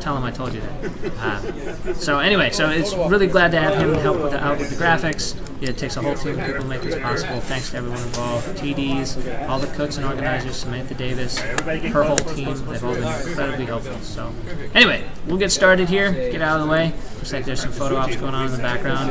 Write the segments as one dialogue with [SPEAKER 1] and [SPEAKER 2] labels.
[SPEAKER 1] tell him I told you that. So anyway, so it's really glad to have him help out with the graphics. It takes a whole team of people to make this possible. Thanks to everyone involved, TDs, all the Cotsen organizers, Samantha Davis, her whole team. They've all been incredibly helpful. So anyway, we'll get started here. Get out of the way. Looks like there's some photo ops going on in the background.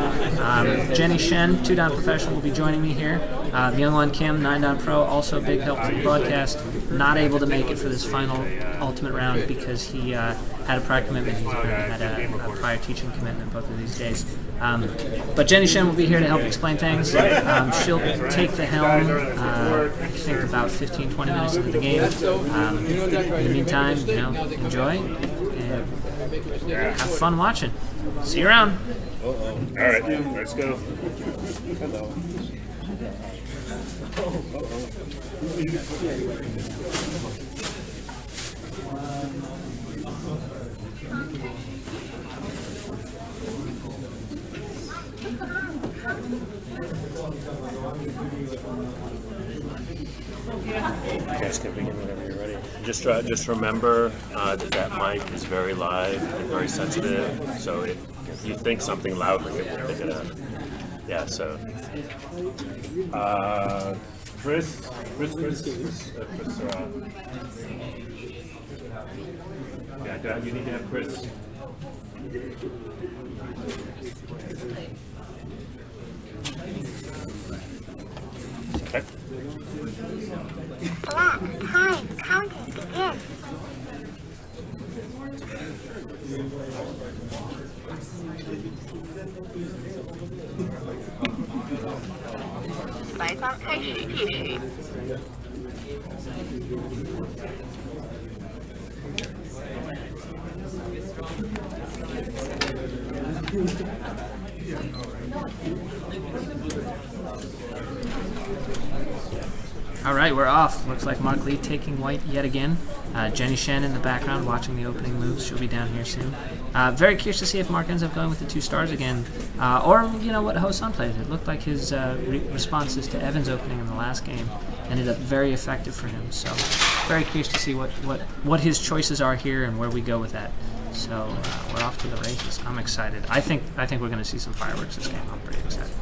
[SPEAKER 1] Jenny Shen, 2-down professional, will be joining me here. Myungwon Kim, 9-down pro, also a big help to the broadcast. Not able to make it for this final ultimate round because he had a prior commitment. He's had a prior teaching commitment both of these days. But Jenny Shen will be here to help explain things. She'll take the helm, I think, about 15-20 minutes into the game. In the meantime, enjoy and have fun watching. See you around.
[SPEAKER 2] All right, let's go. Hello. You guys can begin whenever you're ready. Just remember that mic is very live and very sensitive. So if you think something loudly, it will pick it up. Yeah. So, Chris. Yeah, you need to have Chris. Okay.
[SPEAKER 3] Black time counting begins.
[SPEAKER 1] All right, we're off. Looks like Mark Lee taking white yet again. Jenny Shen in the background watching the opening moves. She'll be down here soon. Very curious to see if Mark ends up going with the 2 stars again. Or, what Hosan plays. It looked like his responses to Evan's opening in the last game ended up very effective for him. So very curious to see what his choices are here and where we go with that. So we're off to the races. I'm excited. I think we're going to see some fireworks this game. I'm pretty excited.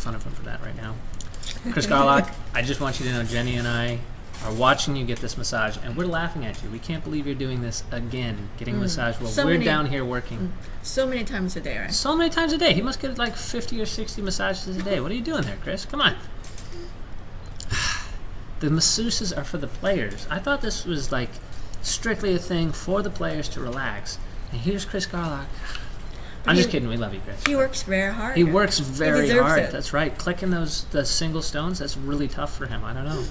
[SPEAKER 1] fun of him for that right now. Chris Garlock, I just want you to know Jenny and I are watching you get this massage, and we're laughing at you. We can't believe you're doing this again, getting a massage while we're down here working.
[SPEAKER 4] So many times a day, right?
[SPEAKER 1] So many times a day. He must get like 50 or 60 massages a day. What are you doing there, Chris? Come on. The masseuses are for the players. I thought this was like strictly a thing for the players to relax. And here's Chris Garlock. I'm just kidding. We love you, Chris.
[SPEAKER 4] He works very hard.
[SPEAKER 1] He works very hard.
[SPEAKER 4] It.
[SPEAKER 1] That's right. Clicking the single stones, that's really tough for him. I don't know.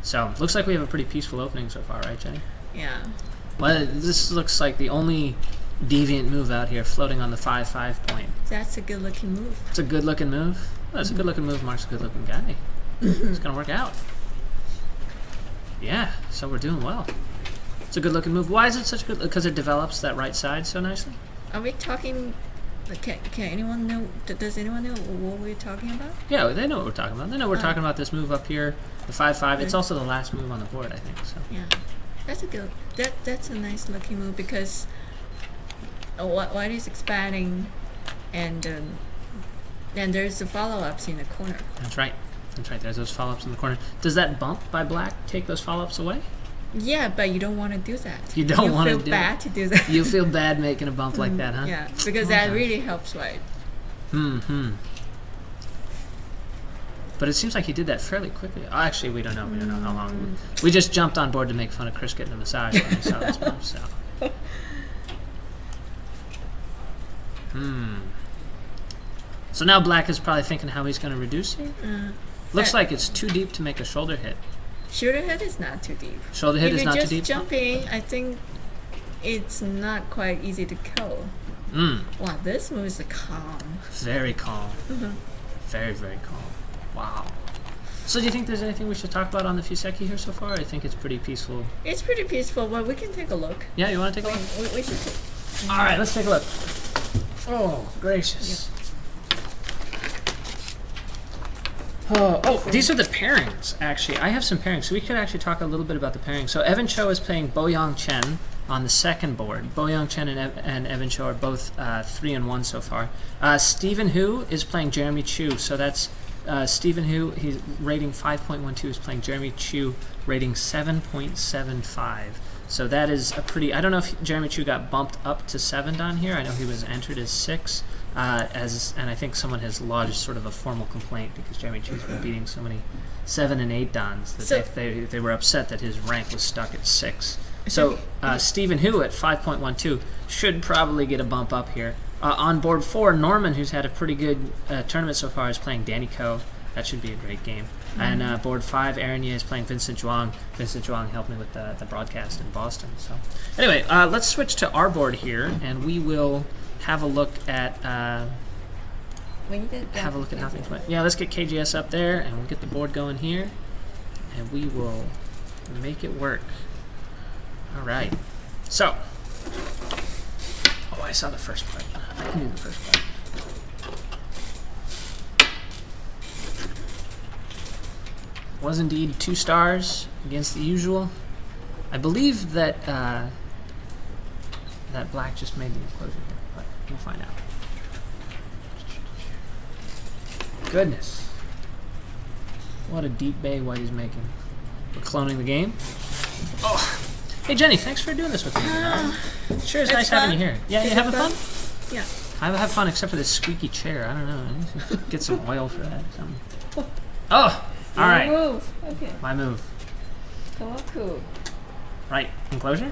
[SPEAKER 1] So, looks like we have a pretty peaceful opening so far, right, Jenny?
[SPEAKER 4] Yeah.
[SPEAKER 1] Well, this looks like the only deviant move out here, floating on the 5-5 point.
[SPEAKER 4] That's a good-looking move.
[SPEAKER 1] It's a good-looking move. Well, that's a good-looking move. Mark's a good-looking guy. It's going to work out. Yeah, so we're doing well. It's a good-looking move. Why is it such a good... Because it develops that right side so nicely?
[SPEAKER 4] Are we talking... Can anyone know... Does anyone know what we're talking about?
[SPEAKER 1] Yeah, they know what we're talking about. They know we're talking about this move up here, the 5-5. It's also the last move on the board, I think. So.
[SPEAKER 4] Yeah, that's a good... That's a nice-looking move because white is expanding and there's the follow-ups in the corner.
[SPEAKER 1] That's right. That's right. There's those follow-ups in the corner. Does that bump by black take those follow-ups away?
[SPEAKER 4] Yeah, but you don't want to do that.
[SPEAKER 1] You don't want to do
[SPEAKER 4] feel bad to do that.
[SPEAKER 1] You feel bad making a bump like that, huh?
[SPEAKER 4] Yeah, because that really helps white.
[SPEAKER 1] But it seems like he did that fairly quickly. Oh, actually, we don't know. We don't know how long. We just jumped on board to make fun of Chris getting a massage when we saw this move. So. So now black is probably thinking how he's going to reduce here. Looks like it's too deep to make a shoulder hit.
[SPEAKER 4] Shoulder hit is not too deep.
[SPEAKER 1] Shoulder hit is not too deep?
[SPEAKER 4] If you're just jumping, I think it's not quite easy to kill. Wow, this move is calm.
[SPEAKER 1] Very calm. Very, very calm. Wow. So do you think there's anything we should talk about on the Fuseki here so far? I think it's pretty peaceful.
[SPEAKER 4] It's pretty peaceful, but we can take a look.
[SPEAKER 1] Yeah, you want to take a look?
[SPEAKER 4] We should take...
[SPEAKER 1] All right, let's take a look. Oh, gracious. Oh, these are the pairings, actually. I have some pairings, so we could actually talk a little bit about the pairings. So Evan Cho is playing Boyoung Chen on the second board. Boyoung Chen and Evan Cho are both 3-1 so far. Stephen Hu is playing Jeremy Chu, so that's Stephen Hu, he's rating 5.12, is playing Jeremy Chu, rating 7.75. So that is a pretty... I don't know if Jeremy Chu got bumped up to 7 down here. I know he was entered as 6. And I think someone has lodged sort of a formal complaint because Jeremy Chu's been beating so many 7 and 8 dans that they were upset that his rank was stuck at 6. So Stephen Hu at 5.12 should probably get a bump up here. On board 4, Norman, who's had a pretty good tournament so far, is playing Danny Ko. That should be a great game. And board 5, Aaron Ye is playing Vincent Zhuang. Vincent Zhuang helped me with the broadcast in Boston. So anyway, let's switch to our board here, and we will have a look at how things went. Yeah, let's get KGS up there, and we'll get the board going here, and we will make it work. All right. So, I saw the first part. I can do the first part. Was indeed 2 stars against the usual. I believe that that black just made the enclosure here, but we'll find out. Goodness. What a deep bay white he's making. We're cloning the game. Oh. Hey Jenny, thanks for doing this with me. Sure is nice having you here. Yeah, you having fun?
[SPEAKER 4] Yeah.
[SPEAKER 1] I have fun except for this squeaky chair. I don't know. I need to get some oil for that or something. Oh! All right.
[SPEAKER 4] My move. Okay.
[SPEAKER 1] My move.
[SPEAKER 4] Koku.
[SPEAKER 1] Right. Enclosure?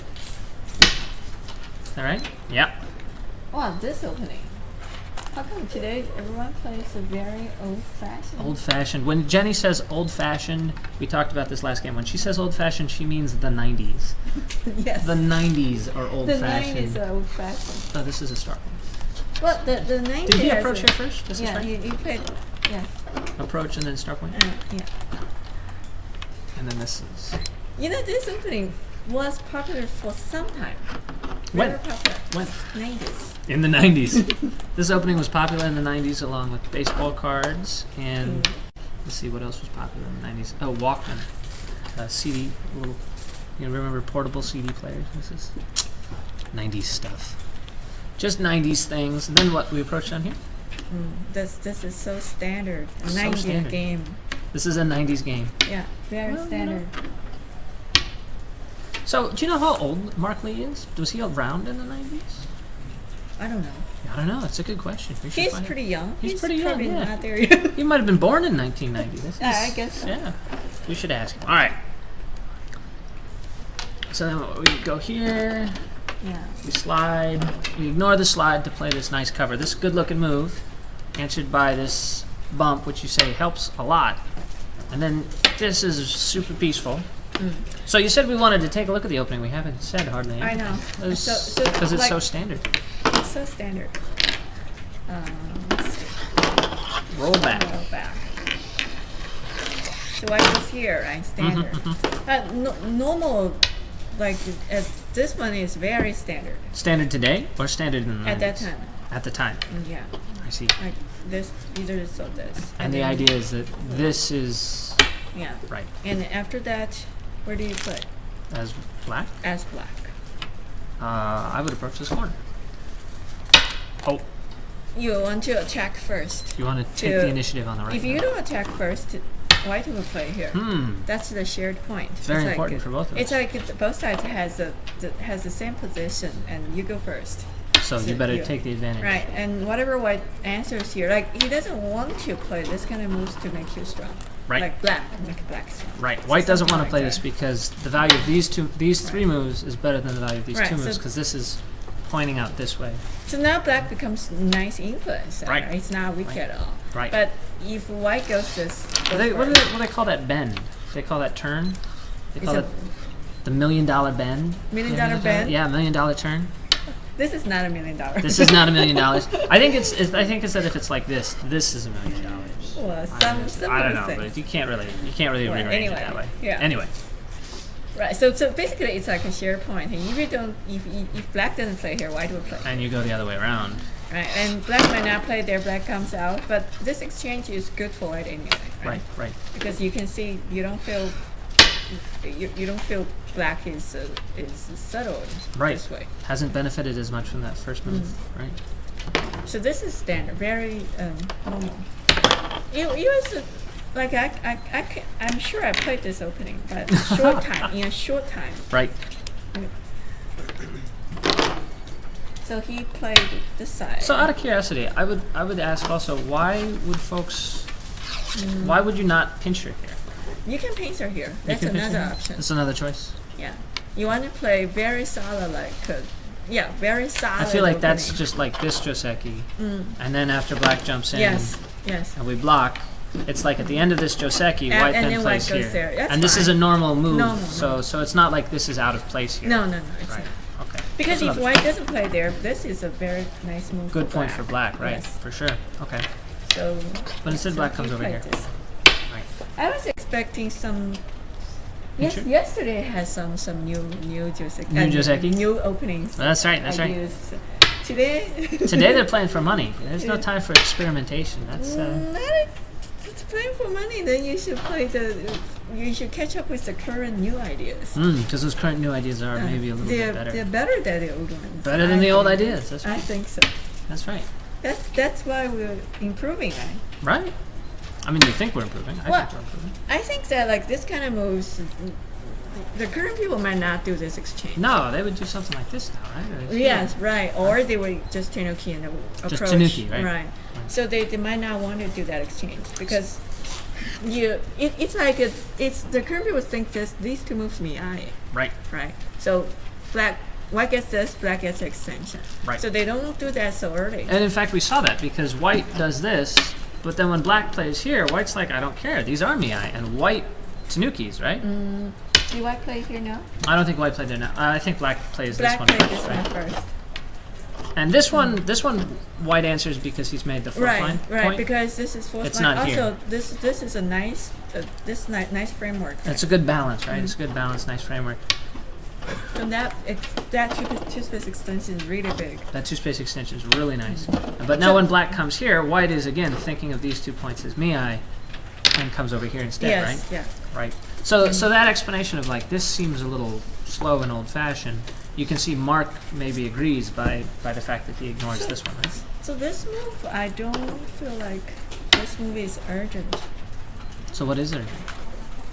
[SPEAKER 1] All right? Yeah.
[SPEAKER 4] Wow, this opening. How come today everyone plays a very old-fashioned?
[SPEAKER 1] Old-fashioned. When Jenny says old-fashioned, we talked about this last game. When she says old-fashioned, she means the 90s.
[SPEAKER 4] Yes.
[SPEAKER 1] The 90s are old-fashioned.
[SPEAKER 4] The 90s are old-fashioned.
[SPEAKER 1] Oh, this is a start one.
[SPEAKER 4] Well, the 90s...
[SPEAKER 1] Did he approach here first? This
[SPEAKER 4] yeah,
[SPEAKER 1] is
[SPEAKER 4] he played... Yes.
[SPEAKER 1] Approach and then start point?
[SPEAKER 4] Yeah.
[SPEAKER 1] And then this is...
[SPEAKER 4] You know, this opening was popular for some time.
[SPEAKER 1] When?
[SPEAKER 4] Very popular.
[SPEAKER 1] When?
[SPEAKER 4] 90s.
[SPEAKER 1] In the 90s. This opening was popular in the 90s along with baseball cards and let's see what else was popular in the 90s. Oh, Walkman. CD, little, you remember portable CD players? This is 90s stuff. Just 90s things. And then what we approach down here?
[SPEAKER 4] This is so standard. A
[SPEAKER 1] So
[SPEAKER 4] 90s
[SPEAKER 1] standard.
[SPEAKER 4] game.
[SPEAKER 1] This is a 90s game.
[SPEAKER 4] Yeah, very
[SPEAKER 1] Well, you
[SPEAKER 4] standard.
[SPEAKER 1] So, do you know how old Mark Lee is? Was he around in the 90s?
[SPEAKER 4] I don't know.
[SPEAKER 1] I don't know. It's a good question. We should
[SPEAKER 4] He's
[SPEAKER 1] find out.
[SPEAKER 4] pretty young.
[SPEAKER 1] He's pretty young,
[SPEAKER 4] probably
[SPEAKER 1] yeah.
[SPEAKER 4] not there yet.
[SPEAKER 1] He might have been born in 1990. This is,
[SPEAKER 4] I guess so.
[SPEAKER 1] Yeah. We should ask him. All right. So then we go here.
[SPEAKER 4] Yeah.
[SPEAKER 1] We slide. We ignore the slide to play this nice cover. This good-looking move, answered by this bump, which you say helps a lot. And then this is super peaceful. So you said we wanted to take a look at the opening. We haven't said hardly
[SPEAKER 4] I
[SPEAKER 1] anything.
[SPEAKER 4] know.
[SPEAKER 1] Because
[SPEAKER 4] So
[SPEAKER 1] it's
[SPEAKER 4] like,
[SPEAKER 1] so standard.
[SPEAKER 4] It's so standard. Let's see.
[SPEAKER 1] Roll back.
[SPEAKER 4] Roll back. So white was here, right? Standard. Normal, like this one is very standard
[SPEAKER 1] Standard today or standard in the
[SPEAKER 4] at that
[SPEAKER 1] 90s?
[SPEAKER 4] time.
[SPEAKER 1] At the time.
[SPEAKER 4] Yeah,
[SPEAKER 1] I see.
[SPEAKER 4] like this, either this or this.
[SPEAKER 1] And the
[SPEAKER 4] then-
[SPEAKER 1] idea is that this is
[SPEAKER 4] Yeah.
[SPEAKER 1] right
[SPEAKER 4] And after that, where do you put?
[SPEAKER 1] as black.
[SPEAKER 4] As black.
[SPEAKER 1] I would approach this corner. Oh,
[SPEAKER 4] You want to attack first.
[SPEAKER 1] you want to take the initiative on the right.
[SPEAKER 4] If you don't attack first, white will play here.
[SPEAKER 1] Hmm.
[SPEAKER 4] That's the shared point.
[SPEAKER 1] It's very
[SPEAKER 4] like
[SPEAKER 1] important for both of
[SPEAKER 4] It's
[SPEAKER 1] us.
[SPEAKER 4] like both sides has the same position, and you go first.
[SPEAKER 1] So you better
[SPEAKER 4] you-
[SPEAKER 1] take the advantage.
[SPEAKER 4] Right, and whatever white answers here, like he doesn't want to play this kind of moves to make you strong.
[SPEAKER 1] Right.
[SPEAKER 4] Like black, make black strong.
[SPEAKER 1] Right.
[SPEAKER 4] So
[SPEAKER 1] White doesn't
[SPEAKER 4] something
[SPEAKER 1] want to
[SPEAKER 4] like
[SPEAKER 1] play
[SPEAKER 4] that.
[SPEAKER 1] this because the value of these three moves is better than the value of these
[SPEAKER 4] Right,
[SPEAKER 1] two moves
[SPEAKER 4] so-
[SPEAKER 1] because this is pointing out this way.
[SPEAKER 4] So now black becomes nice influence.
[SPEAKER 1] Right.
[SPEAKER 4] It's not weak at all.
[SPEAKER 1] Right.
[SPEAKER 4] But if white goes this,
[SPEAKER 1] What do they call that bend? They call that turn. They call
[SPEAKER 4] a-
[SPEAKER 1] it the $1 million bend.
[SPEAKER 4] $1 million
[SPEAKER 1] You know that?
[SPEAKER 4] bend?
[SPEAKER 1] Yeah, $1 million turn.
[SPEAKER 4] this is not $1 million.
[SPEAKER 1] This is not $1 million. I think it's that if it's like this is $1 million.
[SPEAKER 4] Well, some
[SPEAKER 1] I don't
[SPEAKER 4] of
[SPEAKER 1] know,
[SPEAKER 4] the
[SPEAKER 1] but
[SPEAKER 4] things.
[SPEAKER 1] you can't really
[SPEAKER 4] Well,
[SPEAKER 1] rearrange
[SPEAKER 4] anyway,
[SPEAKER 1] it that way.
[SPEAKER 4] yeah.
[SPEAKER 1] Anyway,
[SPEAKER 4] Right. So basically, it's like a share point. And if black doesn't play here, white will play.
[SPEAKER 1] and you go the other way around.
[SPEAKER 4] Right. And black might not play there. Black comes out, but this exchange is good for white anyway.
[SPEAKER 1] Right.
[SPEAKER 4] Because you can see you don't feel black is subtle
[SPEAKER 1] Right.
[SPEAKER 4] this way.
[SPEAKER 1] Hasn't benefited as much from that first move,
[SPEAKER 4] Mm.
[SPEAKER 1] right?
[SPEAKER 4] So this is standard, very normal. It was like I'm sure I played this opening, but in a short time.
[SPEAKER 1] Right.
[SPEAKER 4] So he played this side.
[SPEAKER 1] So out of curiosity, I would ask also, why would folks why would you not pinch her here?
[SPEAKER 4] You can pincer here.
[SPEAKER 1] You
[SPEAKER 4] That's
[SPEAKER 1] can pinch
[SPEAKER 4] another
[SPEAKER 1] her here?
[SPEAKER 4] option.
[SPEAKER 1] That's another choice.
[SPEAKER 4] Yeah. You want to play very solid, like very solid.
[SPEAKER 1] I feel like that's
[SPEAKER 4] opening.
[SPEAKER 1] just like this Joseki, and then after black jumps in
[SPEAKER 4] Yes.
[SPEAKER 1] and we block, it's like at the end of this Joseki, white
[SPEAKER 4] and
[SPEAKER 1] then
[SPEAKER 4] then
[SPEAKER 1] plays
[SPEAKER 4] white goes
[SPEAKER 1] here.
[SPEAKER 4] there. That's
[SPEAKER 1] And this is a
[SPEAKER 4] fine.
[SPEAKER 1] normal move,
[SPEAKER 4] Normal,
[SPEAKER 1] so it's not like this is out of place here.
[SPEAKER 4] No, it's
[SPEAKER 1] Right.
[SPEAKER 4] not.
[SPEAKER 1] Okay.
[SPEAKER 4] Because
[SPEAKER 1] That's
[SPEAKER 4] if
[SPEAKER 1] another
[SPEAKER 4] white doesn't play there, this is a very nice move.
[SPEAKER 1] good
[SPEAKER 4] for
[SPEAKER 1] point
[SPEAKER 4] black.
[SPEAKER 1] for black, right?
[SPEAKER 4] Yes.
[SPEAKER 1] For sure. Okay.
[SPEAKER 4] So.
[SPEAKER 1] But instead
[SPEAKER 4] so
[SPEAKER 1] black
[SPEAKER 4] he
[SPEAKER 1] comes over
[SPEAKER 4] played
[SPEAKER 1] here.
[SPEAKER 4] this.
[SPEAKER 1] Right.
[SPEAKER 4] I was expecting some. Yes,
[SPEAKER 1] Pincher?
[SPEAKER 4] yesterday had some new Joseki.
[SPEAKER 1] New Joseki?
[SPEAKER 4] New openings.
[SPEAKER 1] That's right. That's
[SPEAKER 4] I
[SPEAKER 1] right.
[SPEAKER 4] used. Today.
[SPEAKER 1] Today they're playing for money. There's no time for experimentation. That's
[SPEAKER 4] Not if it's playing for money, then you should you should catch up with the current new ideas.
[SPEAKER 1] because those current new ideas are maybe a little bit better.
[SPEAKER 4] They're better than the old ones.
[SPEAKER 1] Better than
[SPEAKER 4] I
[SPEAKER 1] the old
[SPEAKER 4] think.
[SPEAKER 1] ideas. That's
[SPEAKER 4] I
[SPEAKER 1] right.
[SPEAKER 4] think so.
[SPEAKER 1] That's right.
[SPEAKER 4] That's why we're improving, right?
[SPEAKER 1] Right. I mean, you think we're improving. I
[SPEAKER 4] Well,
[SPEAKER 1] think we're improving.
[SPEAKER 4] I think that like this kind of moves, the current people might not do this exchange.
[SPEAKER 1] No, they would do something like this now, right? Or-
[SPEAKER 4] Yes, right. Or they would just Tanuki and approach.
[SPEAKER 1] Just Tanuki, right?
[SPEAKER 4] Right. So they might not want to do that exchange because it's like it's the current people think these two moves me
[SPEAKER 1] Right.
[SPEAKER 4] right. So white gets this, black gets extension.
[SPEAKER 1] Right.
[SPEAKER 4] So they don't do that so early.
[SPEAKER 1] And in fact, we saw that because white does this, but then when black plays here, white's like, I don't care. These are Miai. And white Tanukis, right?
[SPEAKER 4] Do white play here now?
[SPEAKER 1] I don't think white played there now. I think black plays
[SPEAKER 4] Black
[SPEAKER 1] this one
[SPEAKER 4] played
[SPEAKER 1] first,
[SPEAKER 4] this
[SPEAKER 1] right?
[SPEAKER 4] one first.
[SPEAKER 1] And this one, white answers because he's made the fourth line
[SPEAKER 4] Right,
[SPEAKER 1] point.
[SPEAKER 4] because this is fourth
[SPEAKER 1] It's
[SPEAKER 4] line.
[SPEAKER 1] not
[SPEAKER 4] Also,
[SPEAKER 1] here.
[SPEAKER 4] this is a nice nice framework.
[SPEAKER 1] It's a good balance, right? It's a good balance, nice framework.
[SPEAKER 4] So that two space extension is really big.
[SPEAKER 1] That two-space extension is really nice. But now when black comes here, white is again thinking of these 2 points as Miai and comes over here instead,
[SPEAKER 4] Yes,
[SPEAKER 1] right?
[SPEAKER 4] yeah.
[SPEAKER 1] Right. So that explanation of like this seems a little slow and old-fashioned. You can see Mark maybe agrees by the fact that he ignores this one, right?
[SPEAKER 4] So So this move, I don't feel like this move is urgent.
[SPEAKER 1] So what is it?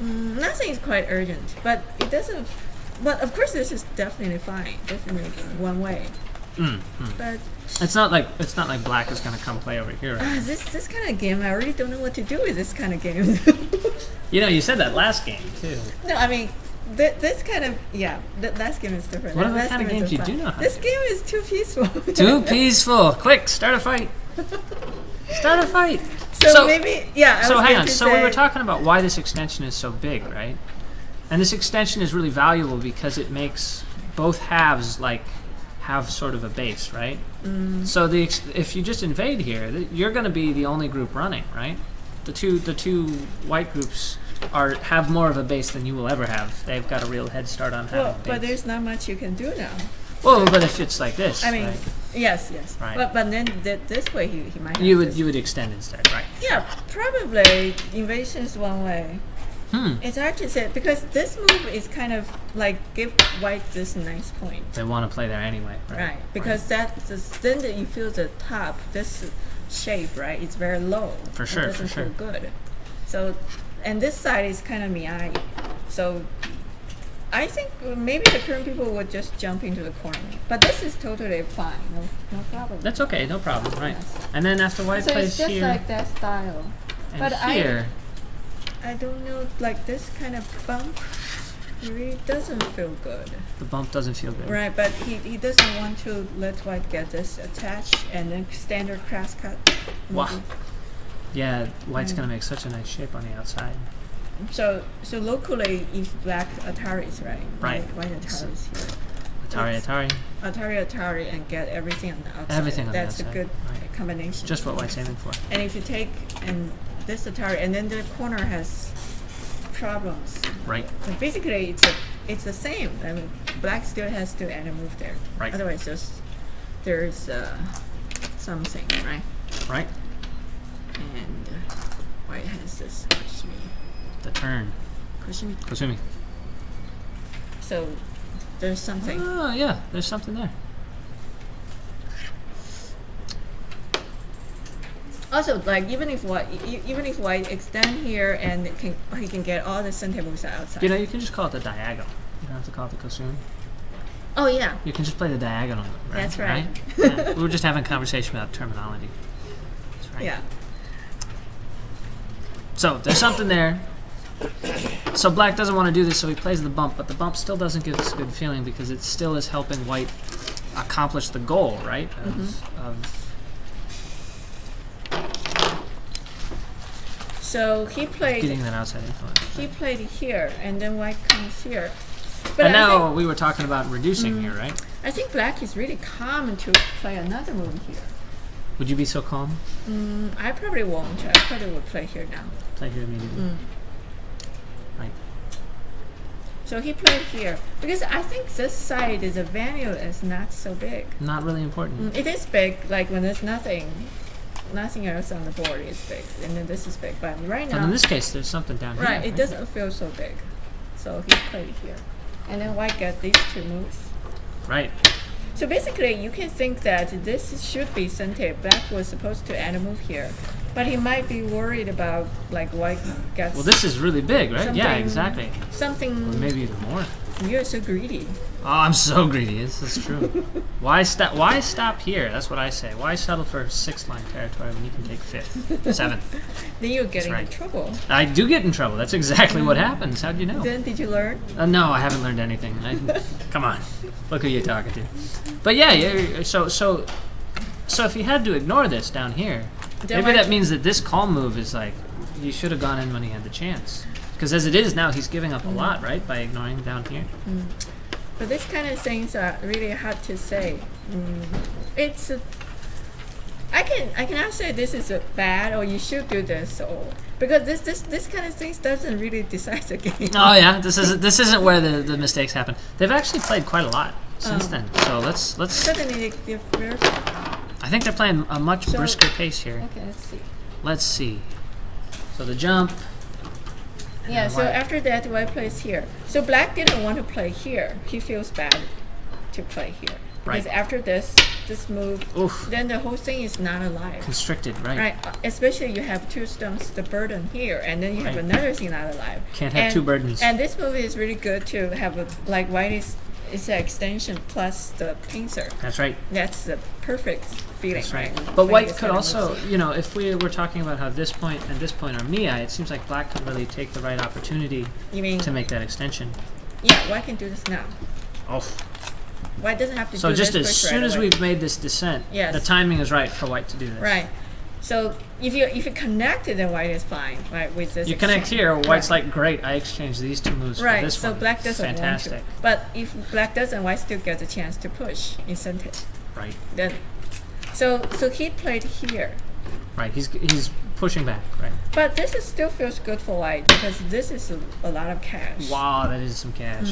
[SPEAKER 4] Nothing is quite urgent, but it doesn't. But of course, this is definitely fine. Definitely one way. But
[SPEAKER 1] It's not like black is gonna come play over here. Right?
[SPEAKER 4] this kind of game, I really don't know what to do with this kind of game.
[SPEAKER 1] You know, you said that last game too.
[SPEAKER 4] No, I mean, this kind of, the last game is different.
[SPEAKER 1] What
[SPEAKER 4] The
[SPEAKER 1] other
[SPEAKER 4] last
[SPEAKER 1] kind of
[SPEAKER 4] game is
[SPEAKER 1] games you
[SPEAKER 4] fun.
[SPEAKER 1] do know how
[SPEAKER 4] This
[SPEAKER 1] to
[SPEAKER 4] game is too peaceful.
[SPEAKER 1] Too peaceful. Quick, start a fight. Start a fight.
[SPEAKER 4] So maybe, I
[SPEAKER 1] So
[SPEAKER 4] was
[SPEAKER 1] hang
[SPEAKER 4] going
[SPEAKER 1] on.
[SPEAKER 4] to
[SPEAKER 1] So
[SPEAKER 4] say,
[SPEAKER 1] we were talking about why this extension is so big, right? And this extension is really valuable because it makes both halves like have sort of a base, right? So if you just invade here, you're going to be the only group running, right? The two white groups have more of a base than you will ever have. They've got a real head start on having a base.
[SPEAKER 4] but there's not much you can do now.
[SPEAKER 1] Well, but if it's like this,
[SPEAKER 4] I mean,
[SPEAKER 1] right?
[SPEAKER 4] yes.
[SPEAKER 1] Right.
[SPEAKER 4] But then this way he might.
[SPEAKER 1] You
[SPEAKER 4] have
[SPEAKER 1] would
[SPEAKER 4] this.
[SPEAKER 1] you would extend instead, right?
[SPEAKER 4] Yeah, probably invasion is one way. It's hard to say because this move is kind of like give white this nice point.
[SPEAKER 1] They want to play there anyway, right?
[SPEAKER 4] Right, because then you feel the top, this shape, right? It's very low.
[SPEAKER 1] For sure,
[SPEAKER 4] It doesn't
[SPEAKER 1] for sure.
[SPEAKER 4] feel good. So, and this side is kind of miyai. So, I think maybe the current people would just jump into the corner. But this is totally fine. No problem.
[SPEAKER 1] That's okay, no problem, right?
[SPEAKER 4] Yes.
[SPEAKER 1] And then after white
[SPEAKER 4] So
[SPEAKER 1] plays
[SPEAKER 4] it's just
[SPEAKER 1] here
[SPEAKER 4] like that style.
[SPEAKER 1] and
[SPEAKER 4] but
[SPEAKER 1] here,
[SPEAKER 4] I don't know, like this kind of bump, it really doesn't feel good.
[SPEAKER 1] the bump doesn't feel good.
[SPEAKER 4] Right, but he doesn't want to let white get this attached and then standard cross cut.
[SPEAKER 1] Wow. Yeah, white's gonna make such a nice shape on the outside.
[SPEAKER 4] So locally, if black Ataris, right?
[SPEAKER 1] Right.
[SPEAKER 4] White Ataris here.
[SPEAKER 1] Atari.
[SPEAKER 4] Atari, and get everything on the outside.
[SPEAKER 1] Everything on the
[SPEAKER 4] That's
[SPEAKER 1] outside,
[SPEAKER 4] a good
[SPEAKER 1] right.
[SPEAKER 4] combination.
[SPEAKER 1] Just what white's aiming for.
[SPEAKER 4] And if you take and this Atari, and then the corner has problems.
[SPEAKER 1] Right.
[SPEAKER 4] So basically, it's the same. I mean, black still has to add a move there.
[SPEAKER 1] Right.
[SPEAKER 4] Otherwise, there's something, right?
[SPEAKER 1] Right.
[SPEAKER 4] And white has this
[SPEAKER 1] The turn.
[SPEAKER 4] Kushimi.
[SPEAKER 1] Kosumi.
[SPEAKER 4] So there's something.
[SPEAKER 1] Oh yeah, there's something there.
[SPEAKER 4] Also, like even if white extend here and he can get all the center moves outside.
[SPEAKER 1] You know, you can just call it the diagonal. You don't have to call it the Kosumi.
[SPEAKER 4] Oh yeah.
[SPEAKER 1] You can just play the diagonal. Right?
[SPEAKER 4] That's right.
[SPEAKER 1] Yeah. We were just having a conversation about terminology. That's right.
[SPEAKER 4] Yeah.
[SPEAKER 1] So there's something there. So black doesn't want to do this, so he plays the bump, but the bump still doesn't give us a good feeling because it still is helping white accomplish the goal, right? Of
[SPEAKER 4] So he played.
[SPEAKER 1] getting that outside influence.
[SPEAKER 4] He played here, and then white comes here. But
[SPEAKER 1] And
[SPEAKER 4] I
[SPEAKER 1] now
[SPEAKER 4] think,
[SPEAKER 1] we were talking about reducing here, right?
[SPEAKER 4] I think black is really calm to play another move here.
[SPEAKER 1] Would you be so calm?
[SPEAKER 4] I probably won't. I probably would play here now.
[SPEAKER 1] Play here immediately. Right.
[SPEAKER 4] So he played here because I think this side is the value is not so big.
[SPEAKER 1] Not really important.
[SPEAKER 4] It is big, like when there's nothing else on the board is big, and then this is big. But right
[SPEAKER 1] But
[SPEAKER 4] now,
[SPEAKER 1] in this case, there's something down here.
[SPEAKER 4] right, it doesn't feel so big. So he played here, and then white got these two moves.
[SPEAKER 1] Right.
[SPEAKER 4] So basically, you can think that this should be centered. Black was supposed to add a move here, but he might be worried about like white gets.
[SPEAKER 1] Well, this is really big, right? Yeah,
[SPEAKER 4] something-
[SPEAKER 1] exactly.
[SPEAKER 4] Something.
[SPEAKER 1] Or maybe even more.
[SPEAKER 4] You're so greedy.
[SPEAKER 1] Oh, I'm so greedy. This is true. Why stop? Why stop here? That's what I say. Why settle for 6th line territory when you can take 5th, 7th?
[SPEAKER 4] Then you're getting in
[SPEAKER 1] right.
[SPEAKER 4] trouble.
[SPEAKER 1] I do get in trouble. That's exactly what happens. How'd you know?
[SPEAKER 4] Then did you learn?
[SPEAKER 1] No, I haven't learned anything. Come on, look who you're talking to. But yeah, so if you had to ignore this down here,
[SPEAKER 4] Then
[SPEAKER 1] maybe
[SPEAKER 4] why-
[SPEAKER 1] that means that this call move is like you should have gone in when he had the chance. Because as it is now, he's giving up a lot, right, by ignoring down here.
[SPEAKER 4] But this kind of things are really hard to say. It's. I cannot say this is a bad or you should do this or because this kind of things doesn't really decide the game.
[SPEAKER 1] Oh yeah, this isn't where the mistakes happen. They've actually played quite a lot since then. So let's.
[SPEAKER 4] Suddenly they're very.
[SPEAKER 1] I think they're playing a much
[SPEAKER 4] So-
[SPEAKER 1] brisker pace here.
[SPEAKER 4] Okay, let's see.
[SPEAKER 1] Let's see. So the jump.
[SPEAKER 4] Yeah,
[SPEAKER 1] And
[SPEAKER 4] so
[SPEAKER 1] white.
[SPEAKER 4] after that, white plays here. So black didn't want to play here. He feels bad to play here because
[SPEAKER 1] Right.
[SPEAKER 4] after this move,
[SPEAKER 1] Oof.
[SPEAKER 4] then the whole thing is not alive.
[SPEAKER 1] Constricted, right?
[SPEAKER 4] Right, especially you have two stones, the burden here, and then you have
[SPEAKER 1] Right.
[SPEAKER 4] another thing not alive.
[SPEAKER 1] Can't have two burdens.
[SPEAKER 4] And this move is really good to have like white is it's an extension plus the pincer.
[SPEAKER 1] That's right.
[SPEAKER 4] That's the perfect feeling.
[SPEAKER 1] That's right. But
[SPEAKER 4] Playing
[SPEAKER 1] white
[SPEAKER 4] this
[SPEAKER 1] could
[SPEAKER 4] kind of
[SPEAKER 1] also,
[SPEAKER 4] moves.
[SPEAKER 1] you know, if we were talking about how this point and this point are Mia, it seems like black could really take the right opportunity
[SPEAKER 4] You mean?
[SPEAKER 1] to make that extension.
[SPEAKER 4] Yeah, white can do this now.
[SPEAKER 1] Oh.
[SPEAKER 4] White doesn't have to
[SPEAKER 1] So
[SPEAKER 4] do
[SPEAKER 1] just
[SPEAKER 4] this
[SPEAKER 1] as
[SPEAKER 4] push
[SPEAKER 1] soon
[SPEAKER 4] right
[SPEAKER 1] as
[SPEAKER 4] away.
[SPEAKER 1] we've made this descent,
[SPEAKER 4] Yes.
[SPEAKER 1] the timing is right for white to do this.
[SPEAKER 4] Right. So if you connect it, then white is fine, right? With this.
[SPEAKER 1] You connect
[SPEAKER 4] exchange.
[SPEAKER 1] here, white's
[SPEAKER 4] Right.
[SPEAKER 1] like, great, I exchanged these two moves for
[SPEAKER 4] Right.
[SPEAKER 1] this
[SPEAKER 4] So
[SPEAKER 1] one.
[SPEAKER 4] black doesn't
[SPEAKER 1] Fantastic.
[SPEAKER 4] want to. But if black doesn't, white still gets a chance to push incentive.
[SPEAKER 1] Right.
[SPEAKER 4] Then, so he played here.
[SPEAKER 1] Right. He's pushing back, right?
[SPEAKER 4] But this is still feels good for white because this is a lot of cash.
[SPEAKER 1] Wow, that is some cash.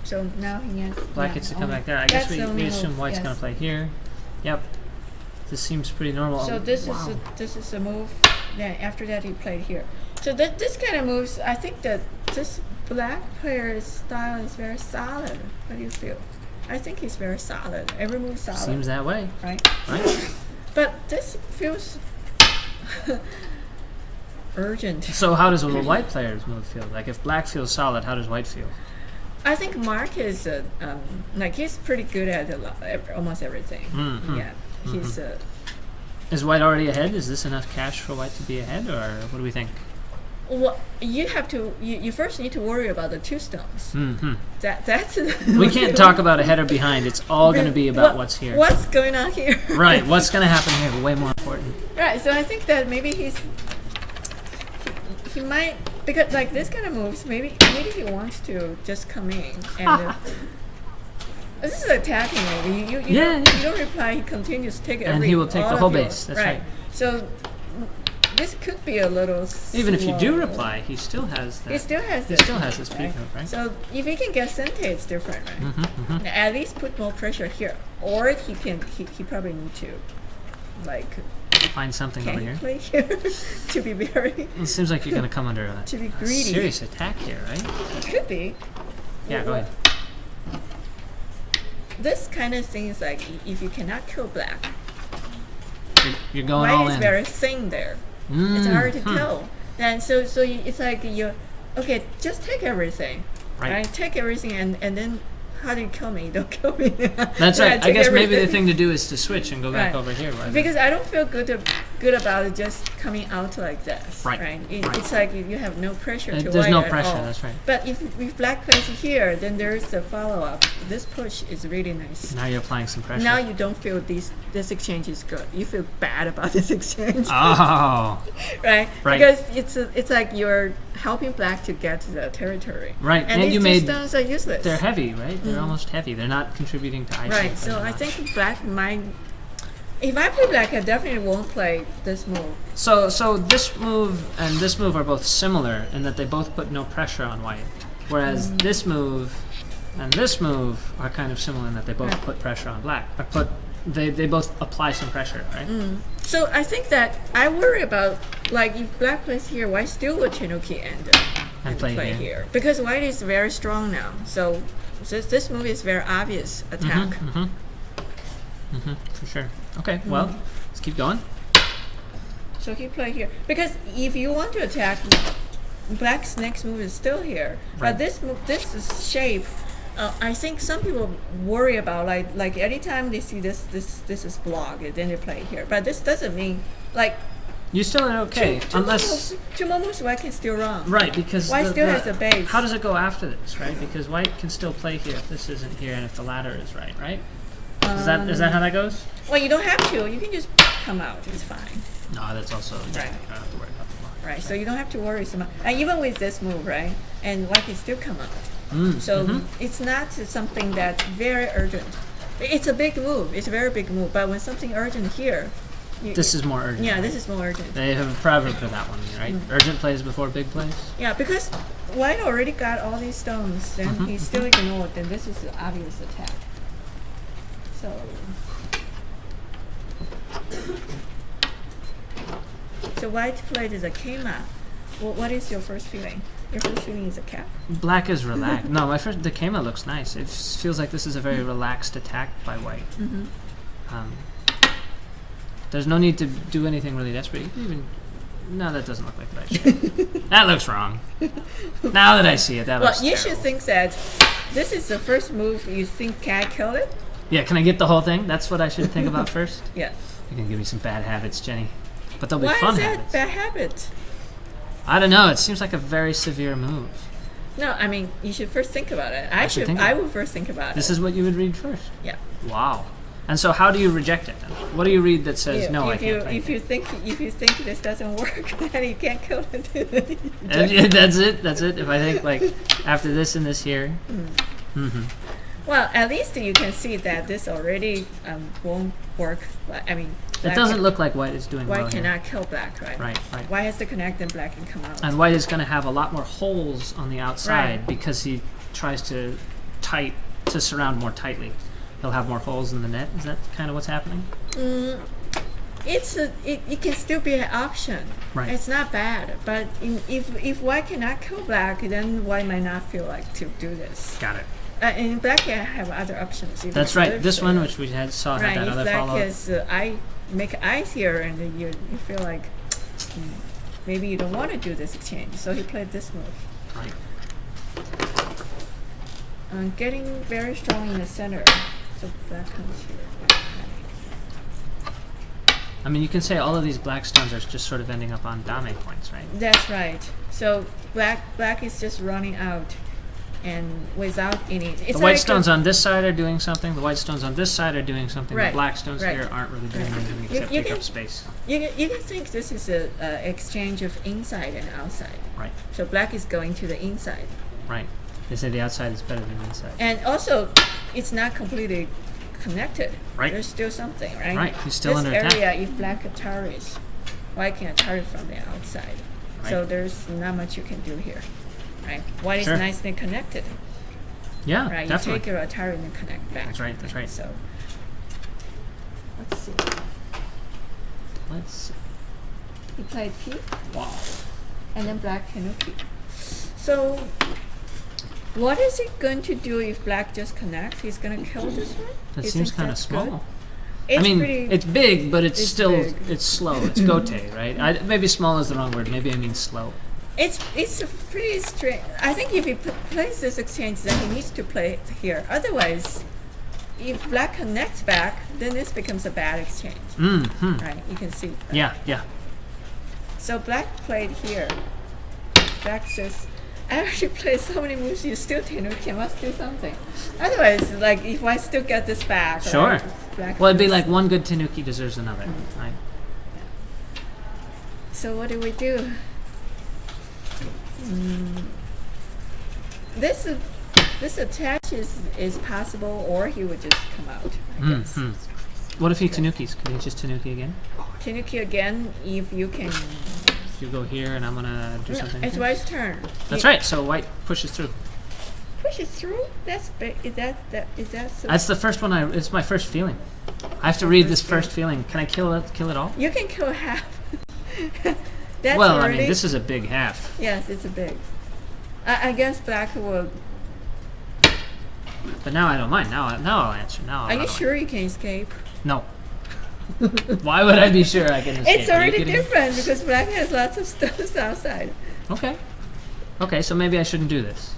[SPEAKER 4] So now he has.
[SPEAKER 1] Black
[SPEAKER 4] yeah,
[SPEAKER 1] gets to come
[SPEAKER 4] only-
[SPEAKER 1] back there. I guess
[SPEAKER 4] that's
[SPEAKER 1] we
[SPEAKER 4] the only
[SPEAKER 1] assume
[SPEAKER 4] move,
[SPEAKER 1] white's
[SPEAKER 4] yes.
[SPEAKER 1] going to play here. Yep. This seems pretty normal.
[SPEAKER 4] So
[SPEAKER 1] Oh,
[SPEAKER 4] this
[SPEAKER 1] wow.
[SPEAKER 4] is a move. Then after that he played here. So this kind of moves, I think that this black player's style is very solid. What do you feel? I think he's very solid. Every move solid.
[SPEAKER 1] Seems that way,
[SPEAKER 4] right.
[SPEAKER 1] right?
[SPEAKER 4] But this feels urgent.
[SPEAKER 1] So how does a white player's move feel? Like if black feels solid, how does white feel?
[SPEAKER 4] I think Mark is like he's pretty good at almost everything.
[SPEAKER 1] Mhm.
[SPEAKER 4] Yeah, he's
[SPEAKER 1] Is white already ahead? Is this enough cash for white to be ahead, or what do we think?
[SPEAKER 4] well. You have to. You first need to worry about the two stones.
[SPEAKER 1] Hmm.
[SPEAKER 4] That's.
[SPEAKER 1] We can't talk about ahead or behind. It's all going to be about what's here.
[SPEAKER 4] What's going on here?
[SPEAKER 1] Right. What's going to happen here? Way more important.
[SPEAKER 4] Right. So I think that maybe he might because like this kind of moves. Maybe he wants to just come in and. This is attacking maybe. You
[SPEAKER 1] Yeah,
[SPEAKER 4] don't, you don't reply. He continues to take
[SPEAKER 1] And he will take
[SPEAKER 4] all
[SPEAKER 1] the
[SPEAKER 4] of
[SPEAKER 1] whole
[SPEAKER 4] yours.
[SPEAKER 1] base, that's right.
[SPEAKER 4] So this could be a little.
[SPEAKER 1] Even if you do
[SPEAKER 4] slow.
[SPEAKER 1] reply, he still has that.
[SPEAKER 4] He still has
[SPEAKER 1] He
[SPEAKER 4] this.
[SPEAKER 1] still has this peak move, right?
[SPEAKER 4] So if he can get sente, it's different, right? At least put more pressure here, or he can. He probably need to, like,
[SPEAKER 1] Find something over
[SPEAKER 4] can
[SPEAKER 1] here.
[SPEAKER 4] he play here to be very
[SPEAKER 1] It seems like you're going to come under a
[SPEAKER 4] to be greedy.
[SPEAKER 1] serious attack here, right?
[SPEAKER 4] It could be.
[SPEAKER 1] Yeah, go ahead.
[SPEAKER 4] This kind of thing is like if you cannot kill black,
[SPEAKER 1] You're going all
[SPEAKER 4] white is
[SPEAKER 1] in.
[SPEAKER 4] very thin there. It's hard to tell. And so it's like you, okay, just take everything,
[SPEAKER 1] Right.
[SPEAKER 4] Take everything, and then how do you kill me? Don't kill me.
[SPEAKER 1] That's
[SPEAKER 4] Yeah,
[SPEAKER 1] right. I
[SPEAKER 4] take
[SPEAKER 1] guess maybe the
[SPEAKER 4] everything.
[SPEAKER 1] thing to do is to switch and go back
[SPEAKER 4] Right.
[SPEAKER 1] over here. Rather.
[SPEAKER 4] Because I don't feel good about it just coming out like this.
[SPEAKER 1] Right.
[SPEAKER 4] Right.
[SPEAKER 1] Right.
[SPEAKER 4] It's like you have no pressure to
[SPEAKER 1] There's
[SPEAKER 4] white
[SPEAKER 1] no
[SPEAKER 4] at
[SPEAKER 1] pressure,
[SPEAKER 4] all.
[SPEAKER 1] that's right.
[SPEAKER 4] But if black plays here, then there's the follow up. This push is really nice.
[SPEAKER 1] Now you're applying some pressure.
[SPEAKER 4] Now you don't feel this exchange is good. You feel bad about this exchange,
[SPEAKER 1] Oh,
[SPEAKER 4] right?
[SPEAKER 1] Right.
[SPEAKER 4] Because it's like you're helping black to get to the territory.
[SPEAKER 1] Right,
[SPEAKER 4] And,
[SPEAKER 1] and
[SPEAKER 4] these
[SPEAKER 1] you
[SPEAKER 4] two
[SPEAKER 1] made-
[SPEAKER 4] stones are useless.
[SPEAKER 1] they're heavy, right? They're almost heavy. They're not contributing to ice.
[SPEAKER 4] Right. So I think black might. If I play black, I definitely won't play this move.
[SPEAKER 1] So this move and this move are both similar in that they both put no pressure on white, whereas this move and this move are kind of similar in that they both
[SPEAKER 4] Right.
[SPEAKER 1] put pressure on black. Or they both apply some pressure, right?
[SPEAKER 4] So I think that I worry about like if black plays here, white still would channel key and
[SPEAKER 1] play
[SPEAKER 4] play
[SPEAKER 1] here.
[SPEAKER 4] here because white is very strong now. So this move is very obvious attack.
[SPEAKER 1] For sure. Okay, well, let's keep going.
[SPEAKER 4] So he play here because if you want to attack, black's next move is still here.
[SPEAKER 1] Right.
[SPEAKER 4] But this move, this is shape. I think some people worry about like anytime they see this is blocked, then they play here. But this doesn't mean like
[SPEAKER 1] You still are okay, unless
[SPEAKER 4] two more moves white can still run.
[SPEAKER 1] right because
[SPEAKER 4] White still has the base.
[SPEAKER 1] How does it go after this, right? Because white can still play here if this isn't here and if the ladder is right, right? Is that how that goes?
[SPEAKER 4] Well, you don't have to. You can just come out. It's fine.
[SPEAKER 1] No, that's also
[SPEAKER 4] Right.
[SPEAKER 1] You don't have to worry about the block.
[SPEAKER 4] Right. So you don't have to worry so much. And even with this move, right? And white can still come out. So it's not something that's very urgent. It's a big move. It's a very big move. But when something urgent here,
[SPEAKER 1] This is more urgent.
[SPEAKER 4] yeah,
[SPEAKER 1] right?
[SPEAKER 4] this is more urgent.
[SPEAKER 1] They have a proverb for that one, right? Urgent plays before big plays.
[SPEAKER 4] Yeah, because white already got all these stones, then he still ignored. Then this is an obvious attack. So. So white played is a Kema. What is your first feeling? Your first feeling is a cat.
[SPEAKER 1] Black is relaxed. No, the Kama looks nice. It feels like this is a very relaxed attack by white. There's no need to do anything really desperate. You can even no, that doesn't look like the right shape. That looks wrong. Now that I see it, that looks
[SPEAKER 4] Well, you
[SPEAKER 1] terrible.
[SPEAKER 4] should think that this is the first move you think cat killed it.
[SPEAKER 1] Yeah, can I get the whole thing? That's what I should think about first.
[SPEAKER 4] Yeah.
[SPEAKER 1] You can give me some bad habits, Jenny. But they'll be
[SPEAKER 4] Why
[SPEAKER 1] fun
[SPEAKER 4] is that
[SPEAKER 1] habits.
[SPEAKER 4] bad habit?
[SPEAKER 1] I don't know. It seems like a very severe move.
[SPEAKER 4] No, I mean you should first think about it.
[SPEAKER 1] should think
[SPEAKER 4] I
[SPEAKER 1] about
[SPEAKER 4] would first think about
[SPEAKER 1] This
[SPEAKER 4] it.
[SPEAKER 1] is what you would read first.
[SPEAKER 4] Yeah.
[SPEAKER 1] Wow. And so, how do you reject it then? What do you read that says
[SPEAKER 4] Yeah,
[SPEAKER 1] no? I
[SPEAKER 4] if
[SPEAKER 1] can't
[SPEAKER 4] you
[SPEAKER 1] play
[SPEAKER 4] if you think this doesn't work, then you can't kill it.
[SPEAKER 1] it. That's it. That's it. If I think like after this and this here.
[SPEAKER 4] Well, at least you can see that this already won't work. I mean,
[SPEAKER 1] It
[SPEAKER 4] black
[SPEAKER 1] doesn't look like white is doing
[SPEAKER 4] white
[SPEAKER 1] well here.
[SPEAKER 4] cannot kill black, right?
[SPEAKER 1] Right.
[SPEAKER 4] White has to connect, and black can come out.
[SPEAKER 1] And white is going to have a lot more holes on the outside
[SPEAKER 4] Right.
[SPEAKER 1] because he tries to surround more tightly. He'll have more holes in the net. Is that kind of what's happening?
[SPEAKER 4] It can still be an option.
[SPEAKER 1] Right.
[SPEAKER 4] It's not bad, but if white cannot kill black, then white might not feel like to do this.
[SPEAKER 1] Got it.
[SPEAKER 4] And black can have other options. If
[SPEAKER 1] That's
[SPEAKER 4] it's
[SPEAKER 1] right.
[SPEAKER 4] live
[SPEAKER 1] This one,
[SPEAKER 4] there.
[SPEAKER 1] which we saw,
[SPEAKER 4] Right,
[SPEAKER 1] had that
[SPEAKER 4] if
[SPEAKER 1] other
[SPEAKER 4] black
[SPEAKER 1] follow-up.
[SPEAKER 4] is make eyes here, and you feel like maybe you don't want to do this exchange, so he played this move.
[SPEAKER 1] Right.
[SPEAKER 4] Getting very strong in the center, so black comes here.
[SPEAKER 1] I mean, you can say all of these black stones are just sort of ending up on dame points, right?
[SPEAKER 4] That's right. So black is just running out, and without any. It's
[SPEAKER 1] The white
[SPEAKER 4] like
[SPEAKER 1] stones on this side are doing something. The white stones on this side are doing something.
[SPEAKER 4] Right,
[SPEAKER 1] The black stones
[SPEAKER 4] right.
[SPEAKER 1] here aren't really doing
[SPEAKER 4] Right.
[SPEAKER 1] anything
[SPEAKER 4] You-
[SPEAKER 1] except
[SPEAKER 4] you
[SPEAKER 1] take
[SPEAKER 4] can-
[SPEAKER 1] up space.
[SPEAKER 4] You can think this is a exchange of inside and outside.
[SPEAKER 1] Right.
[SPEAKER 4] So black is going to the inside,
[SPEAKER 1] Right. They say the outside is better than the inside.
[SPEAKER 4] and also it's not completely connected.
[SPEAKER 1] Right.
[SPEAKER 4] There's still something, right?
[SPEAKER 1] Right, he's still
[SPEAKER 4] this
[SPEAKER 1] under attack.
[SPEAKER 4] area, if black Ataris, white can Atari from the outside. So
[SPEAKER 1] Right.
[SPEAKER 4] there's not much you can do here, right? White
[SPEAKER 1] Sure.
[SPEAKER 4] is nicely connected,
[SPEAKER 1] Yeah,
[SPEAKER 4] right? You
[SPEAKER 1] definitely.
[SPEAKER 4] take your Atari and connect back.
[SPEAKER 1] That's right, that's right.
[SPEAKER 4] So let's see.
[SPEAKER 1] Let's.
[SPEAKER 4] He played P,
[SPEAKER 1] Wow.
[SPEAKER 4] and then black Tanuki. So what is he going to do if black just connects? He's going to kill this one?
[SPEAKER 1] That
[SPEAKER 4] You
[SPEAKER 1] seems
[SPEAKER 4] think
[SPEAKER 1] kind of
[SPEAKER 4] that's
[SPEAKER 1] small.
[SPEAKER 4] good? It's
[SPEAKER 1] I mean,
[SPEAKER 4] pretty.
[SPEAKER 1] it's big, but it's
[SPEAKER 4] it's
[SPEAKER 1] still
[SPEAKER 4] big.
[SPEAKER 1] it's slow. It's gote, right? Maybe small is the wrong word. Maybe I mean slow.
[SPEAKER 4] It's a pretty strange. I think if he plays this exchange, then he needs to play it here. Otherwise, if black connects back, then this becomes a bad exchange.
[SPEAKER 1] Mm-hmm.
[SPEAKER 4] Right? You can see. Right?
[SPEAKER 1] Yeah, yeah.
[SPEAKER 4] So black played here. Black says, "I already played so many moves. You still Tanuki. I must do something. Otherwise, like if I still get this back,
[SPEAKER 1] Sure.
[SPEAKER 4] right, black
[SPEAKER 1] Well, it'd be
[SPEAKER 4] loses.
[SPEAKER 1] like one good Tanuki deserves another, right?
[SPEAKER 4] So what do we do? This attach is possible, or he would just come out. I guess.
[SPEAKER 1] Mm-hmm. What if he Tanukis? Can he just Tanuki again?
[SPEAKER 4] Tanuki again, if you can.
[SPEAKER 1] If you go here and I'm gonna do
[SPEAKER 4] No,
[SPEAKER 1] something.
[SPEAKER 4] it's
[SPEAKER 1] here?
[SPEAKER 4] white's turn.
[SPEAKER 1] That's
[SPEAKER 4] He
[SPEAKER 1] right. So white pushes through.
[SPEAKER 4] Pushes through. That's big. Is that so?
[SPEAKER 1] That's the first one. It's my first feeling. I have to read this first feeling. Can I kill it all?
[SPEAKER 4] You can kill half. That's
[SPEAKER 1] Well,
[SPEAKER 4] already,
[SPEAKER 1] I mean, this is a big half.
[SPEAKER 4] Yes, it's a big. I guess black will.
[SPEAKER 1] But now I don't mind. Now I'll answer. Now
[SPEAKER 4] Are you
[SPEAKER 1] I'll-
[SPEAKER 4] sure you can escape?
[SPEAKER 1] No. Why would I be sure I can escape?
[SPEAKER 4] It's
[SPEAKER 1] Are you
[SPEAKER 4] already
[SPEAKER 1] kidding me?
[SPEAKER 4] different because black has lots of stones outside.
[SPEAKER 1] Okay. Okay, so maybe I shouldn't do this.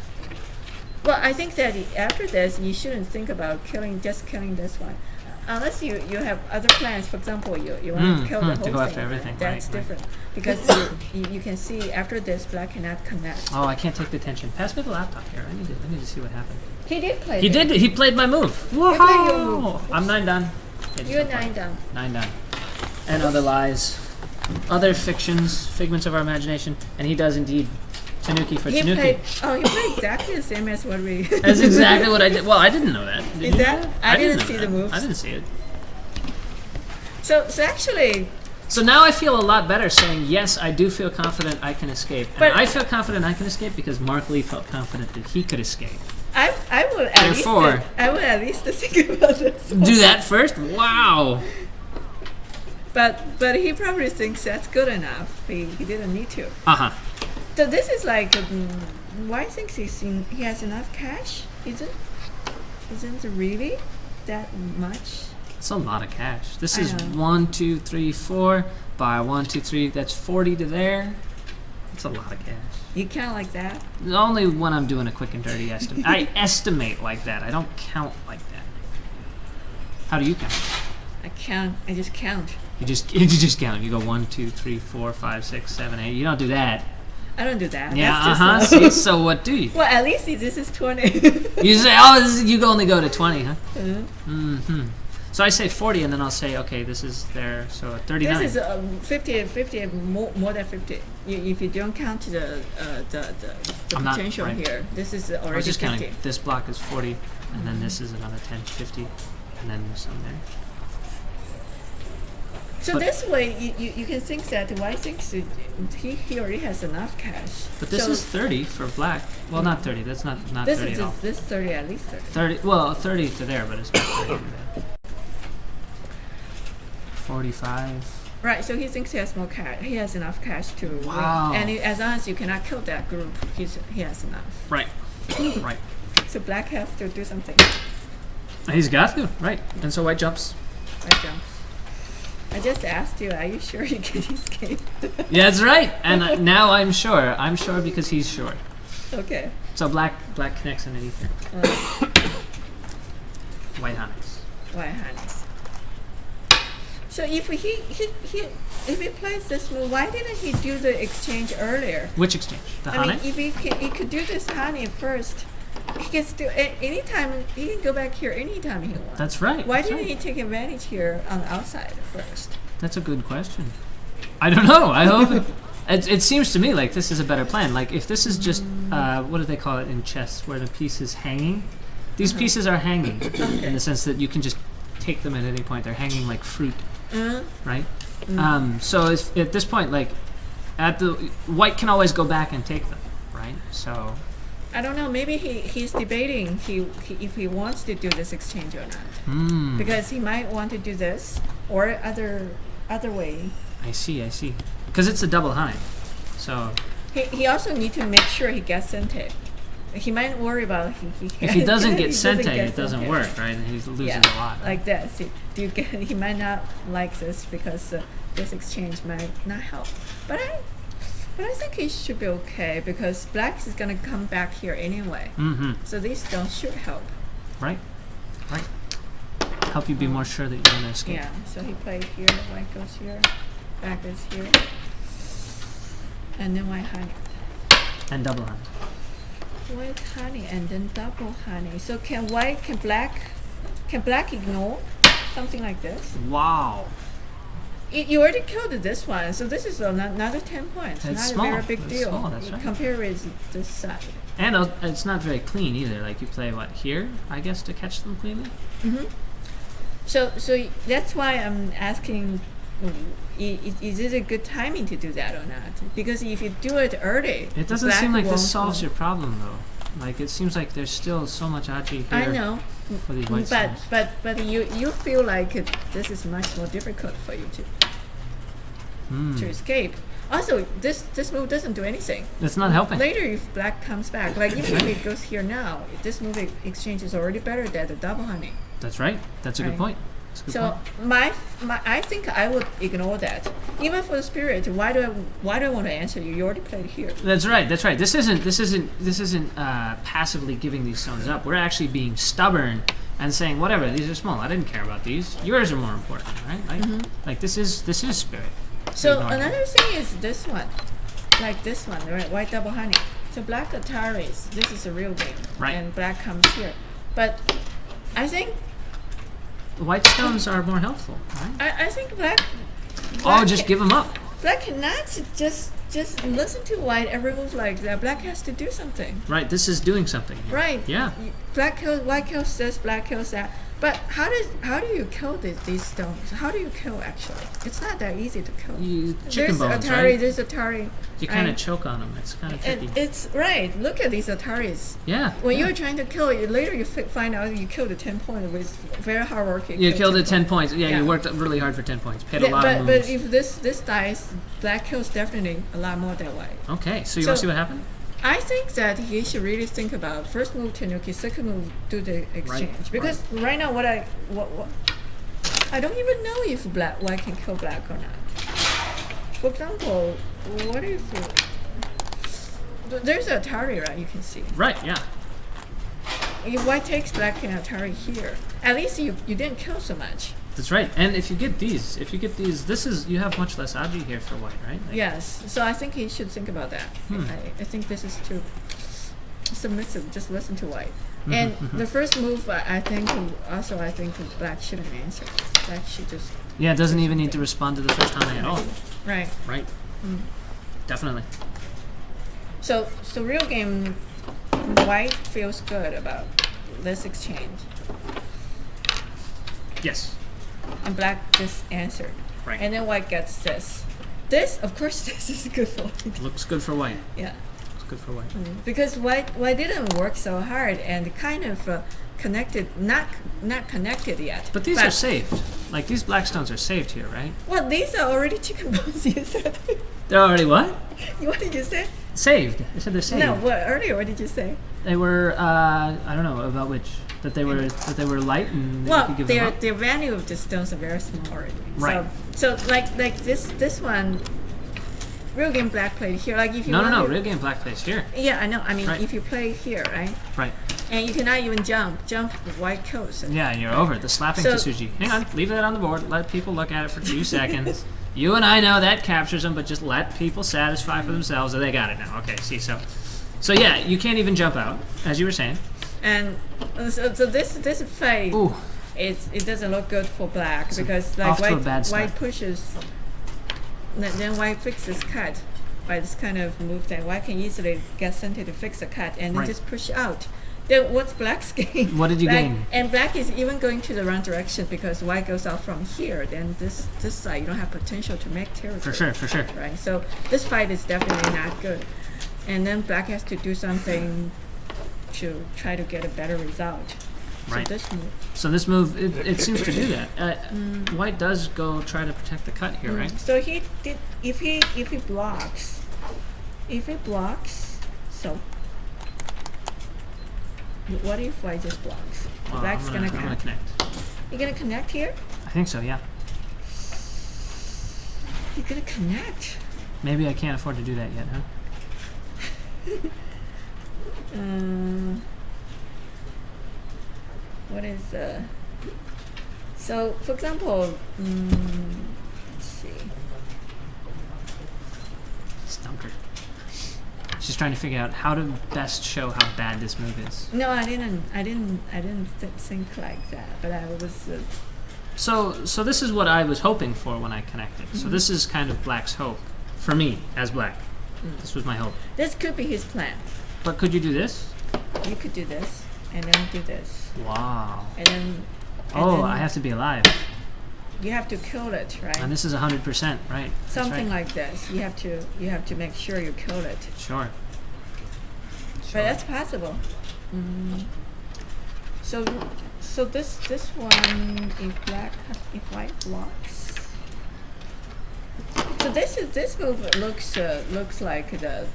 [SPEAKER 4] Well, I think that after this, you shouldn't think about just killing this one. Unless you have other plans. For example, you want to kill the whole
[SPEAKER 1] to
[SPEAKER 4] thing.
[SPEAKER 1] go after everything,
[SPEAKER 4] That's
[SPEAKER 1] right, right.
[SPEAKER 4] different. Because you can see after this, black cannot connect.
[SPEAKER 1] Oh, I can't take the tension. Pass me the laptop here. I need to see what happened.
[SPEAKER 4] He did play
[SPEAKER 1] He
[SPEAKER 4] it.
[SPEAKER 1] did. He played my move.
[SPEAKER 4] played your move.
[SPEAKER 1] I'm 9 done.
[SPEAKER 4] You're 9 down.
[SPEAKER 1] 9 done. And other lies, other fictions, figments of our imagination, and he does indeed Tanuki for
[SPEAKER 4] He
[SPEAKER 1] Tanuki.
[SPEAKER 4] played exactly the same as what we.
[SPEAKER 1] That's exactly what I did. Well, I didn't know that. Did
[SPEAKER 4] Is
[SPEAKER 1] you
[SPEAKER 4] that-
[SPEAKER 1] know
[SPEAKER 4] I didn't
[SPEAKER 1] know
[SPEAKER 4] see
[SPEAKER 1] that.
[SPEAKER 4] the moves.
[SPEAKER 1] I didn't see it.
[SPEAKER 4] So actually,
[SPEAKER 1] So now I feel a lot better saying, yes, I do feel confident I can escape. And
[SPEAKER 4] But-
[SPEAKER 1] I feel confident I can escape because Mark Lee felt confident that he could escape.
[SPEAKER 4] I would at
[SPEAKER 1] Therefore-
[SPEAKER 4] least I would at least think about this.
[SPEAKER 1] Do that first? Wow.
[SPEAKER 4] But he probably thinks that's good enough. He didn't need to.
[SPEAKER 1] Uh-huh.
[SPEAKER 4] So this is like white thinks he has enough cash. Isn't it really that much?
[SPEAKER 1] It's a lot of cash. This
[SPEAKER 4] I
[SPEAKER 1] is
[SPEAKER 4] know.
[SPEAKER 1] 1, 2, 3, 4 by 1, 2, 3. That's 40 to there. It's a lot of cash.
[SPEAKER 4] You count like that?
[SPEAKER 1] Only when I'm doing a quick and dirty estimate. I estimate like that. I don't count like that. How do you count?
[SPEAKER 4] I just count.
[SPEAKER 1] You just count. You go 1, 2, 3, 4, 5, 6, 7, 8. You don't do that.
[SPEAKER 4] I don't do that.
[SPEAKER 1] Yeah.
[SPEAKER 4] That's just,
[SPEAKER 1] See, so what do you?
[SPEAKER 4] well, at least this is 20.
[SPEAKER 1] You say, oh, you only go to 20, huh?
[SPEAKER 4] Mhm.
[SPEAKER 1] So I say 40, and then I'll say, okay, this is there. So 39.
[SPEAKER 4] This is 50, more than 50. If you don't count the
[SPEAKER 1] I'm not,
[SPEAKER 4] potential
[SPEAKER 1] right.
[SPEAKER 4] here, this is already
[SPEAKER 1] I was just
[SPEAKER 4] 50.
[SPEAKER 1] counting. This block is 40, and then this is another 10, 50, and then some there.
[SPEAKER 4] So
[SPEAKER 1] But-
[SPEAKER 4] this way, you can think that white thinks he already has enough cash.
[SPEAKER 1] But this
[SPEAKER 4] So
[SPEAKER 1] is 30 for black. Well, not 30. That's not
[SPEAKER 4] this
[SPEAKER 1] 30
[SPEAKER 4] is
[SPEAKER 1] at all.
[SPEAKER 4] this 30 at least 30.
[SPEAKER 1] 30. Well, 30 to there, but it's not 30 to there. 45.
[SPEAKER 4] Right. So he thinks he has more cash. He has enough cash to win.
[SPEAKER 1] Wow.
[SPEAKER 4] And as long as you cannot kill that group, he has enough.
[SPEAKER 1] Right. Right.
[SPEAKER 4] So black has to do something.
[SPEAKER 1] He's got to. Right. And so white jumps.
[SPEAKER 4] White jumps. I just asked you, are you sure you can escape?
[SPEAKER 1] Yeah, that's right. And now I'm sure. I'm sure because he's sure.
[SPEAKER 4] Okay.
[SPEAKER 1] So black connects underneath here. White honeys.
[SPEAKER 4] White hands. So if he plays this move, why didn't he do the exchange earlier?
[SPEAKER 1] Which exchange? The
[SPEAKER 4] I
[SPEAKER 1] honey?
[SPEAKER 4] mean, if he could do this honey first, he can still anytime he can go back here anytime he wants.
[SPEAKER 1] That's right.
[SPEAKER 4] Why
[SPEAKER 1] that's
[SPEAKER 4] didn't
[SPEAKER 1] right.
[SPEAKER 4] he take advantage here on the outside first?
[SPEAKER 1] That's a good question. I don't know. I hope it seems to me like this is a better plan. Like if this is just what do they call it in chess, where the piece is hanging? These pieces are hanging in the sense that you can just take them at any point. They're hanging like fruit, right? So at this point, like at the white can always go back and take them, right? So
[SPEAKER 4] I don't know. Maybe he's debating if he wants to do this exchange or not, because he might want to do this or other way.
[SPEAKER 1] I see. Because it's a double honey. So
[SPEAKER 4] He also need to make sure he gets sente. He might worry about
[SPEAKER 1] if he doesn't get sente,
[SPEAKER 4] get
[SPEAKER 1] it doesn't
[SPEAKER 4] sente.
[SPEAKER 1] work, right? And he loses
[SPEAKER 4] Yeah,
[SPEAKER 1] a lot. Right?
[SPEAKER 4] like this. He might not like this because this exchange might not help. But I think he should be okay because black is gonna come back here anyway. So these don't should help.
[SPEAKER 1] Right. Help you be more sure that you're gonna escape.
[SPEAKER 4] Yeah. So he played here. White goes here. Black is here. And then white honey.
[SPEAKER 1] And double honey.
[SPEAKER 4] White honey and then double honey. So can black ignore something like this?
[SPEAKER 1] Wow.
[SPEAKER 4] You already killed this one, so this is another 10 points.
[SPEAKER 1] It's
[SPEAKER 4] not
[SPEAKER 1] small.
[SPEAKER 4] a very big
[SPEAKER 1] It's
[SPEAKER 4] deal.
[SPEAKER 1] small, that's right.
[SPEAKER 4] Compared with this side.
[SPEAKER 1] And it's not very clean either. Like you play what here, I guess, to catch them cleanly.
[SPEAKER 4] So that's why I'm asking, is it a good timing to do that or not? Because if you do it early,
[SPEAKER 1] It doesn't
[SPEAKER 4] black
[SPEAKER 1] seem like
[SPEAKER 4] won't
[SPEAKER 1] this solves
[SPEAKER 4] win.
[SPEAKER 1] your problem though. Like it seems like there's still so much achi here.
[SPEAKER 4] I know,
[SPEAKER 1] For these white
[SPEAKER 4] but
[SPEAKER 1] stones.
[SPEAKER 4] but you feel like this is much more difficult for you to escape. Also, this move doesn't do anything.
[SPEAKER 1] It's not helping.
[SPEAKER 4] Later, if black comes back, like even if it goes here now, this move exchange is already better than the double honey.
[SPEAKER 1] That's right. That's a good
[SPEAKER 4] Right.
[SPEAKER 1] point. That's a good
[SPEAKER 4] So
[SPEAKER 1] point.
[SPEAKER 4] I think I would ignore that. Even for the spirit, why do I want to answer you? You already played here.
[SPEAKER 1] That's right. This isn't passively giving these stones up. We're actually being stubborn and saying whatever. These are small. I didn't care about these. Yours are more important, right? Like this is spirit.
[SPEAKER 4] So
[SPEAKER 1] Ignore it.
[SPEAKER 4] another thing is this one, like this one, right? White double honey. So black Ataris, this is a real game,
[SPEAKER 1] Right.
[SPEAKER 4] and black comes here. But I think
[SPEAKER 1] White stones are more helpful, right?
[SPEAKER 4] I think black.
[SPEAKER 1] Oh, just give them up.
[SPEAKER 4] Black cannot just listen to white every move like that. Black has to do something.
[SPEAKER 1] Right. This is doing something. Here.
[SPEAKER 4] Right.
[SPEAKER 1] Yeah.
[SPEAKER 4] Black kills, white kills this, black kills that. But how do you kill these stones? How do you kill actually? It's not that easy to kill.
[SPEAKER 1] You chicken
[SPEAKER 4] There's
[SPEAKER 1] bones,
[SPEAKER 4] Atari,
[SPEAKER 1] right?
[SPEAKER 4] There's Atari.
[SPEAKER 1] You kind of
[SPEAKER 4] right?
[SPEAKER 1] choke on them. It's kind of tricky.
[SPEAKER 4] It's right. Look at these Ataris.
[SPEAKER 1] Yeah.
[SPEAKER 4] When
[SPEAKER 1] yeah.
[SPEAKER 4] you're trying to kill it, later you find out you killed a 10 point with very hard work.
[SPEAKER 1] You killed it 10 points. Yeah,
[SPEAKER 4] Yeah.
[SPEAKER 1] you worked really hard for 10 points. Paid a lot
[SPEAKER 4] But
[SPEAKER 1] of moves.
[SPEAKER 4] but if this dies, black kills definitely a lot more that way.
[SPEAKER 1] Okay, so you want to
[SPEAKER 4] So-
[SPEAKER 1] see what happened?
[SPEAKER 4] I think that he should really think about first move Tenuki, second move do the exchange. Because right now what I don't even know if white can kill black or not. For example, what if there's an Atari, right? You can see.
[SPEAKER 1] Right, yeah.
[SPEAKER 4] If white takes black and Atari here, at least you didn't kill so much.
[SPEAKER 1] That's right. And if you get these, this is, you have much less aji here for white, right? Like,
[SPEAKER 4] Yes, so I think he should think about that. I think this is too submissive. Just listen to white. And the first move, I think black shouldn't answer. Black should just
[SPEAKER 1] Yeah, it doesn't even need to respond to the first time at all.
[SPEAKER 4] right.
[SPEAKER 1] Right. Definitely.
[SPEAKER 4] So real game, white feels good about this exchange,
[SPEAKER 1] Yes.
[SPEAKER 4] and black just answered.
[SPEAKER 1] Right.
[SPEAKER 4] And then white gets this. This, of course, this is good for white.
[SPEAKER 1] Looks good for white.
[SPEAKER 4] Yeah.
[SPEAKER 1] Looks good for white.
[SPEAKER 4] Because white didn't work so hard and kind of connected, not connected yet.
[SPEAKER 1] But these are saved. Like, these black stones are saved here, right?
[SPEAKER 4] Well, these are already chicken bones. You said.
[SPEAKER 1] They're already what?
[SPEAKER 4] What did you say?
[SPEAKER 1] Saved. I said they're saved.
[SPEAKER 4] No, earlier what did you say?
[SPEAKER 1] They were, I don't know about which. That they were light and you
[SPEAKER 4] Well,
[SPEAKER 1] could give them up.
[SPEAKER 4] their value of the stones are very small already.
[SPEAKER 1] Right.
[SPEAKER 4] So like this one, real game black played here. Like if you
[SPEAKER 1] No,
[SPEAKER 4] want to-
[SPEAKER 1] real game black plays here.
[SPEAKER 4] Yeah, I know. I mean,
[SPEAKER 1] Right.
[SPEAKER 4] if you play here, right,
[SPEAKER 1] Right.
[SPEAKER 4] and you cannot even jump white kills.
[SPEAKER 1] Yeah, and you're over. The slapping
[SPEAKER 4] So-
[SPEAKER 1] Tsuji. Hang on, leave that on the board. Let people look at it for 2 seconds. You and I know that captures them, but just let people satisfy for themselves. Oh, they got it now. Okay, see, so yeah, you can't even jump out, as you were saying.
[SPEAKER 4] And so this fight,
[SPEAKER 1] Ooh,
[SPEAKER 4] it doesn't look good for black
[SPEAKER 1] So
[SPEAKER 4] because
[SPEAKER 1] off
[SPEAKER 4] like
[SPEAKER 1] to a bad start.
[SPEAKER 4] white pushes, then white fixes cut by this kind of move that white can easily get Sente to fix a cut and then
[SPEAKER 1] Right.
[SPEAKER 4] just push out. Then what's black's gain?
[SPEAKER 1] What did you
[SPEAKER 4] Black-
[SPEAKER 1] gain?
[SPEAKER 4] And black is even going to the wrong direction because white goes out from here. Then this side you don't have potential to make territory.
[SPEAKER 1] for sure.
[SPEAKER 4] Right. So this fight is definitely not good. And then black has to do something to try to get a better result.
[SPEAKER 1] Right.
[SPEAKER 4] So this move.
[SPEAKER 1] So this move, it seems to do that. White does go try to protect the cut here, right?
[SPEAKER 4] So he did. If he blocks, so what if white just blocks?
[SPEAKER 1] Well,
[SPEAKER 4] Black's
[SPEAKER 1] I'm
[SPEAKER 4] gonna
[SPEAKER 1] gonna connect.
[SPEAKER 4] You're gonna connect here.
[SPEAKER 1] I think so, yeah.
[SPEAKER 4] You're gonna connect.
[SPEAKER 1] Maybe I can't afford to do that yet, huh?
[SPEAKER 4] What is so for example, let's see.
[SPEAKER 1] Stumped her. She's trying to figure out how to best show how bad this move is.
[SPEAKER 4] No, I didn't think like that, but I was.
[SPEAKER 1] So this is what I was hoping for when I connected. So this is kind of black's hope for me as black. This was my hope.
[SPEAKER 4] This could be his plan.
[SPEAKER 1] But could you do this?
[SPEAKER 4] You could do this, and then do this,
[SPEAKER 1] Wow.
[SPEAKER 4] and then.
[SPEAKER 1] Oh, I have to be alive.
[SPEAKER 4] You have to kill it, right?
[SPEAKER 1] And this is 100%, right? That's
[SPEAKER 4] Something
[SPEAKER 1] right.
[SPEAKER 4] like this. You have to make sure you kill it.
[SPEAKER 1] Sure.
[SPEAKER 4] But that's possible. So this one, if white blocks. So this move looks like the.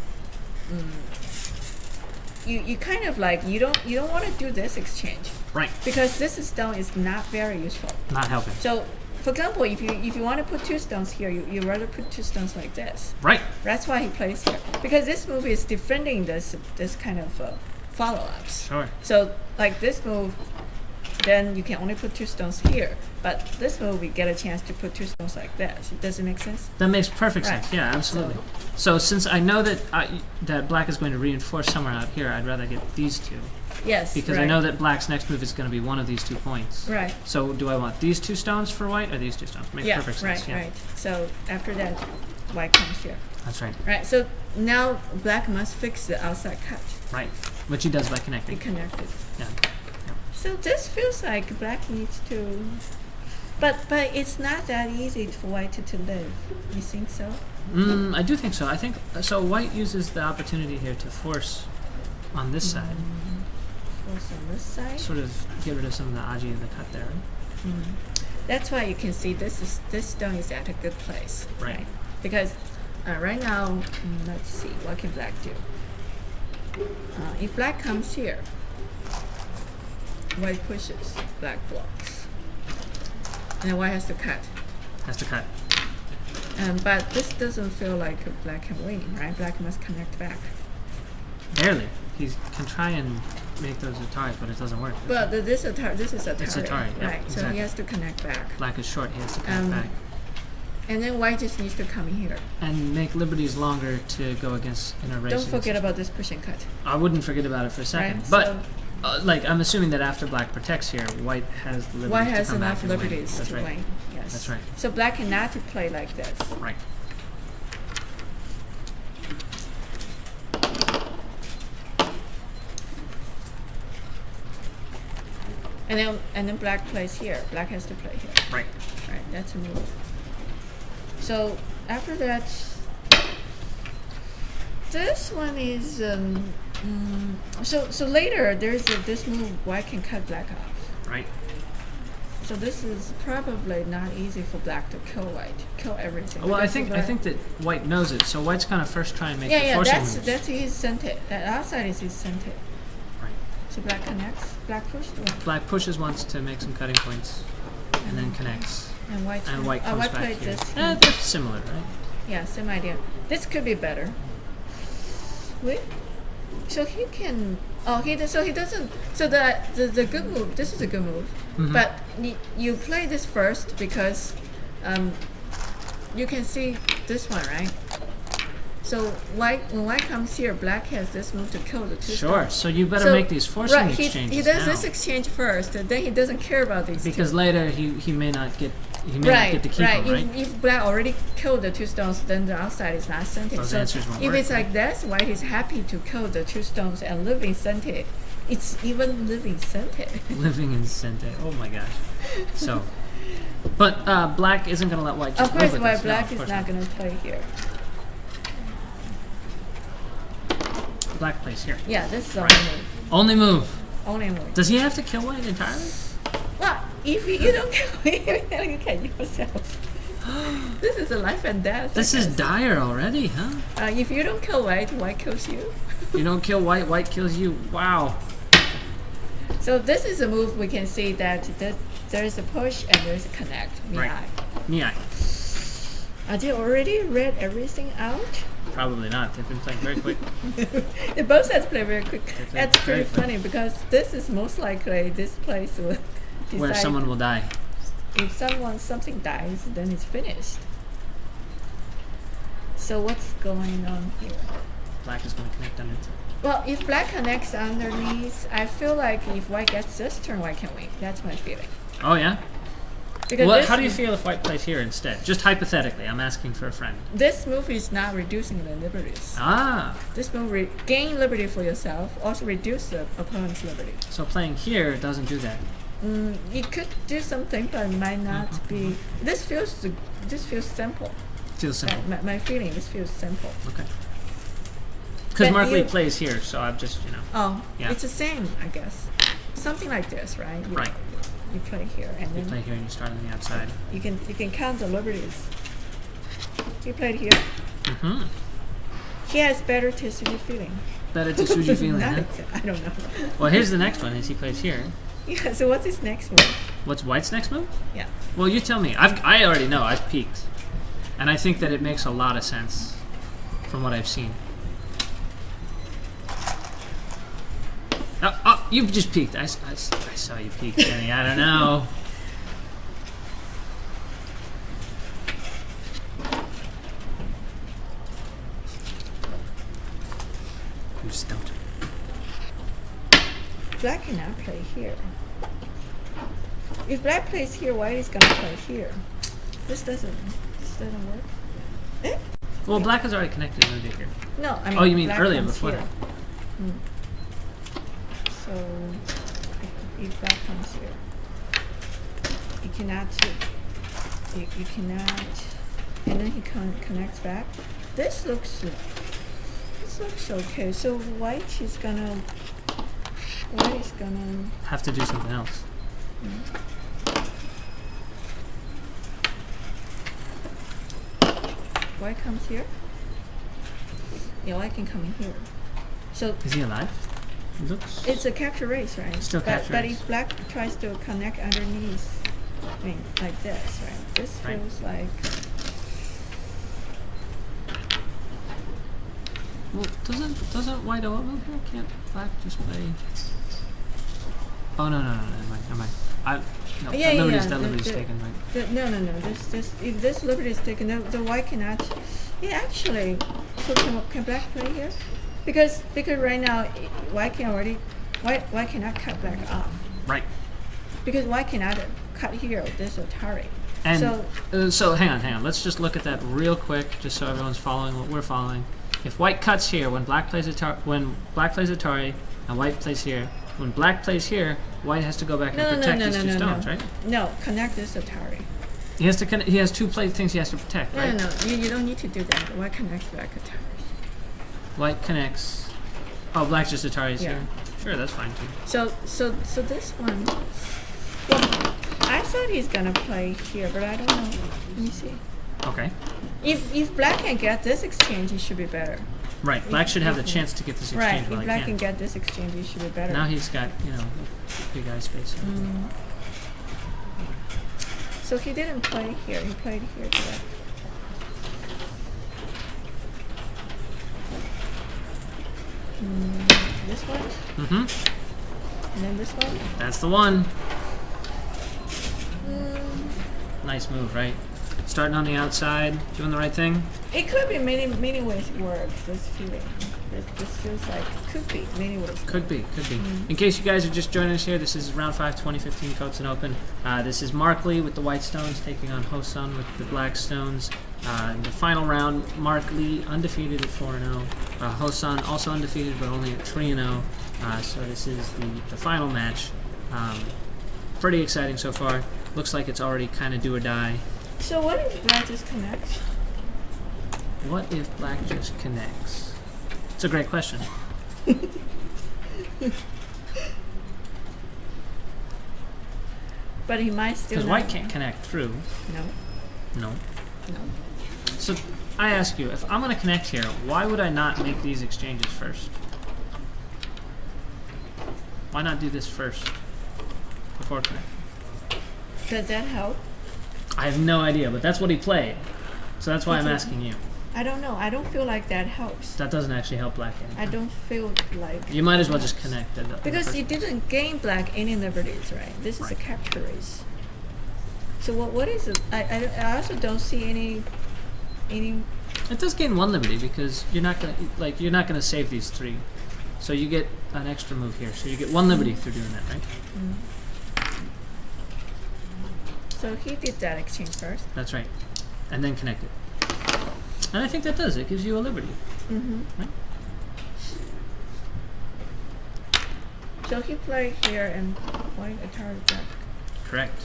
[SPEAKER 4] You kind of like you don't want to do this exchange
[SPEAKER 1] Right.
[SPEAKER 4] because this stone is not very useful.
[SPEAKER 1] Not helping.
[SPEAKER 4] So, for example, if you want to put 2 stones here, you rather put 2 stones like this.
[SPEAKER 1] Right.
[SPEAKER 4] That's why he plays here because this move is defending this kind of follow-ups.
[SPEAKER 1] Sure.
[SPEAKER 4] So, like this move, then you can only put 2 stones here. But this move, we get a chance to put 2 stones like this. Does it make sense?
[SPEAKER 1] That makes perfect
[SPEAKER 4] Right.
[SPEAKER 1] sense. Yeah, absolutely. So since I know that that black is going to reinforce somewhere out here, I'd rather get these two.
[SPEAKER 4] Yes.
[SPEAKER 1] Because I know that black's next move is going to be one of these 2 points.
[SPEAKER 4] Right.
[SPEAKER 1] So do I want these 2 stones for white or these 2 stones? Makes
[SPEAKER 4] Yeah.
[SPEAKER 1] perfect sense.
[SPEAKER 4] Right. So after that, white comes here.
[SPEAKER 1] That's right.
[SPEAKER 4] Right. So now black must fix the outside cut.
[SPEAKER 1] Right. Which he does by
[SPEAKER 4] Be
[SPEAKER 1] connecting.
[SPEAKER 4] connected.
[SPEAKER 1] Yeah.
[SPEAKER 4] So this feels like black needs to, but it's not that easy for white to live. You think so?
[SPEAKER 1] I do think so. I think so. White uses the opportunity here to force on this side,
[SPEAKER 4] Force on this side.
[SPEAKER 1] sort of get rid of some of the aji of the cut there.
[SPEAKER 4] That's why you can see this stone is at a good place,
[SPEAKER 1] Right.
[SPEAKER 4] Because right now, let's see, what can black do? If black comes here, white pushes, black blocks, and then white has to cut.
[SPEAKER 1] Has to cut.
[SPEAKER 4] But this doesn't feel like black can win, right? Black must connect back.
[SPEAKER 1] Barely. He can try and make those Atari, but it doesn't work.
[SPEAKER 4] Well, this is Atari,
[SPEAKER 1] It's Atari, yeah,
[SPEAKER 4] right? So
[SPEAKER 1] exactly.
[SPEAKER 4] he has to connect back,
[SPEAKER 1] Black is short. He has to cut back
[SPEAKER 4] and then white just needs to come here.
[SPEAKER 1] and make liberties longer to go against in a race.
[SPEAKER 4] Don't forget about this push and cut.
[SPEAKER 1] I wouldn't forget about it for a second.
[SPEAKER 4] Right,
[SPEAKER 1] But
[SPEAKER 4] so-
[SPEAKER 1] like I'm assuming that after black protects here, white has the liberties
[SPEAKER 4] White
[SPEAKER 1] to
[SPEAKER 4] has
[SPEAKER 1] come
[SPEAKER 4] enough
[SPEAKER 1] back and win.
[SPEAKER 4] liberties
[SPEAKER 1] That's
[SPEAKER 4] to
[SPEAKER 1] right.
[SPEAKER 4] win. Yes.
[SPEAKER 1] That's right.
[SPEAKER 4] So black cannot play like this.
[SPEAKER 1] Right.
[SPEAKER 4] And then black plays here. Black has to play here.
[SPEAKER 1] Right.
[SPEAKER 4] Right, that's a move. So after that, this one is so later there's this move white can cut black off.
[SPEAKER 1] Right.
[SPEAKER 4] So this is probably not easy for black to kill white, kill everything.
[SPEAKER 1] Well, I
[SPEAKER 4] Because
[SPEAKER 1] think
[SPEAKER 4] of
[SPEAKER 1] I
[SPEAKER 4] that-
[SPEAKER 1] think that white knows it, so white's gonna first try and make the
[SPEAKER 4] yeah,
[SPEAKER 1] forcing moves.
[SPEAKER 4] that's his scented. That outside is his scented.
[SPEAKER 1] Right.
[SPEAKER 4] So black connects. Black pushed one.
[SPEAKER 1] Black pushes once to make some cutting points, and then connects.
[SPEAKER 4] And white.
[SPEAKER 1] And white comes
[SPEAKER 4] white
[SPEAKER 1] back
[SPEAKER 4] played
[SPEAKER 1] here.
[SPEAKER 4] this.
[SPEAKER 1] That's similar, right?
[SPEAKER 4] Yeah, same idea. This could be better. Wait. So he can. Oh, he does. So he doesn't. So the good move. This is a good move. But you play this first because, you can see this one, right? So when white comes here, black has this move to kill the two.
[SPEAKER 1] Sure.
[SPEAKER 4] stones.
[SPEAKER 1] So you better
[SPEAKER 4] So-
[SPEAKER 1] make these forcing
[SPEAKER 4] right,
[SPEAKER 1] exchanges
[SPEAKER 4] he does
[SPEAKER 1] now,
[SPEAKER 4] this exchange first, and then he doesn't care about these
[SPEAKER 1] because
[SPEAKER 4] two.
[SPEAKER 1] later he may not get not
[SPEAKER 4] Right,
[SPEAKER 1] get to keep
[SPEAKER 4] right.
[SPEAKER 1] them, right?
[SPEAKER 4] If black already killed the two stones, then the outside is not scented.
[SPEAKER 1] Those
[SPEAKER 4] So
[SPEAKER 1] answers won't
[SPEAKER 4] if
[SPEAKER 1] work,
[SPEAKER 4] it's
[SPEAKER 1] right?
[SPEAKER 4] like this, white is happy to kill the two stones and live in scented. It's even living scented.
[SPEAKER 1] Living in Sente. Oh my gosh. So, but black isn't gonna let white just
[SPEAKER 4] Of course,
[SPEAKER 1] live with
[SPEAKER 4] white
[SPEAKER 1] this. No,
[SPEAKER 4] black
[SPEAKER 1] of
[SPEAKER 4] is
[SPEAKER 1] course
[SPEAKER 4] not going to play here.
[SPEAKER 1] Black plays here.
[SPEAKER 4] Yeah, this is the
[SPEAKER 1] Right.
[SPEAKER 4] only move.
[SPEAKER 1] Only move.
[SPEAKER 4] Only move.
[SPEAKER 1] Does he have to kill white entirely?
[SPEAKER 4] Well, if you don't kill him, then you can yourself. This is a life and death. I
[SPEAKER 1] This is
[SPEAKER 4] guess.
[SPEAKER 1] dire already, huh?
[SPEAKER 4] If you don't kill white, white kills you.
[SPEAKER 1] You don't kill white, white kills you. Wow.
[SPEAKER 4] So this is a move we can see that there's a push and there's a connect.
[SPEAKER 1] Right. Miai.
[SPEAKER 4] Are they already read everything out?
[SPEAKER 1] Probably not. They've been playing very quick.
[SPEAKER 4] They both sides play very quick.
[SPEAKER 1] play
[SPEAKER 4] That's
[SPEAKER 1] very
[SPEAKER 4] pretty
[SPEAKER 1] quick.
[SPEAKER 4] funny because this is most likely this place will decide
[SPEAKER 1] Where someone will die.
[SPEAKER 4] if something dies, then it's finished. So what's going on here?
[SPEAKER 1] Black is going to connect underneath.
[SPEAKER 4] Well, if black connects underneath, I feel like if white gets this turn, white can win. That's my feeling.
[SPEAKER 1] Oh yeah.
[SPEAKER 4] Because
[SPEAKER 1] Well,
[SPEAKER 4] this,
[SPEAKER 1] how do you feel if white plays here instead? Just hypothetically, I'm asking for a friend.
[SPEAKER 4] this move is not reducing the liberties.
[SPEAKER 1] Ah,
[SPEAKER 4] This move gain liberty for yourself, also reduce the opponent's liberty.
[SPEAKER 1] so playing here doesn't do that.
[SPEAKER 4] You could do something, but it might not be. This feels simple.
[SPEAKER 1] Feels simple.
[SPEAKER 4] My feeling, this feels simple.
[SPEAKER 1] Okay. Because
[SPEAKER 4] But
[SPEAKER 1] Mark Lee
[SPEAKER 4] you-
[SPEAKER 1] plays here, so I'm just
[SPEAKER 4] Oh,
[SPEAKER 1] Yeah.
[SPEAKER 4] it's the same, I guess. Something like this, right?
[SPEAKER 1] Right.
[SPEAKER 4] You play here, and
[SPEAKER 1] you
[SPEAKER 4] then
[SPEAKER 1] play here and you start on the outside.
[SPEAKER 4] you can count the liberties. You played here.
[SPEAKER 1] Mm-hmm.
[SPEAKER 4] He has better Tetsuji feeling.
[SPEAKER 1] Better to suit your feeling,
[SPEAKER 4] Not
[SPEAKER 1] huh?
[SPEAKER 4] I don't know.
[SPEAKER 1] Well, here's the next one. Is he plays here?
[SPEAKER 4] Yeah. So what's his next move?
[SPEAKER 1] What's White's next move?
[SPEAKER 4] Yeah.
[SPEAKER 1] Well, you tell me. I already know. I've peeked, and I think that it makes a lot of sense from what I've seen. Oh, you just peeked. I saw you peek, Jenny. I don't know. You stumped me.
[SPEAKER 4] Black cannot play here. If black plays here, white is gonna play here. This doesn't work. Eh?
[SPEAKER 1] Well, black has already connected over here.
[SPEAKER 4] No, I mean.
[SPEAKER 1] Oh, you mean
[SPEAKER 4] black
[SPEAKER 1] earlier
[SPEAKER 4] comes
[SPEAKER 1] before
[SPEAKER 4] here.
[SPEAKER 1] that?
[SPEAKER 4] So, if black comes here. You cannot. You cannot. And then he connects back. This looks okay. So white is gonna.
[SPEAKER 1] Have to do something else.
[SPEAKER 4] White comes here. Yeah, white can come in here. So
[SPEAKER 1] Is he alive? It looks.
[SPEAKER 4] it's a capture race, right?
[SPEAKER 1] Still capture
[SPEAKER 4] But
[SPEAKER 1] race.
[SPEAKER 4] if black tries to connect underneath, I mean, like this, right? This
[SPEAKER 1] Right.
[SPEAKER 4] feels like.
[SPEAKER 1] Well, doesn't white open move here? Can't black just play? Oh no, never mind. No,
[SPEAKER 4] Yeah,
[SPEAKER 1] that
[SPEAKER 4] yeah,
[SPEAKER 1] liberty's taken, right?
[SPEAKER 4] No. If this liberty is taken, the white cannot. Yeah, actually. So can black play here? Because right now white cannot cut black off.
[SPEAKER 1] Right.
[SPEAKER 4] Because white cannot cut here. This Atari.
[SPEAKER 1] And
[SPEAKER 4] So
[SPEAKER 1] so hang on. Let's just look at that real quick, just so everyone's following what we're following. If white cuts here, when black plays Atari, and white plays here, when black plays here, white has to go back and protect these two stones, right?
[SPEAKER 4] No, connect this Atari.
[SPEAKER 1] He has to. He has two things he has to protect, right?
[SPEAKER 4] No. You don't need to do that. White connects black Atari.
[SPEAKER 1] White connects. Oh, black just Atari's
[SPEAKER 4] Yeah.
[SPEAKER 1] here. Sure, that's fine too.
[SPEAKER 4] So this one. Well, I thought he's gonna play here, but I don't know. Let me see.
[SPEAKER 1] Okay.
[SPEAKER 4] If black can get this exchange, it should be better.
[SPEAKER 1] Right. Black should have the chance to get this exchange
[SPEAKER 4] Right.
[SPEAKER 1] while
[SPEAKER 4] If
[SPEAKER 1] he
[SPEAKER 4] black
[SPEAKER 1] can.
[SPEAKER 4] can get this exchange, it should be better.
[SPEAKER 1] Now he's got big eye space.
[SPEAKER 4] So he didn't play here. He played here direct. This one,
[SPEAKER 1] Mm-hmm.
[SPEAKER 4] and then this one.
[SPEAKER 1] That's the one. Nice move, right? Starting on the outside, doing the right thing.
[SPEAKER 4] It could be many ways it works. This feeling. This feels like could be many ways.
[SPEAKER 1] Could be. In case you guys are just joining us here, this is round 5, 2015 Cotsen Open. This is Mark Lee with the white stones taking on Hosun with the black stones. In the final round, Mark Lee undefeated at 4-0. Hosun also undefeated, but only at 3-0. So this is the final match. Pretty exciting so far. Looks like it's already kind of do or die.
[SPEAKER 4] So what if black just connects?
[SPEAKER 1] What if black just connects? It's a great question.
[SPEAKER 4] But he might still.
[SPEAKER 1] Because
[SPEAKER 4] not.
[SPEAKER 1] white can't connect through.
[SPEAKER 4] No.
[SPEAKER 1] No. So I ask you, if I'm going to connect here, why would I not make these exchanges first? Why not do this first before connecting?
[SPEAKER 4] Does that help?
[SPEAKER 1] I have no idea, but that's what he played. So that's why I'm
[SPEAKER 4] Okay.
[SPEAKER 1] asking you.
[SPEAKER 4] I don't know. I don't feel like that helps.
[SPEAKER 1] That doesn't actually help black any.
[SPEAKER 4] I don't feel like.
[SPEAKER 1] You might as well just connect.
[SPEAKER 4] Because you didn't gain black any liberties, right? This is a capture race. So what is it? I also don't see any.
[SPEAKER 1] It does gain one liberty because you're not gonna save these 3, so you get an extra move here. So you get 1 liberty through doing that, right?
[SPEAKER 4] So he did that exchange first.
[SPEAKER 1] That's right, and then connect it. And I think that does. It gives you a liberty. Right?
[SPEAKER 4] So he played here and white Atari black.
[SPEAKER 1] Correct.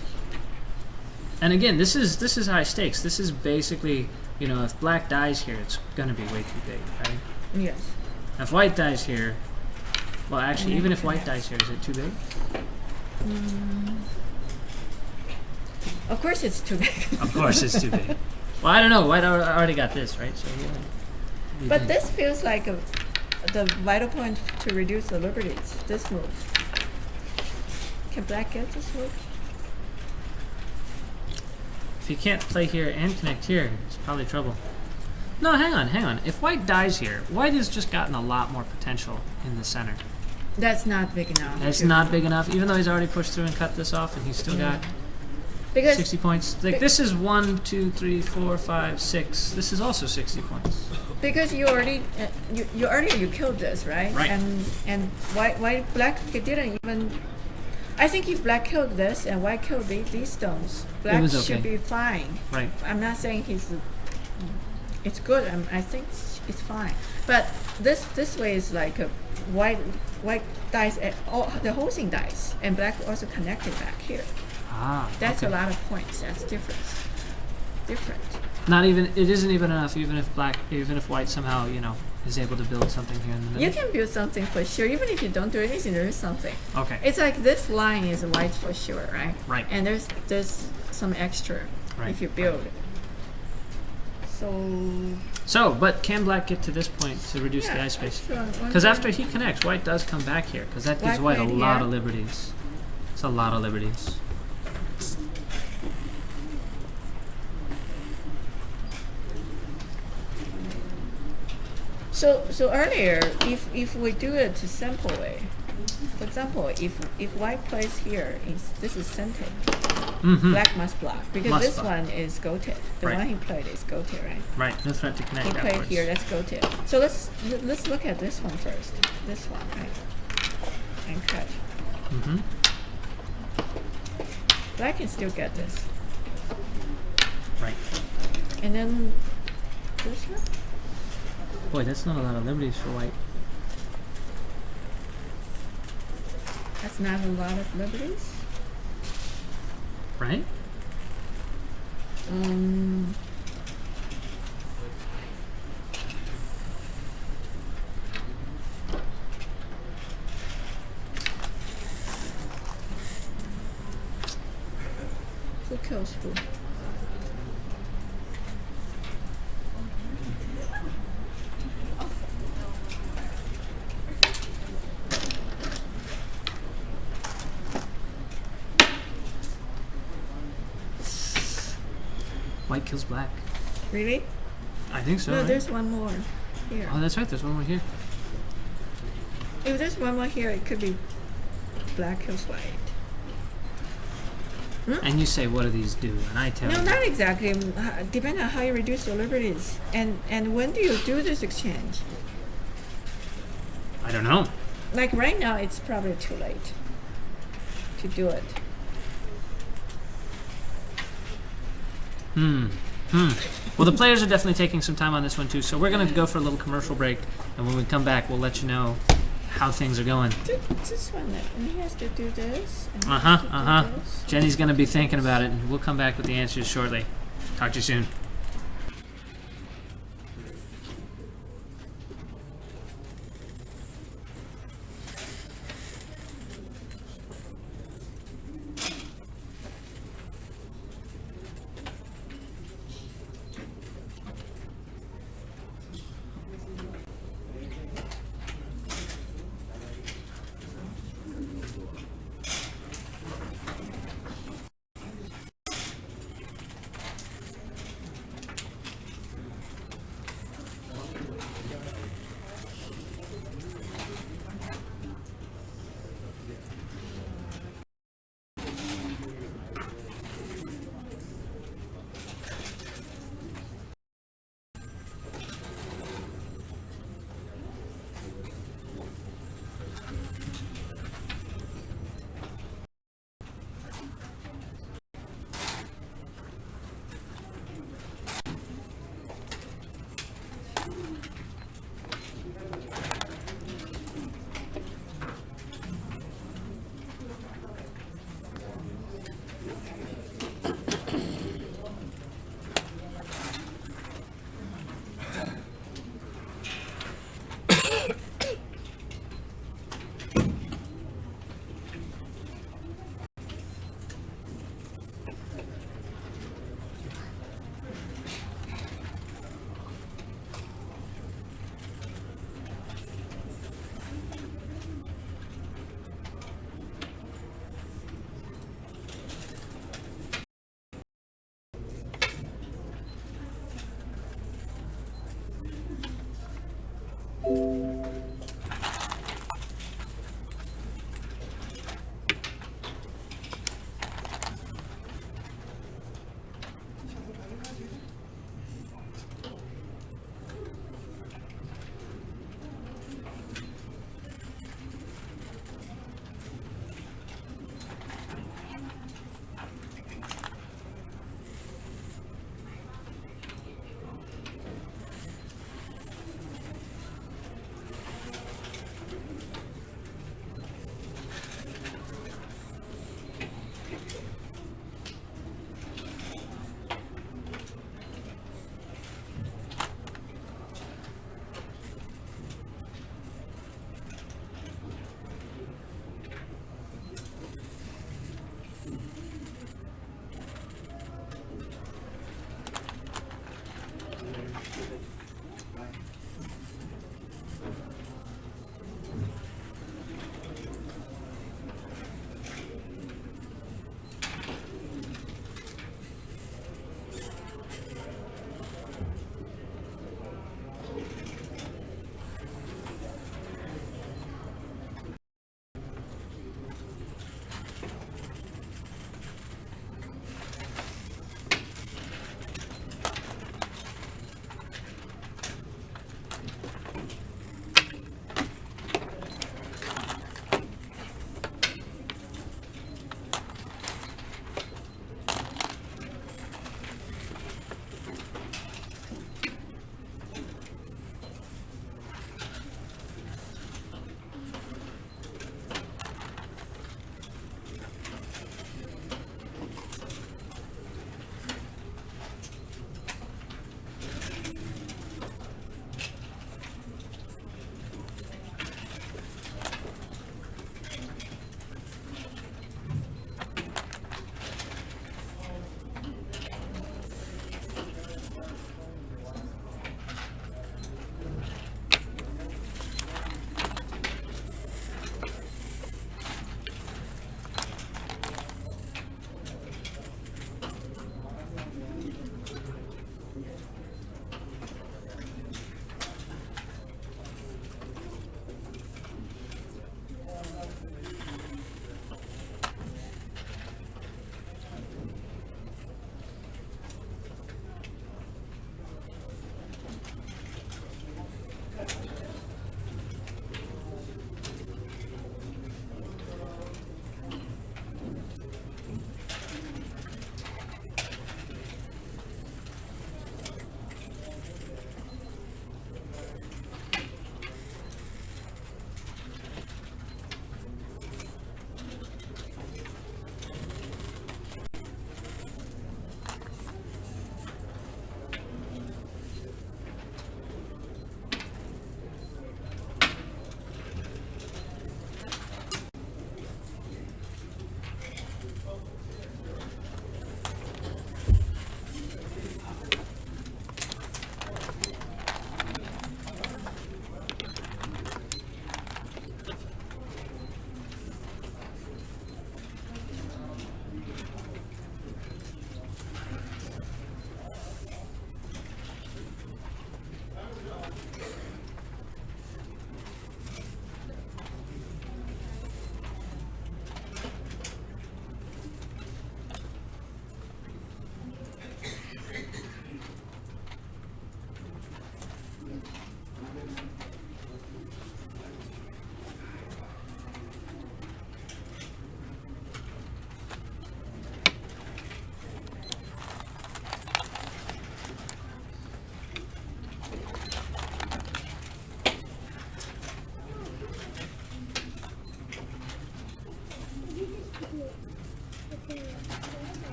[SPEAKER 1] And again, this is high stakes. This is basically, if black dies here, it's gonna be way too big, right?
[SPEAKER 4] Yes.
[SPEAKER 1] If white dies here, well, actually, even if white dies here, is it too big?
[SPEAKER 4] Of course it's too big.
[SPEAKER 1] Of course, it's too big. Well, I don't know. White already got this, right? So yeah.
[SPEAKER 4] But this feels like the vital point to reduce the liberties. This move. Can black get this move?
[SPEAKER 1] If you can't play here and connect here, it's probably trouble. No, hang on. If white dies here, white has just gotten a lot more potential in the center.
[SPEAKER 4] That's not big enough.
[SPEAKER 1] It's not big enough, even though he's already pushed through and cut this off, and he's still got
[SPEAKER 4] Because
[SPEAKER 1] 60 points. Like this is 1, 2, 3, 4, 5, 6. This is also 60 points.
[SPEAKER 4] Because you already you killed this, right?
[SPEAKER 1] Right.
[SPEAKER 4] And white black didn't even. I think if black killed this and white killed these stones, black
[SPEAKER 1] was okay.
[SPEAKER 4] should be fine.
[SPEAKER 1] Right.
[SPEAKER 4] I'm not saying he's it's good. I think it's fine. But this way is like a white dice, all the hosing dice, and black also connected back here.
[SPEAKER 1] Ah,
[SPEAKER 4] That's
[SPEAKER 1] okay.
[SPEAKER 4] a lot of points. That's different.
[SPEAKER 1] Not even, it isn't even enough, even if white somehow, is able to build something here in the middle.
[SPEAKER 4] You can build something for sure. Even if you don't do anything, there is something.
[SPEAKER 1] Okay.
[SPEAKER 4] It's like this line is white for sure, right?
[SPEAKER 1] Right.
[SPEAKER 4] And there's some extra
[SPEAKER 1] Right.
[SPEAKER 4] if you build. So
[SPEAKER 1] But can black get to this point to reduce the ice space?
[SPEAKER 4] Sure.
[SPEAKER 1] Because after he connects, white does come back here, because that gives
[SPEAKER 4] Black
[SPEAKER 1] white a
[SPEAKER 4] right
[SPEAKER 1] lot
[SPEAKER 4] here.
[SPEAKER 1] of liberties. It's a lot of liberties.
[SPEAKER 4] So earlier, if we do it to simple way, for example, if white plays here, this is centered, black must block because
[SPEAKER 1] Must
[SPEAKER 4] this
[SPEAKER 1] block.
[SPEAKER 4] one is goated. The
[SPEAKER 1] Right.
[SPEAKER 4] one he played is goated, right?
[SPEAKER 1] Right, no threat to connect
[SPEAKER 4] He played
[SPEAKER 1] afterwards.
[SPEAKER 4] here, that's goated. So let's look at this one first. This one, right? And cut.
[SPEAKER 1] Mm-hmm.
[SPEAKER 4] Black can still get this,
[SPEAKER 1] Right.
[SPEAKER 4] and then this one.
[SPEAKER 1] Boy, that's not a lot of liberties for white.
[SPEAKER 4] That's not a lot of liberties.
[SPEAKER 1] Right?
[SPEAKER 4] Who kills who?
[SPEAKER 1] White kills black.
[SPEAKER 4] Really?
[SPEAKER 1] I think so,
[SPEAKER 4] No,
[SPEAKER 1] right?
[SPEAKER 4] there's one more here.
[SPEAKER 1] Oh, that's right, there's one more here.
[SPEAKER 4] If there's one more here, it could be black kills white.
[SPEAKER 1] And you say, what do these do? And I tell
[SPEAKER 4] No,
[SPEAKER 1] you.
[SPEAKER 4] not exactly. Depending on how you reduce your liberties. And when do you do this exchange?
[SPEAKER 1] I don't know.
[SPEAKER 4] Like right now, it's probably too late to do it.
[SPEAKER 1] Well, the players are definitely taking some time on this one too, so we're going to go for a little commercial break, and when we come back, we'll let you know how things are going.
[SPEAKER 4] This one, and he has to do this. And he has to do this.
[SPEAKER 1] Jenny's going to be thinking about it, and we'll come back with the answers shortly. Talk to you soon.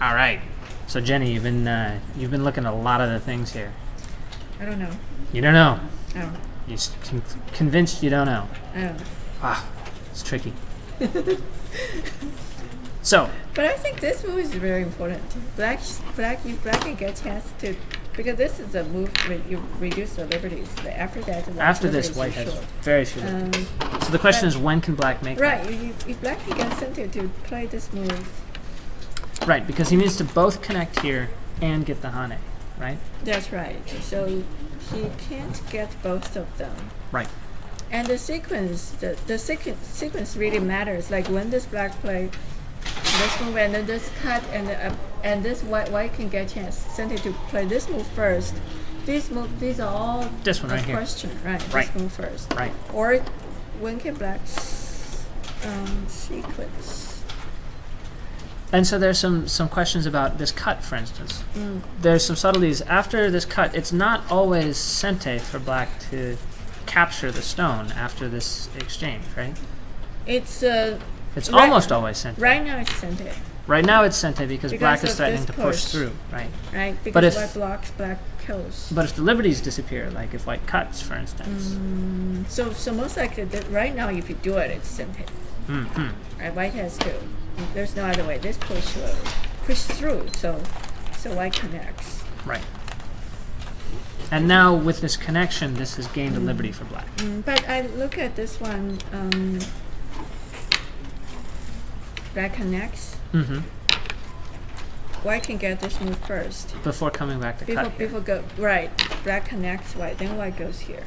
[SPEAKER 1] All right. So Jenny, you've been looking at a lot of the things here.
[SPEAKER 4] I don't know.
[SPEAKER 1] You don't know.
[SPEAKER 4] I don't.
[SPEAKER 1] You're convinced you don't know.
[SPEAKER 4] I don't know.
[SPEAKER 1] Ah, it's tricky. So,
[SPEAKER 4] But I think this move is very important. Black can get a chance to, because this is a move where you reduce the liberties. After that,
[SPEAKER 1] after this, white has very few. So the question is, when can black make
[SPEAKER 4] right?
[SPEAKER 1] that?
[SPEAKER 4] If black can get incentive to play this move,
[SPEAKER 1] Right, because he needs to both connect here and get the hane, right?
[SPEAKER 4] that's right. So he can't get both of them.
[SPEAKER 1] Right.
[SPEAKER 4] And the sequence, the sequence really matters. Like when this black play this move and then this cut and this white can get chance center to play this move first. These are all
[SPEAKER 1] This one
[SPEAKER 4] a
[SPEAKER 1] right here.
[SPEAKER 4] question, right?
[SPEAKER 1] Right.
[SPEAKER 4] This move first.
[SPEAKER 1] Right.
[SPEAKER 4] Or when can black sequence?
[SPEAKER 1] And so there's some questions about this cut, for instance. There's some subtleties. After this cut, it's not always sente for black to capture the stone after this exchange, right?
[SPEAKER 4] It's
[SPEAKER 1] It's
[SPEAKER 4] Right.
[SPEAKER 1] almost always sente.
[SPEAKER 4] right now it's center,
[SPEAKER 1] Right now it's sente because black
[SPEAKER 4] Because
[SPEAKER 1] is
[SPEAKER 4] of
[SPEAKER 1] threatening
[SPEAKER 4] this
[SPEAKER 1] to push
[SPEAKER 4] push.
[SPEAKER 1] through, right?
[SPEAKER 4] right?
[SPEAKER 1] But
[SPEAKER 4] Because
[SPEAKER 1] if-
[SPEAKER 4] white blocks, black kills.
[SPEAKER 1] But if the liberties disappear, like if white cuts, for instance,
[SPEAKER 4] So most likely right now if you do it, it's center.
[SPEAKER 1] mm-hmm.
[SPEAKER 4] Right, white has to. There's no other way. This push will push through. So white connects.
[SPEAKER 1] Right. And now with this connection, this has gained a liberty for black.
[SPEAKER 4] But I look at this one. Black connects.
[SPEAKER 1] Mm-hmm.
[SPEAKER 4] White can get this move first.
[SPEAKER 1] Before coming back to cut.
[SPEAKER 4] Before go right. Black connects white. Then white goes here.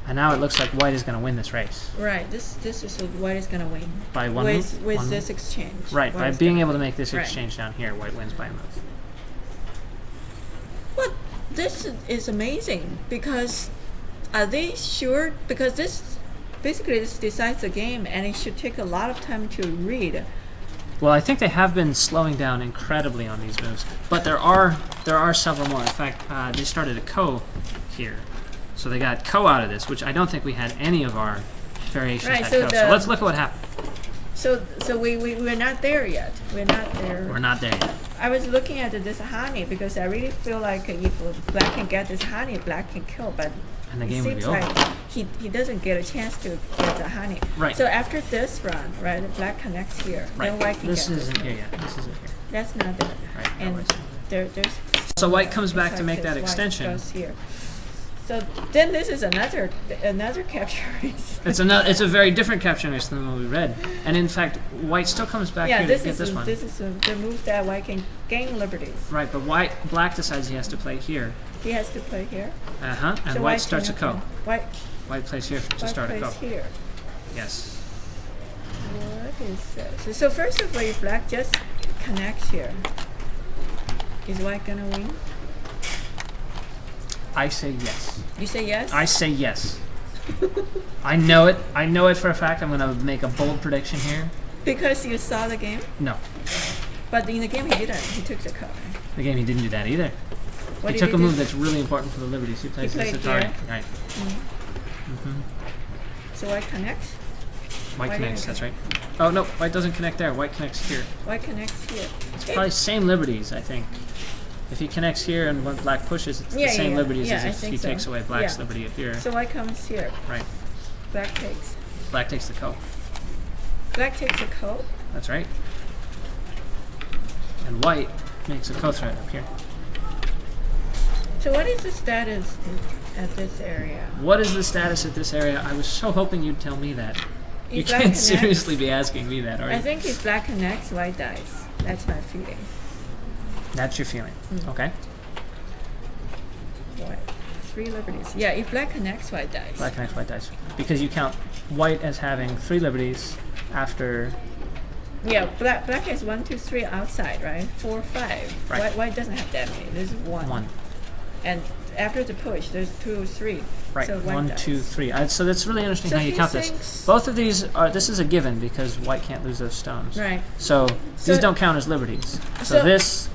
[SPEAKER 1] And now it looks like white is going to win this race.
[SPEAKER 4] Right. This is what white is gonna win.
[SPEAKER 1] By one
[SPEAKER 4] with
[SPEAKER 1] move?
[SPEAKER 4] with
[SPEAKER 1] One
[SPEAKER 4] this
[SPEAKER 1] move?
[SPEAKER 4] exchange.
[SPEAKER 1] Right,
[SPEAKER 4] White
[SPEAKER 1] by
[SPEAKER 4] is
[SPEAKER 1] being
[SPEAKER 4] gonna
[SPEAKER 1] able to
[SPEAKER 4] win.
[SPEAKER 1] make this
[SPEAKER 4] Right.
[SPEAKER 1] exchange down here, white wins by a move.
[SPEAKER 4] Well, this is amazing because are they sure? Because this basically this decides the game, and it should take a lot of time to read.
[SPEAKER 1] Well, I think they have been slowing down incredibly on these moves, but there are several more. In fact, they started a ko here, so they got ko out of this, which I don't think we had any of our variations
[SPEAKER 4] Right,
[SPEAKER 1] had
[SPEAKER 4] so
[SPEAKER 1] ko.
[SPEAKER 4] the-
[SPEAKER 1] So let's look at what happened.
[SPEAKER 4] So we're not there yet. We're not there.
[SPEAKER 1] We're not there yet.
[SPEAKER 4] I was looking at this honey because I really feel like if black can get this honey, black can kill. But
[SPEAKER 1] And the
[SPEAKER 4] it
[SPEAKER 1] game would be
[SPEAKER 4] seems
[SPEAKER 1] over.
[SPEAKER 4] like he doesn't get a chance to get the honey.
[SPEAKER 1] Right.
[SPEAKER 4] So after this run, right, the black connects here.
[SPEAKER 1] Right.
[SPEAKER 4] Then white can
[SPEAKER 1] This
[SPEAKER 4] get
[SPEAKER 1] isn't
[SPEAKER 4] this.
[SPEAKER 1] here yet. This isn't here.
[SPEAKER 4] That's not there.
[SPEAKER 1] Right, no
[SPEAKER 4] And
[SPEAKER 1] worries.
[SPEAKER 4] there's.
[SPEAKER 1] So white comes back
[SPEAKER 4] it's
[SPEAKER 1] to
[SPEAKER 4] like
[SPEAKER 1] make that
[SPEAKER 4] this, white
[SPEAKER 1] extension.
[SPEAKER 4] goes here. So then this is another capture race.
[SPEAKER 1] It's a very different capturing race than the one we read. And in fact, white still comes back
[SPEAKER 4] Yeah,
[SPEAKER 1] here
[SPEAKER 4] this
[SPEAKER 1] to get
[SPEAKER 4] is
[SPEAKER 1] this one.
[SPEAKER 4] the move that white can gain liberties.
[SPEAKER 1] Right, but black decides he has to play here.
[SPEAKER 4] He has to play here.
[SPEAKER 1] Uh-huh. And
[SPEAKER 4] So
[SPEAKER 1] white starts a ko.
[SPEAKER 4] cannot- White
[SPEAKER 1] White plays here to
[SPEAKER 4] white
[SPEAKER 1] start a
[SPEAKER 4] plays
[SPEAKER 1] ko.
[SPEAKER 4] here.
[SPEAKER 1] Yes.
[SPEAKER 4] What is this? So first of all, if black just connects here, is white gonna win?
[SPEAKER 1] I say yes.
[SPEAKER 4] You say yes?
[SPEAKER 1] I say yes. I know it. I know it for a fact. I'm going to make a bold prediction here.
[SPEAKER 4] Because you saw the game?
[SPEAKER 1] No.
[SPEAKER 4] But in the game he didn't. He took the card.
[SPEAKER 1] The game, he didn't do that either.
[SPEAKER 4] What
[SPEAKER 1] He
[SPEAKER 4] did
[SPEAKER 1] took a
[SPEAKER 4] do?
[SPEAKER 1] move that's really important for the liberties. He plays this
[SPEAKER 4] played
[SPEAKER 1] Atari.
[SPEAKER 4] here.
[SPEAKER 1] Right.
[SPEAKER 4] So white connects?
[SPEAKER 1] White
[SPEAKER 4] White
[SPEAKER 1] connects,
[SPEAKER 4] didn't
[SPEAKER 1] that's right. Oh, no. White doesn't connect there. White connects here.
[SPEAKER 4] White connects here.
[SPEAKER 1] It's probably same liberties, I think. If he connects here and when black pushes, it's
[SPEAKER 4] Yeah,
[SPEAKER 1] the same
[SPEAKER 4] yeah,
[SPEAKER 1] liberties
[SPEAKER 4] yeah,
[SPEAKER 1] as
[SPEAKER 4] I
[SPEAKER 1] if
[SPEAKER 4] think
[SPEAKER 1] he
[SPEAKER 4] so.
[SPEAKER 1] takes away black's
[SPEAKER 4] Yeah.
[SPEAKER 1] liberty up here.
[SPEAKER 4] So white comes here.
[SPEAKER 1] Right.
[SPEAKER 4] Black takes.
[SPEAKER 1] Black takes the ko.
[SPEAKER 4] Black takes a coat.
[SPEAKER 1] That's right. And white makes a ko threat up here.
[SPEAKER 4] So what is the status at this area?
[SPEAKER 1] What is the status at this area? I was so hoping you'd tell me that. You
[SPEAKER 4] If black
[SPEAKER 1] can't
[SPEAKER 4] connects-
[SPEAKER 1] seriously be asking me that, are you?
[SPEAKER 4] I think if black connects, white dies. That's my feeling.
[SPEAKER 1] That's your feeling. Okay.
[SPEAKER 4] White. 3 liberties. Yeah, if black connects, white dies.
[SPEAKER 1] Black connects, white dies. Because you count white as having 3 liberties after.
[SPEAKER 4] Yeah, black has 1, 2, 3 outside, right? 4, 5.
[SPEAKER 1] Right.
[SPEAKER 4] White doesn't have that many. There's 1.
[SPEAKER 1] 1.
[SPEAKER 4] And after the push, there's 2, 3.
[SPEAKER 1] Right.
[SPEAKER 4] So white
[SPEAKER 1] 1,
[SPEAKER 4] dies.
[SPEAKER 1] 2, 3. So that's really interesting
[SPEAKER 4] So
[SPEAKER 1] how you
[SPEAKER 4] he
[SPEAKER 1] count
[SPEAKER 4] thinks-
[SPEAKER 1] this. Both of these are. This is a given because white can't lose those stones.
[SPEAKER 4] Right.
[SPEAKER 1] So
[SPEAKER 4] So-
[SPEAKER 1] these don't count as liberties. So
[SPEAKER 4] So-
[SPEAKER 1] this,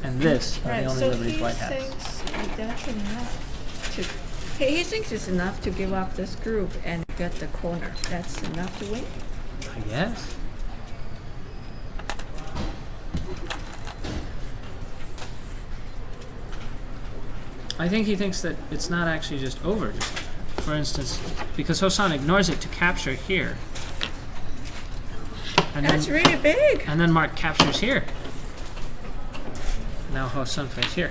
[SPEAKER 1] and this are
[SPEAKER 4] Right.
[SPEAKER 1] the only
[SPEAKER 4] So
[SPEAKER 1] liberties
[SPEAKER 4] he
[SPEAKER 1] white has.
[SPEAKER 4] thinks that's enough to. He thinks it's enough to give up this group and get the corner. That's enough to win.
[SPEAKER 1] I guess. I think he thinks that it's not actually just over. For instance, because Hosan ignores it to capture here. And
[SPEAKER 4] That's really big.
[SPEAKER 1] And then Mark captures here. Now Hosan plays here.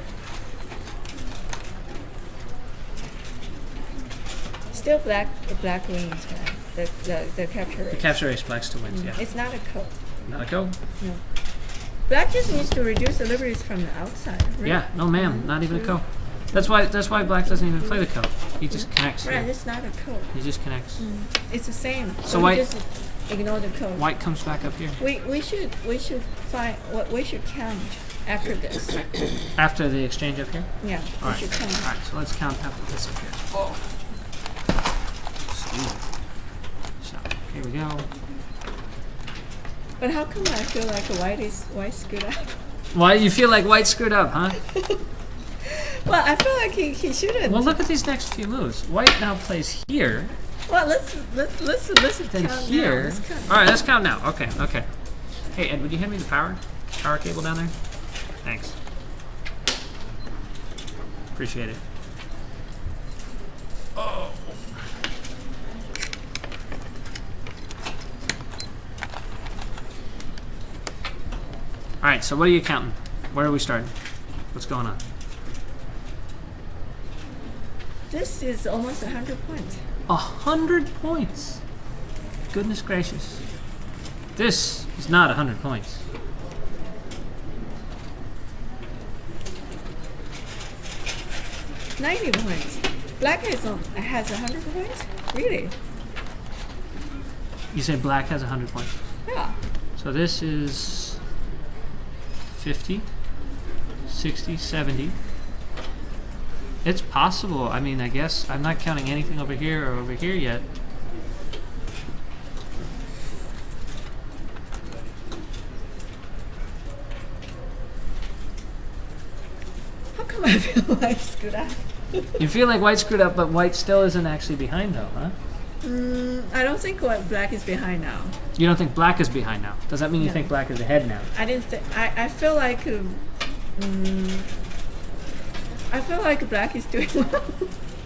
[SPEAKER 4] Still black wins, right? The capture race.
[SPEAKER 1] The capture race, black still wins, yeah.
[SPEAKER 4] It's not a coat.
[SPEAKER 1] Not a go?
[SPEAKER 4] No. Black just needs to reduce the liberties from the outside. Right?
[SPEAKER 1] Yeah, no ma'am, not even a co. That's why black doesn't even play the co. He just connects
[SPEAKER 4] Right,
[SPEAKER 1] here.
[SPEAKER 4] it's not a coat.
[SPEAKER 1] He just connects.
[SPEAKER 4] It's the same.
[SPEAKER 1] So
[SPEAKER 4] we
[SPEAKER 1] white-
[SPEAKER 4] just ignore the code.
[SPEAKER 1] White comes back up here.
[SPEAKER 4] We should find what we should count after this.
[SPEAKER 1] After the exchange up here?
[SPEAKER 4] Yeah, we
[SPEAKER 1] Alright.
[SPEAKER 4] should count.
[SPEAKER 1] Alright, so let's count after this up here. Oh. So, here we go.
[SPEAKER 4] But how come I feel like white screwed up?
[SPEAKER 1] Why you feel like white screwed up, huh?
[SPEAKER 4] Well, I feel like he shouldn't.
[SPEAKER 1] Well, look at these next few moves. White now plays here,
[SPEAKER 4] Well, let's
[SPEAKER 1] then
[SPEAKER 4] count
[SPEAKER 1] here.
[SPEAKER 4] Now. Let's count.
[SPEAKER 1] All right, let's count now. Okay, okay. Hey, Ed, would you hand me the power cable down there? Thanks. Appreciate it. Oh. All right, so what are you counting? Where are we starting? What's going on?
[SPEAKER 4] This is almost 100 points.
[SPEAKER 1] 100 points. Goodness gracious. This is not 100 points.
[SPEAKER 4] $90 points. Black has 100 points? Really?
[SPEAKER 1] You say black has 100 points.
[SPEAKER 4] Yeah.
[SPEAKER 1] So this is 50, 60, 70. It's possible. I mean, I guess I'm not counting anything over here or over here yet.
[SPEAKER 4] How come I feel like screwed up?
[SPEAKER 1] You feel like white screwed up, but white still isn't actually behind though, huh?
[SPEAKER 4] I don't think what black is behind now.
[SPEAKER 1] You don't think black is behind now? Does that mean you
[SPEAKER 4] No.
[SPEAKER 1] think black is ahead now?
[SPEAKER 4] I didn't. I feel like. I feel like black is doing well.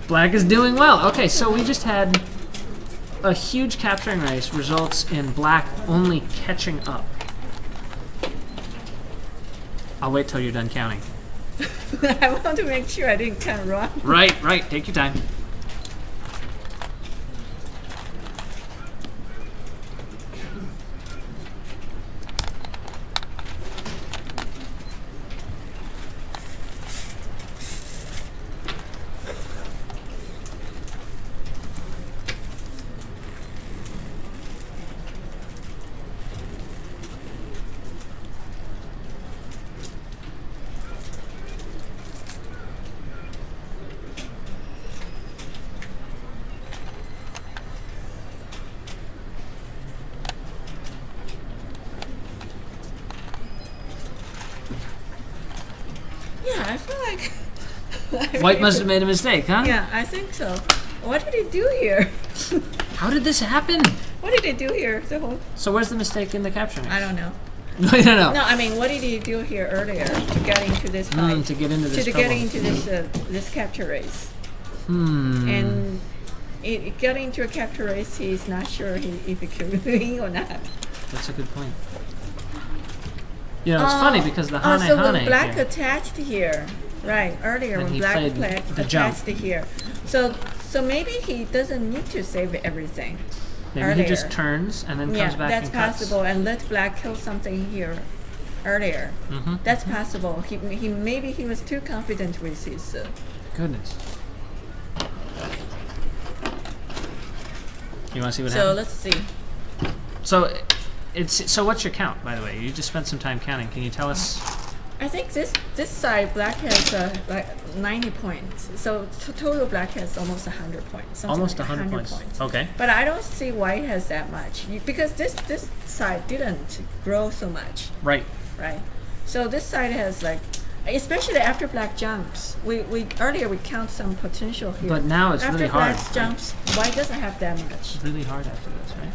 [SPEAKER 1] Black is doing well. Okay, so we just had a huge capturing race results in black only catching up. I'll wait till you're done counting.
[SPEAKER 4] I want to make sure I didn't count wrong.
[SPEAKER 1] Right, take your time.
[SPEAKER 4] Yeah, I feel like.
[SPEAKER 1] White must have made a mistake, huh?
[SPEAKER 4] Yeah, I think so. What did he do here?
[SPEAKER 1] How did this happen?
[SPEAKER 4] What did he do here? The whole.
[SPEAKER 1] So where's the mistake in the capturing race?
[SPEAKER 4] I don't know.
[SPEAKER 1] No, you don't know.
[SPEAKER 4] No, I mean, what did he do here earlier to get into this fight?
[SPEAKER 1] To get into this
[SPEAKER 4] to
[SPEAKER 1] trouble.
[SPEAKER 4] get into this capture race.
[SPEAKER 1] Hmm.
[SPEAKER 4] And getting into a capture race, he's not sure if he can win or not.
[SPEAKER 1] That's a good point. You know, it's funny because the Hane
[SPEAKER 4] so when
[SPEAKER 1] Hane
[SPEAKER 4] black
[SPEAKER 1] here,
[SPEAKER 4] attached here, right? Earlier
[SPEAKER 1] And
[SPEAKER 4] when
[SPEAKER 1] he
[SPEAKER 4] black
[SPEAKER 1] played the
[SPEAKER 4] attached
[SPEAKER 1] jump.
[SPEAKER 4] here, so maybe he doesn't need to save everything.
[SPEAKER 1] maybe
[SPEAKER 4] earlier.
[SPEAKER 1] he just turns and then
[SPEAKER 4] Yeah,
[SPEAKER 1] comes back
[SPEAKER 4] that's
[SPEAKER 1] and cuts.
[SPEAKER 4] possible. And let black kill something here earlier.
[SPEAKER 1] Mm-hmm.
[SPEAKER 4] That's possible. He maybe he was too confident with his.
[SPEAKER 1] Goodness. You want to see what
[SPEAKER 4] So
[SPEAKER 1] happened?
[SPEAKER 4] let's see.
[SPEAKER 1] So what's your count, by the way? You just spent some time counting. Can you tell us?
[SPEAKER 4] I think this side black has like 90 points. So total black has almost 100 points. something
[SPEAKER 1] Almost
[SPEAKER 4] like
[SPEAKER 1] 100 points. Okay.
[SPEAKER 4] But I don't see white has that much because this side didn't grow so much,
[SPEAKER 1] Right.
[SPEAKER 4] right? So this side has like, especially after black jumps. We earlier we count some potential here.
[SPEAKER 1] But now it's
[SPEAKER 4] after
[SPEAKER 1] really hard.
[SPEAKER 4] black jumps, white doesn't have that much.
[SPEAKER 1] It's really hard after this, right?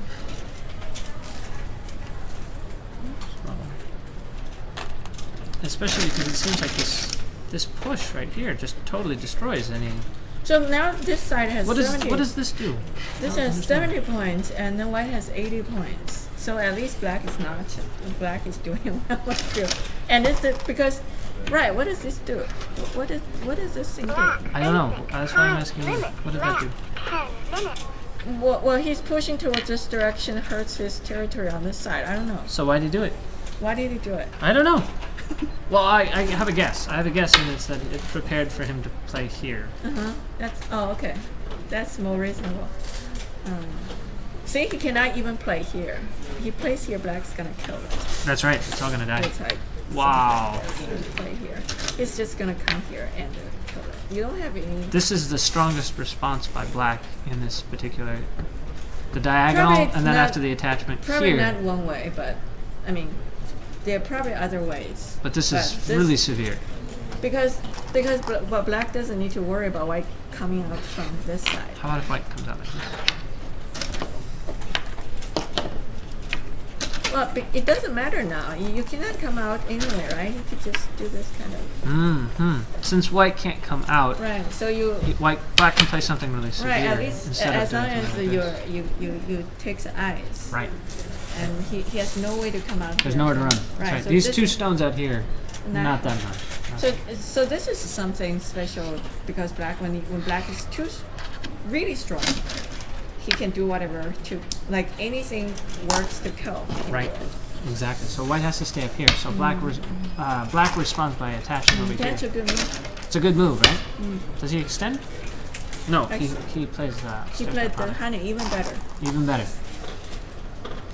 [SPEAKER 1] Especially because it seems like this this push right here just totally destroys any.
[SPEAKER 4] So now this side has
[SPEAKER 1] What
[SPEAKER 4] 70.
[SPEAKER 1] does this do?
[SPEAKER 4] This
[SPEAKER 1] I don't
[SPEAKER 4] has
[SPEAKER 1] understand.
[SPEAKER 4] 70 points, and then white has 80 points. So at least black is not. Black is doing well. I feel. And it's because, right? What does this do? What does this thing do?
[SPEAKER 1] I don't know. That's why I'm asking you. What did that do?
[SPEAKER 3] 10 minutes.
[SPEAKER 4] Well, he's pushing towards this direction, hurts his territory on this side. I don't know.
[SPEAKER 1] So why did he do it?
[SPEAKER 4] Why did he do it?
[SPEAKER 1] I don't know. Well, I have a guess. I have a guess, and it's that it prepared for him to play here.
[SPEAKER 4] Okay. That's more reasonable. See, he cannot even play here. He plays here, black's gonna kill it.
[SPEAKER 1] That's right. It's all gonna die.
[SPEAKER 4] It's like
[SPEAKER 1] Wow.
[SPEAKER 4] play here. It's just gonna come here and kill it. You don't have any.
[SPEAKER 1] This is the strongest response by black in this particular. The diagonal,
[SPEAKER 4] Probably
[SPEAKER 1] and then
[SPEAKER 4] not-
[SPEAKER 1] after the attachment
[SPEAKER 4] Probably
[SPEAKER 1] here.
[SPEAKER 4] not one way, but I mean, there are probably other ways.
[SPEAKER 1] But this is
[SPEAKER 4] this-
[SPEAKER 1] really severe.
[SPEAKER 4] because but black doesn't need to worry about white coming out from this side.
[SPEAKER 1] How about if white comes out like this?
[SPEAKER 4] Well, it doesn't matter now. You cannot come out anyway, right? You could just do this kind of.
[SPEAKER 1] Since white can't come out,
[SPEAKER 4] Right. So you.
[SPEAKER 1] black can play something really severe.
[SPEAKER 4] Right. At least
[SPEAKER 1] instead
[SPEAKER 4] as
[SPEAKER 1] of
[SPEAKER 4] long
[SPEAKER 1] doing
[SPEAKER 4] as
[SPEAKER 1] something like this.
[SPEAKER 4] you take the eyes.
[SPEAKER 1] Right.
[SPEAKER 4] And he has no way to come out.
[SPEAKER 1] There's
[SPEAKER 4] here.
[SPEAKER 1] nowhere to run. That's
[SPEAKER 4] Right.
[SPEAKER 1] right.
[SPEAKER 4] So
[SPEAKER 1] These
[SPEAKER 4] this
[SPEAKER 1] two
[SPEAKER 4] is
[SPEAKER 1] stones out here, not that much.
[SPEAKER 4] So this is something special because when black is really strong, he can do whatever to like anything works to kill. He can
[SPEAKER 1] Right.
[SPEAKER 4] do it.
[SPEAKER 1] Exactly. So white has to stay up here. So black responds by attaching over
[SPEAKER 4] That's
[SPEAKER 1] here.
[SPEAKER 4] a good move.
[SPEAKER 1] It's a good move, right? Does he extend? No,
[SPEAKER 4] Excellent.
[SPEAKER 1] he plays that.
[SPEAKER 4] He played the honey even better.
[SPEAKER 1] Even better.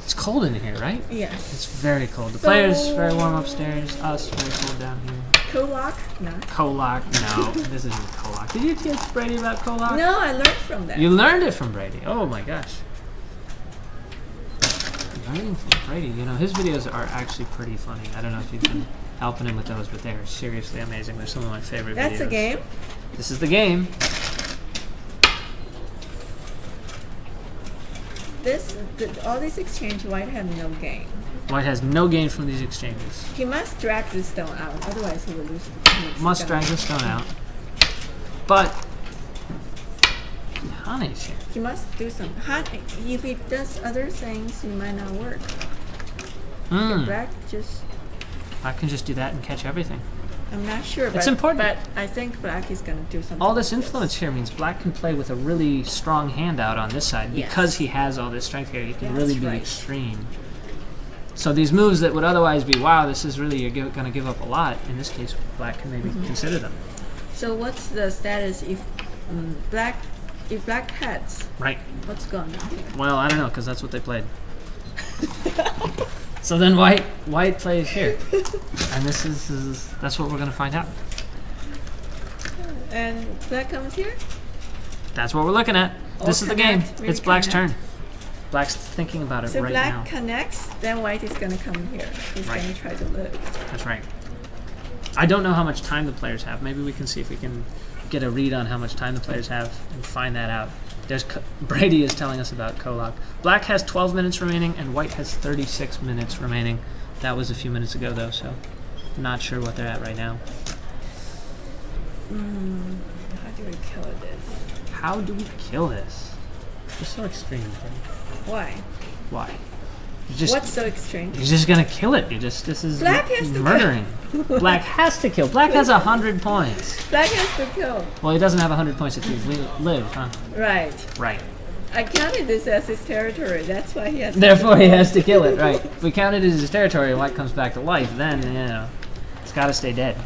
[SPEAKER 1] It's cold in here, right?
[SPEAKER 4] Yes.
[SPEAKER 1] It's very cold. The players very warm upstairs. Us very cold down here.
[SPEAKER 4] Kolak? No.
[SPEAKER 1] Kolak? No, this isn't Kolak. Did you teach Brady about Kolak?
[SPEAKER 4] No, I learned from that.
[SPEAKER 1] You learned it from Brady. Oh my gosh. Learning from Brady. You know, his videos are actually pretty funny. I don't know if you've been helping him with those, but they are seriously amazing. They're some of my favorite videos.
[SPEAKER 4] That's a game.
[SPEAKER 1] This is the game.
[SPEAKER 4] All this exchange, white had no gain.
[SPEAKER 1] White has no gain from these exchanges.
[SPEAKER 4] He must drag this stone out, otherwise he will lose.
[SPEAKER 1] Must drag the stone out. But honey's here.
[SPEAKER 4] He must do some. If he does other things, he might not work. Black just.
[SPEAKER 1] I can just do that and catch everything.
[SPEAKER 4] I'm not sure.
[SPEAKER 1] It's important.
[SPEAKER 4] But I think black is going to do something.
[SPEAKER 1] All this influence here means black can play with a really strong hand out on this side
[SPEAKER 4] Yes.
[SPEAKER 1] because he has all this strength here. He can
[SPEAKER 4] That's
[SPEAKER 1] really be
[SPEAKER 4] right.
[SPEAKER 1] extreme. So these moves that would otherwise be, wow, this is really, you're going to give up a lot. In this case, black can maybe consider them.
[SPEAKER 4] So what's the status if black heads?
[SPEAKER 1] Right.
[SPEAKER 4] What's going on here?
[SPEAKER 1] Well, I don't know, because that's what they played. So then white plays here. And this is that's what we're going to find out.
[SPEAKER 4] And black comes here.
[SPEAKER 1] That's what we're looking at. This is the game.
[SPEAKER 4] Connect,
[SPEAKER 1] It's black's
[SPEAKER 4] reconnect.
[SPEAKER 1] turn. Black's thinking about it
[SPEAKER 4] So
[SPEAKER 1] right
[SPEAKER 4] black
[SPEAKER 1] now.
[SPEAKER 4] connects, then white is going to come here. He's
[SPEAKER 1] Right.
[SPEAKER 4] going to try to live.
[SPEAKER 1] That's right. I don't know how much time the players have. Maybe we can see if we can get a read on how much time the players have and find that out. Brady is telling us about Kolak. Black has 12 minutes remaining and white has 36 minutes remaining. That was a few minutes ago though, so not sure what they're at right now.
[SPEAKER 4] How do we kill this?
[SPEAKER 1] How do we kill this? You're so extreme, Brady.
[SPEAKER 4] Why?
[SPEAKER 1] Why? You're
[SPEAKER 4] What's so extreme?
[SPEAKER 1] just gonna kill it. This is
[SPEAKER 4] Black has to
[SPEAKER 1] murdering. Black has to kill. Black has 100 points.
[SPEAKER 4] Black has to kill.
[SPEAKER 1] Well, he doesn't have 100 points if he live, huh?
[SPEAKER 4] Right.
[SPEAKER 1] Right.
[SPEAKER 4] I counted this as his territory. That's why he has.
[SPEAKER 1] Therefore, he has to kill it, right? If we count it as his territory and white comes back to life, then, you know, it's got to stay dead.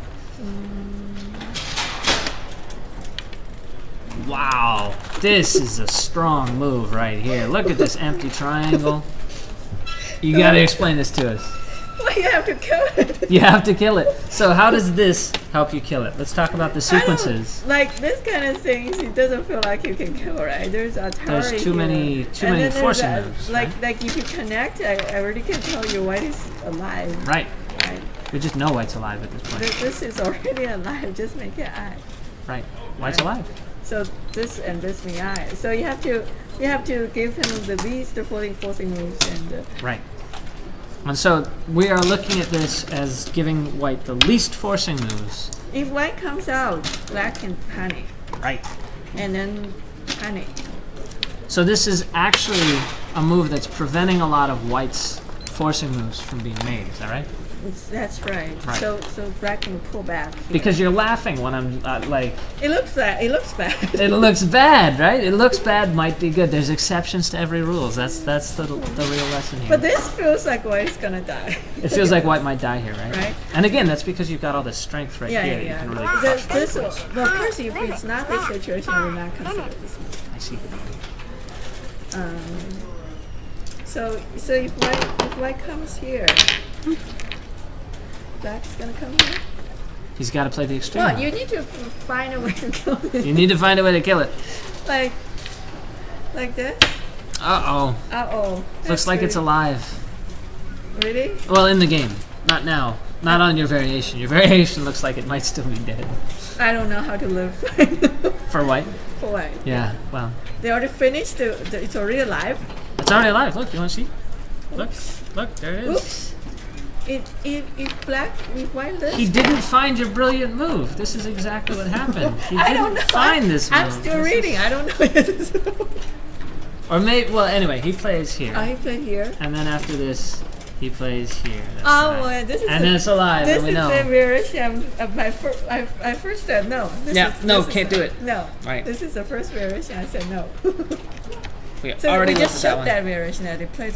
[SPEAKER 1] Wow. This is a strong move right here. Look at this empty triangle. You got to explain this to us.
[SPEAKER 4] Why you have to kill it?
[SPEAKER 1] You have to kill it. So how does this help you kill it? Let's talk about the sequences.
[SPEAKER 4] Like this kind of things, it doesn't feel like you can kill, right? There's Atari.
[SPEAKER 1] There's too many forcing moves,
[SPEAKER 4] Like
[SPEAKER 1] right?
[SPEAKER 4] like if you connect, I already can tell you white is alive.
[SPEAKER 1] Right.
[SPEAKER 4] Right.
[SPEAKER 1] We just know white's alive at this point.
[SPEAKER 4] This is already alive. Just make it eye.
[SPEAKER 1] Right. White's alive.
[SPEAKER 4] So this and this me eye. So you have to give him the least forcing moves and.
[SPEAKER 1] Right. And so we are looking at this as giving white the least forcing moves.
[SPEAKER 4] If white comes out, black can panic.
[SPEAKER 1] Right.
[SPEAKER 4] And then panic.
[SPEAKER 1] So this is actually a move that's preventing a lot of white's forcing moves from being made. Is that right?
[SPEAKER 4] That's right.
[SPEAKER 1] Right.
[SPEAKER 4] So black can pull back. Here.
[SPEAKER 1] Because you're laughing when I'm like.
[SPEAKER 4] It looks bad. It looks bad.
[SPEAKER 1] It looks bad, right? It looks bad might be good. There's exceptions to every rules. That's the real lesson here.
[SPEAKER 4] But this feels like white's gonna die.
[SPEAKER 1] It feels like white might die here, right?
[SPEAKER 4] Right.
[SPEAKER 1] And again, that's because you've got all this strength right here.
[SPEAKER 4] Yeah.
[SPEAKER 1] You can really crush
[SPEAKER 4] This,
[SPEAKER 1] white.
[SPEAKER 4] well, of course, if it's not this situation, I would not consider this move.
[SPEAKER 1] I see.
[SPEAKER 4] So if white comes here, black's gonna come here.
[SPEAKER 1] He's got to play the extreme.
[SPEAKER 4] Well, you need to find a way to kill it.
[SPEAKER 1] You need to find a way to kill it.
[SPEAKER 4] like this.
[SPEAKER 1] Uh-oh.
[SPEAKER 4] Uh-oh.
[SPEAKER 1] Looks like it's alive.
[SPEAKER 4] Really?
[SPEAKER 1] Well, in the game. Not now. Not on your variation. Your variation looks like it might still be dead.
[SPEAKER 4] I don't know how to live
[SPEAKER 1] For white?
[SPEAKER 4] for white.
[SPEAKER 1] Yeah, well.
[SPEAKER 4] They already finished. It's already alive.
[SPEAKER 1] It's already alive. Look, you want to see? Look, there it is.
[SPEAKER 4] Oops. If white lives.
[SPEAKER 1] He didn't find your brilliant move. This is exactly what happened. He
[SPEAKER 4] I don't
[SPEAKER 1] didn't
[SPEAKER 4] know.
[SPEAKER 1] find this move.
[SPEAKER 4] I'm still reading. I don't know.
[SPEAKER 1] Or maybe, well, anyway, he plays here.
[SPEAKER 4] He played here.
[SPEAKER 1] And then after this, he plays here. That's
[SPEAKER 4] Oh,
[SPEAKER 1] right.
[SPEAKER 4] well, this is
[SPEAKER 1] and then it's alive,
[SPEAKER 4] This
[SPEAKER 1] and we
[SPEAKER 4] is
[SPEAKER 1] know.
[SPEAKER 4] the variation of my first. I first said no.
[SPEAKER 1] Can't do it.
[SPEAKER 4] No.
[SPEAKER 1] Right.
[SPEAKER 4] This is the first variation. I said no.
[SPEAKER 1] We
[SPEAKER 4] So
[SPEAKER 1] already
[SPEAKER 4] we
[SPEAKER 1] looked
[SPEAKER 4] just
[SPEAKER 1] at
[SPEAKER 4] showed
[SPEAKER 1] that
[SPEAKER 4] that
[SPEAKER 1] one.
[SPEAKER 4] variation that they played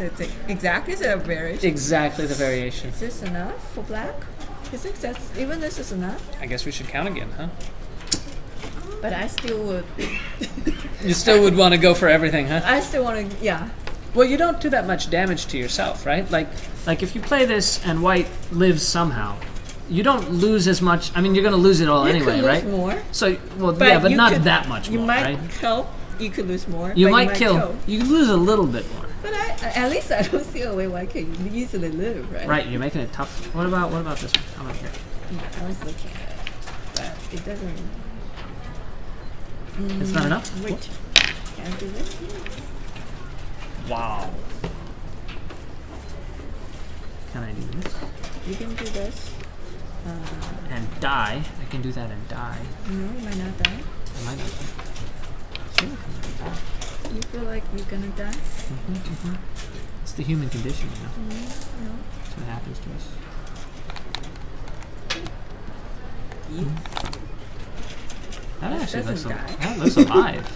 [SPEAKER 4] exactly the variation.
[SPEAKER 1] Exactly the variation.
[SPEAKER 4] Is this enough for black? You think that's even this is enough?
[SPEAKER 1] I guess we should count again, huh?
[SPEAKER 4] But I still would.
[SPEAKER 1] You still would want to go for everything, huh?
[SPEAKER 4] I still want to. Yeah.
[SPEAKER 1] Well, you don't do that much damage to yourself, right? Like if you play this and white lives somehow, you don't lose as much. I mean, you're going to lose it all
[SPEAKER 4] You
[SPEAKER 1] anyway,
[SPEAKER 4] could lose
[SPEAKER 1] right?
[SPEAKER 4] more.
[SPEAKER 1] So, well, but
[SPEAKER 4] you
[SPEAKER 1] not
[SPEAKER 4] could-
[SPEAKER 1] that much
[SPEAKER 4] You
[SPEAKER 1] more,
[SPEAKER 4] might
[SPEAKER 1] right?
[SPEAKER 4] kill. You could lose more.
[SPEAKER 1] You
[SPEAKER 4] but
[SPEAKER 1] might kill. You lose a little bit more.
[SPEAKER 4] But at least I don't see a way why I can easily live, right?
[SPEAKER 1] Right, you're making it tough. What about this one? How about here?
[SPEAKER 4] Yeah, I was looking at it, but it doesn't.
[SPEAKER 1] It's not enough?
[SPEAKER 4] Wait, can I do this?
[SPEAKER 1] Wow. Can I do this?
[SPEAKER 4] You can do this.
[SPEAKER 1] And die. I can do that and die.
[SPEAKER 4] No, you might not die.
[SPEAKER 1] I might not die. Sure, I can die.
[SPEAKER 4] You feel like you're gonna die?
[SPEAKER 1] It's the human condition, you know.
[SPEAKER 4] No.
[SPEAKER 1] That's what happens to us. That actually looks,
[SPEAKER 4] doesn't die.
[SPEAKER 1] that looks alive.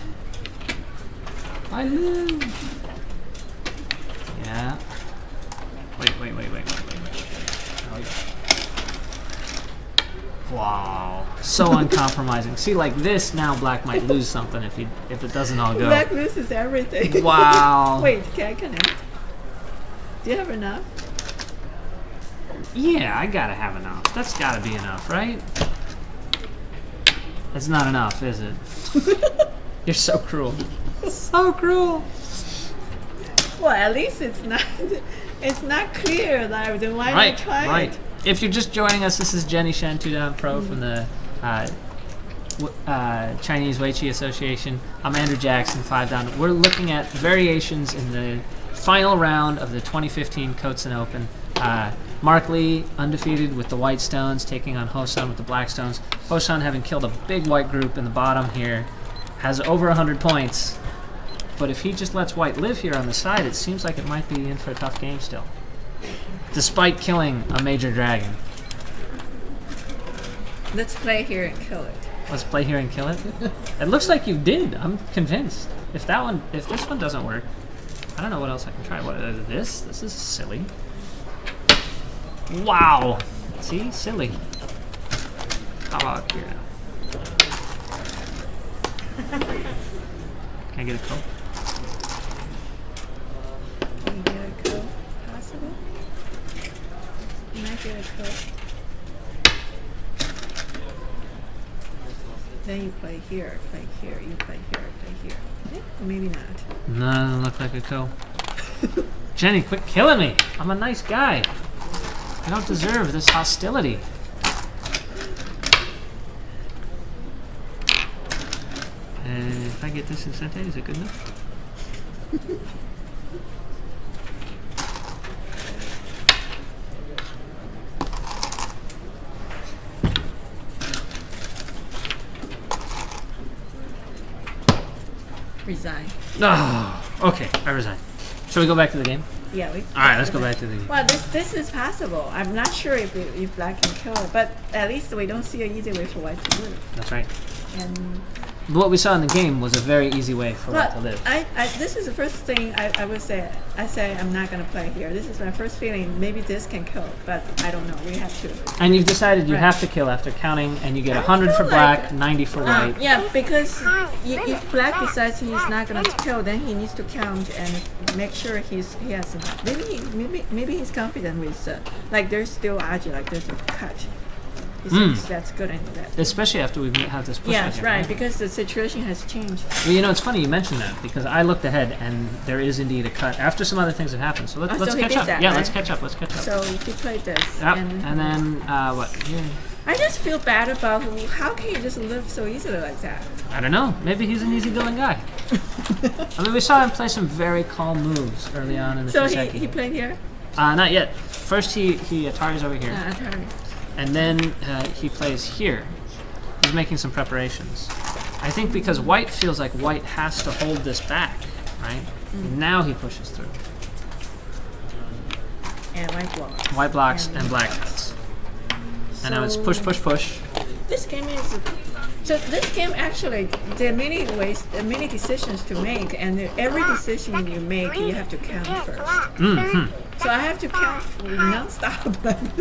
[SPEAKER 1] I live. Yeah. Wait. Oh, yeah. Wow. So uncompromising. See, like this, now black might lose something if it doesn't all go.
[SPEAKER 4] Black loses everything.
[SPEAKER 1] Wow.
[SPEAKER 4] Wait, can I connect? Do you have enough?
[SPEAKER 1] Yeah, I gotta have enough. That's gotta be enough, right? That's not enough, is it? You're so cruel. So cruel.
[SPEAKER 4] Well, at least it's not. It's not clear live. Then why not try
[SPEAKER 1] Right.
[SPEAKER 4] it?
[SPEAKER 1] If you're just joining us, this is Jenny Shen, 2-down pro from the Chinese Weiqi Association. I'm Andrew Jackson, 5-down. We're looking at variations in the final round of the 2015 Cotsen Open. Mark Lee, undefeated with the white stones, taking on Ho-Sun with the black stones. Ho-Sun, having killed a big white group in the bottom here, has over 100 points. But if he just lets white live here on the side, it seems like it might be in for a tough game still, despite killing a major dragon.
[SPEAKER 4] Let's play here and kill it.
[SPEAKER 1] Let's play here and kill it. It looks like you did. I'm convinced. If this one doesn't work, I don't know what else I can try. What this? This is silly. Wow. See, silly. How about here? Can I get a coat?
[SPEAKER 4] Can you get a code possible? You might get a code. Then you play here, play here, you play here, play here. Or maybe not.
[SPEAKER 1] No, doesn't look like a co. Jenny, quit killing me. I'm a nice guy. I don't deserve this hostility. If I get this in Sente, is it good enough?
[SPEAKER 4] resign.
[SPEAKER 1] Oh, okay, I resign. Shall we go back to the game?
[SPEAKER 4] Yeah, we.
[SPEAKER 1] All right, let's go back to the game.
[SPEAKER 4] Well, this is possible. I'm not sure if black can kill it, but at least we don't see an easy way for white to lose.
[SPEAKER 1] That's right.
[SPEAKER 4] And
[SPEAKER 1] What we saw in the game was a very easy way for white to
[SPEAKER 4] but
[SPEAKER 1] live.
[SPEAKER 4] this is the first thing I would say. I say I'm not gonna play here. This is my first feeling. Maybe this can kill, but I don't know. We have to.
[SPEAKER 1] And you've decided you
[SPEAKER 4] Right.
[SPEAKER 1] have to kill after counting, and you get
[SPEAKER 4] I
[SPEAKER 1] 100 for
[SPEAKER 4] feel
[SPEAKER 1] black,
[SPEAKER 4] like-
[SPEAKER 1] 90 for white.
[SPEAKER 4] Yeah, because if black decides he's not gonna kill, then he needs to count and make sure he has enough. Maybe he's confident with like there's still Aji, like there's a cut. He thinks that's good enough.
[SPEAKER 1] Especially after we have this push.
[SPEAKER 4] Yes,
[SPEAKER 1] again,
[SPEAKER 4] right, because the situation has changed.
[SPEAKER 1] Well, you know, it's funny you mentioned that because I looked ahead and there is indeed a cut after some other things have happened. So let's
[SPEAKER 4] Oh, so he
[SPEAKER 1] catch
[SPEAKER 4] did
[SPEAKER 1] up.
[SPEAKER 4] that,
[SPEAKER 1] Yeah,
[SPEAKER 4] right?
[SPEAKER 1] let's catch up. Let's catch up.
[SPEAKER 4] So he played this,
[SPEAKER 1] Yep. And then what? Yeah.
[SPEAKER 4] I just feel bad about how can you just live so easily like that?
[SPEAKER 1] I don't know. Maybe he's an easygoing guy. I mean, we saw him play some very calm moves early on in the
[SPEAKER 4] So
[SPEAKER 1] Shiseki.
[SPEAKER 4] he played here.
[SPEAKER 1] Not yet. First he Atari's over here,
[SPEAKER 4] Atari.
[SPEAKER 1] and then he plays here. He's making some preparations. I think because white feels like white has to hold this back, right? Now he pushes through.
[SPEAKER 4] And white block.
[SPEAKER 1] White blocks and black cuts. And now it's push, push, push.
[SPEAKER 4] This game is so. This game actually there are many ways, many decisions to make, and every decision you make, you have to count first.
[SPEAKER 1] Mm-hmm.
[SPEAKER 4] So I have to count non-stop.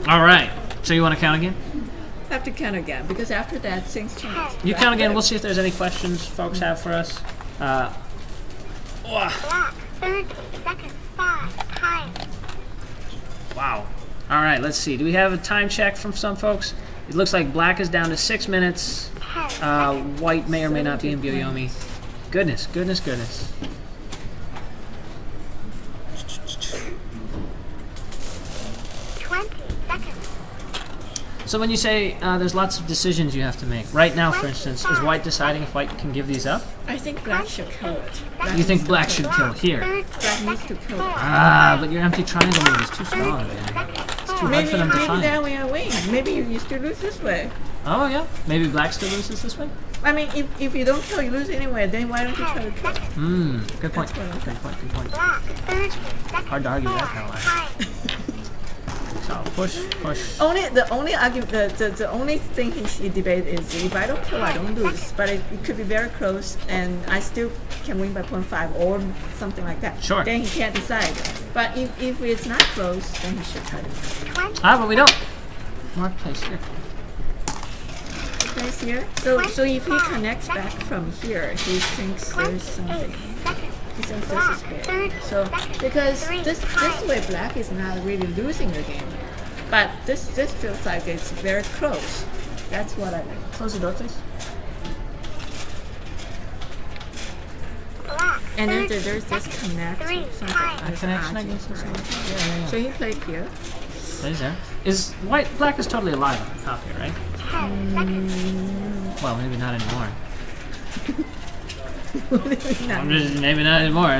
[SPEAKER 1] All right. So you want to count again?
[SPEAKER 4] I have to count again because after that things change.
[SPEAKER 1] You count again. We'll see if there's any questions folks have for us.
[SPEAKER 3] Black 30 seconds 5 time.
[SPEAKER 1] Wow. All right. Let's see. Do we have a time check from some folks? It looks like black is down to 6 minutes. White may or may not be in Byoyomi. Goodness, goodness, goodness.
[SPEAKER 3] 20 seconds.
[SPEAKER 1] So when you say there's lots of decisions you have to make, right now, for instance, is white deciding if white can give these up?
[SPEAKER 4] I think black should kill it.
[SPEAKER 1] You think black should kill here?
[SPEAKER 4] Black needs to kill it.
[SPEAKER 1] But your empty triangle move is too strong, man. It's too hard
[SPEAKER 4] Maybe
[SPEAKER 1] for them to find.
[SPEAKER 4] that way I win. Maybe you still lose this way.
[SPEAKER 1] Oh, yeah. Maybe black still loses this way?
[SPEAKER 4] I mean, if you don't kill, you lose anyway. Then why don't you try to kill?
[SPEAKER 1] Good point.
[SPEAKER 4] That's what I think.
[SPEAKER 1] Good point, good point.
[SPEAKER 3] Black 30 seconds
[SPEAKER 1] Hard to argue that kind of way.
[SPEAKER 3] time.
[SPEAKER 1] So push, push.
[SPEAKER 4] The only argument, the only thing he debate is if I don't kill, I don't lose. But it could be very close, and I still can win by 0.5 or something like that.
[SPEAKER 1] Sure.
[SPEAKER 4] Then he can't decide. But if it's not close, then he should try to
[SPEAKER 1] But we don't. Mark place here.
[SPEAKER 4] place here. So if he connects back from here, he thinks there's something. He thinks this is big. So because this way black is not really losing the game, but this feels like it's very close. That's what I mean.
[SPEAKER 1] Close the door, please.
[SPEAKER 3] Black
[SPEAKER 4] And then
[SPEAKER 3] 30
[SPEAKER 4] there's this connect
[SPEAKER 3] Three,
[SPEAKER 4] something.
[SPEAKER 3] five.
[SPEAKER 4] There's
[SPEAKER 1] Connection, I
[SPEAKER 4] Aji,
[SPEAKER 1] guess.
[SPEAKER 4] right?
[SPEAKER 1] Yeah.
[SPEAKER 4] So he played here.
[SPEAKER 1] Plays there. Is white, black is totally alive on the top here, right?
[SPEAKER 3] 10 seconds.
[SPEAKER 1] Well, maybe not anymore.
[SPEAKER 4] No,
[SPEAKER 1] Maybe not anymore.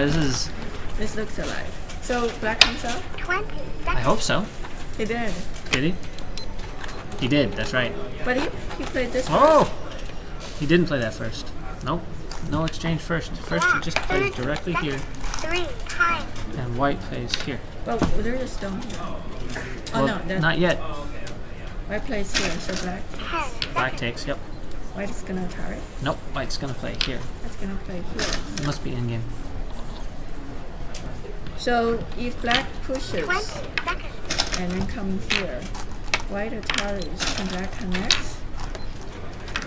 [SPEAKER 4] this looks alive. So black comes out.
[SPEAKER 3] 20
[SPEAKER 1] I
[SPEAKER 3] seconds.
[SPEAKER 1] hope so.
[SPEAKER 4] He did,
[SPEAKER 1] Did he? He did, that's right.
[SPEAKER 4] but he played this.
[SPEAKER 1] Oh! He didn't play that first. Nope. No exchange first. First he just plays directly here,
[SPEAKER 3] 3 time.
[SPEAKER 1] and white plays here.
[SPEAKER 4] But there's a stone here. Oh
[SPEAKER 1] Well,
[SPEAKER 4] no, that
[SPEAKER 1] not yet.
[SPEAKER 4] white plays here. So black,
[SPEAKER 3] 10
[SPEAKER 1] Black takes, yep.
[SPEAKER 4] white is gonna try it.
[SPEAKER 1] Nope, white's gonna play here.
[SPEAKER 4] That's gonna play here.
[SPEAKER 1] It must be in-game.
[SPEAKER 4] So if black pushes
[SPEAKER 3] 20 seconds.
[SPEAKER 4] and then come here, white Ataris and black connects.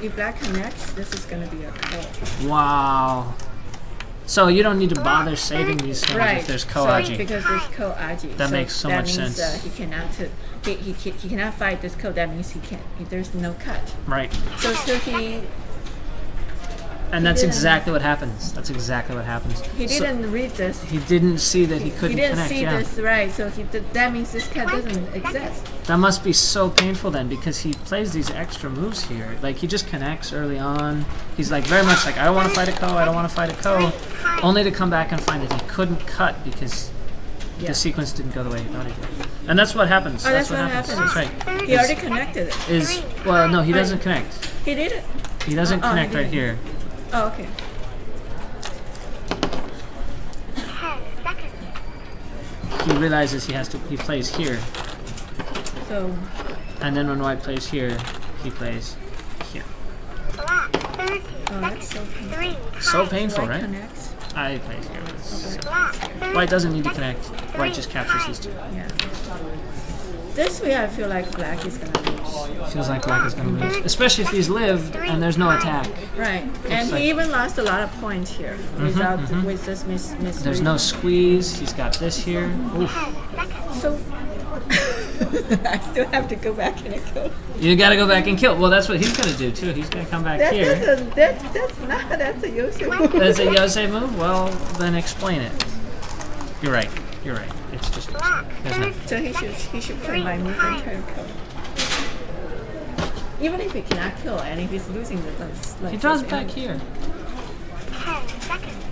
[SPEAKER 4] If black connects, this is gonna be a call.
[SPEAKER 1] Wow. So you don't need to bother saving these stones if there's
[SPEAKER 4] So
[SPEAKER 1] Ko-Aji.
[SPEAKER 4] because there's Ko-Aji.
[SPEAKER 1] That makes so much
[SPEAKER 4] means,
[SPEAKER 1] sense.
[SPEAKER 4] He cannot. He cannot fight this code. That means he can't. There's no cut.
[SPEAKER 1] Right.
[SPEAKER 4] So he
[SPEAKER 1] And that's
[SPEAKER 4] didn't-
[SPEAKER 1] exactly what happens. That's exactly what happens.
[SPEAKER 4] he
[SPEAKER 1] So-
[SPEAKER 4] didn't read this.
[SPEAKER 1] He didn't see that he couldn't
[SPEAKER 4] He didn't
[SPEAKER 1] connect.
[SPEAKER 4] see
[SPEAKER 1] Yeah.
[SPEAKER 4] this right. So that means this cut doesn't exist.
[SPEAKER 1] That must be so painful then, because he plays these extra moves here. Like he just connects early on. He's like very much like, I don't want to fight a Ko. I don't want to fight a Ko. Only to come back and find that he couldn't cut because
[SPEAKER 4] Yeah.
[SPEAKER 1] the sequence didn't go the way he thought it did. And that's what happens.
[SPEAKER 4] Oh, that's what happens.
[SPEAKER 1] That's right.
[SPEAKER 4] He already connected it.
[SPEAKER 1] Well, no, he doesn't connect.
[SPEAKER 4] He did it.
[SPEAKER 1] He doesn't
[SPEAKER 4] Oh, he
[SPEAKER 1] connect right
[SPEAKER 4] didn't.
[SPEAKER 1] here.
[SPEAKER 4] Oh, okay.
[SPEAKER 1] he realizes he plays here,
[SPEAKER 4] So
[SPEAKER 1] and then when white plays here, he plays here.
[SPEAKER 3] Black 30
[SPEAKER 4] oh, that's so
[SPEAKER 3] seconds.
[SPEAKER 4] painful.
[SPEAKER 3] 3
[SPEAKER 1] So
[SPEAKER 3] times.
[SPEAKER 1] painful,
[SPEAKER 4] White
[SPEAKER 1] right?
[SPEAKER 4] connects.
[SPEAKER 1] I played here. So
[SPEAKER 3] Black 30
[SPEAKER 1] white doesn't need to connect. White just captures these two.
[SPEAKER 4] Yeah. This way, I feel like black is gonna lose.
[SPEAKER 1] Feels like black is going to lose, especially if these live and there's no attack.
[SPEAKER 4] Right, and
[SPEAKER 1] like-
[SPEAKER 4] he even lost a lot of points here without with this miss.
[SPEAKER 1] There's no squeeze. He's got this here. Oof.
[SPEAKER 4] So I still have to go back and kill.
[SPEAKER 1] You got to go back and kill. Well, that's what he's going to do too. He's going to come back
[SPEAKER 4] That's
[SPEAKER 1] here.
[SPEAKER 4] that's a Yoshi move.
[SPEAKER 1] That's a Yosei move? Well, then explain it. You're right. You're right. It's just
[SPEAKER 3] Black
[SPEAKER 1] there's no.
[SPEAKER 3] 30
[SPEAKER 4] So he should play my move and try to kill. Even if he cannot kill, and if he's losing the like
[SPEAKER 1] He draws
[SPEAKER 4] his
[SPEAKER 1] back
[SPEAKER 4] enemy.
[SPEAKER 1] here,
[SPEAKER 3] 10 seconds.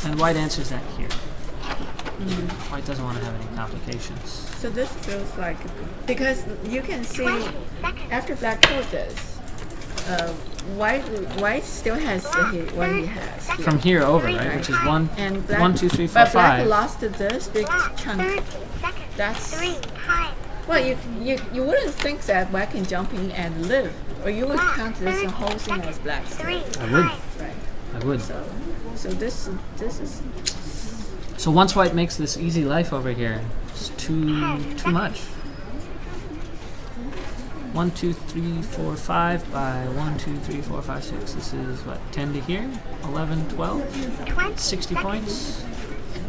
[SPEAKER 1] and white answers that here. White doesn't want to have any complications.
[SPEAKER 4] So this feels like because you can see after black killed this, white still has what he has. Here.
[SPEAKER 1] From here over, right? Which is one,
[SPEAKER 4] And black,
[SPEAKER 1] 1, 2, 3, 4,
[SPEAKER 4] but black
[SPEAKER 1] 5.
[SPEAKER 4] lost this big
[SPEAKER 3] Black 30
[SPEAKER 4] chunk.
[SPEAKER 3] seconds.
[SPEAKER 4] That's
[SPEAKER 3] 3 times.
[SPEAKER 4] well, you wouldn't think that black can jump in and live, or you would count this whole thing as black.
[SPEAKER 3] 3
[SPEAKER 1] I would.
[SPEAKER 3] times.
[SPEAKER 4] Right.
[SPEAKER 1] I would.
[SPEAKER 4] So this is
[SPEAKER 1] So once white makes this easy life over here, it's too much. 1, 2, 3, 4, 5 by 1, 2, 3, 4, 5, 6. This is what, 10 to here? 11, 12?
[SPEAKER 3] 20
[SPEAKER 1] 60
[SPEAKER 3] seconds.
[SPEAKER 1] points?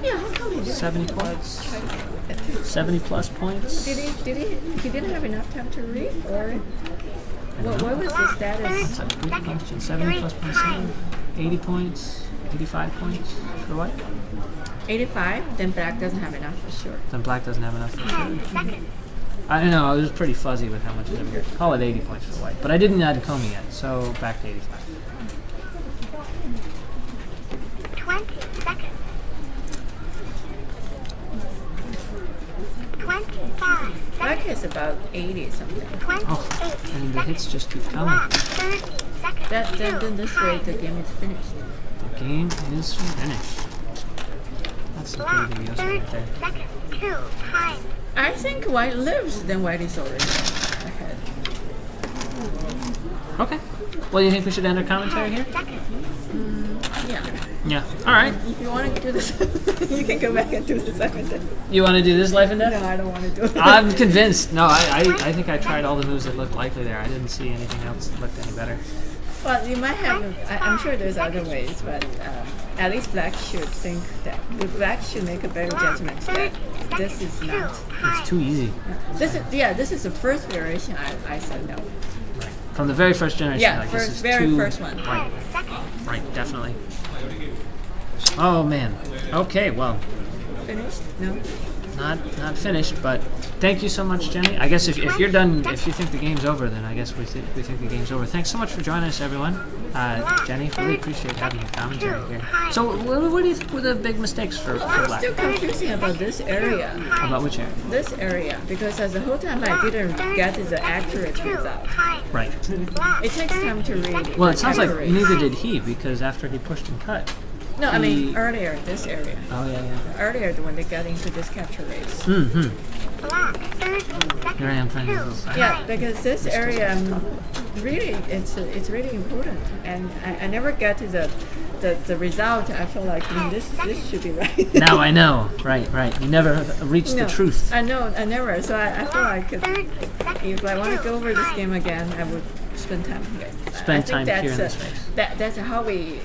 [SPEAKER 4] yeah. How come he didn't
[SPEAKER 1] 70 points? 70 plus points?
[SPEAKER 4] Did he didn't have enough time to read, or what was the status?
[SPEAKER 1] That's a good question. 70 plus points, 80 points, 85 points for white?
[SPEAKER 4] 85, then black doesn't have enough for sure.
[SPEAKER 1] Then black doesn't have enough for sure.
[SPEAKER 3] 10 seconds.
[SPEAKER 1] I don't know, I was pretty fuzzy with how much is over here. Call it 80 points for white. But I didn't add Comey yet, so back to 85.
[SPEAKER 3] 20 seconds. 25
[SPEAKER 4] Black
[SPEAKER 3] seconds.
[SPEAKER 4] is about 80 something.
[SPEAKER 3] 28
[SPEAKER 1] Oh, and the hits just keep coming.
[SPEAKER 3] Black 30 seconds.
[SPEAKER 4] Then this way the game is finished.
[SPEAKER 1] The game is finished. That's some
[SPEAKER 3] Black
[SPEAKER 1] pretty videos
[SPEAKER 3] 30
[SPEAKER 1] right there.
[SPEAKER 3] seconds. 2 times.
[SPEAKER 4] I think white lives, then white is already ahead.
[SPEAKER 1] Okay. Well, you think we should end our commentary here?
[SPEAKER 4] Yeah.
[SPEAKER 1] Yeah. All right.
[SPEAKER 4] If you want to do this, you can go back and do the second day.
[SPEAKER 1] You want to do this life and death?
[SPEAKER 4] No, I don't want to do it.
[SPEAKER 1] I'm convinced. No, I think I tried all the moves that looked likely there. I didn't see anything else that looked any better.
[SPEAKER 4] Well, you might have. I'm sure there's other ways, but at least black should think that black should make a better judgment that this is not.
[SPEAKER 1] It's too easy.
[SPEAKER 4] This is the first variation. I said no.
[SPEAKER 1] From the very first generation.
[SPEAKER 4] Yeah,
[SPEAKER 1] like, this
[SPEAKER 4] first,
[SPEAKER 1] is
[SPEAKER 4] very
[SPEAKER 1] too,
[SPEAKER 4] first one.
[SPEAKER 1] Right. Right. Definitely. Oh man. Okay. Well,
[SPEAKER 4] Finished? No.
[SPEAKER 1] not finished, but thank you so much, Jenny. I guess if you're done, if you think the game's over, then I guess we think the game's over. Thanks so much for joining us, everyone. Jenny, really appreciate having your commentary here. So, what do you think were the big mistakes for
[SPEAKER 4] I'm
[SPEAKER 1] black?
[SPEAKER 4] still confusing about this area.
[SPEAKER 1] About which area?
[SPEAKER 4] This area, because as the whole time I didn't get the accurate result.
[SPEAKER 1] Right.
[SPEAKER 4] It takes time to read.
[SPEAKER 1] Well, it sounds like
[SPEAKER 4] accurate.
[SPEAKER 1] neither did he, because after he pushed and cut.
[SPEAKER 4] No, I mean
[SPEAKER 1] he-
[SPEAKER 4] earlier this area.
[SPEAKER 1] Oh yeah.
[SPEAKER 4] Earlier when they got into this capture race.
[SPEAKER 1] Mm-hmm.
[SPEAKER 3] Black 30 seconds.
[SPEAKER 1] Here I am trying to do this.
[SPEAKER 4] Yeah, because this area really it's really important, and I never get to the result. I feel like this should be right.
[SPEAKER 1] Now I know. Right. You never reached
[SPEAKER 4] No,
[SPEAKER 1] the truth.
[SPEAKER 4] I know, I never. So I feel like
[SPEAKER 3] 30 seconds.
[SPEAKER 4] if I want to go over this game again, I would spend time here.
[SPEAKER 1] Spend
[SPEAKER 4] I think
[SPEAKER 1] time
[SPEAKER 4] that's
[SPEAKER 1] here in this race.
[SPEAKER 4] That's how we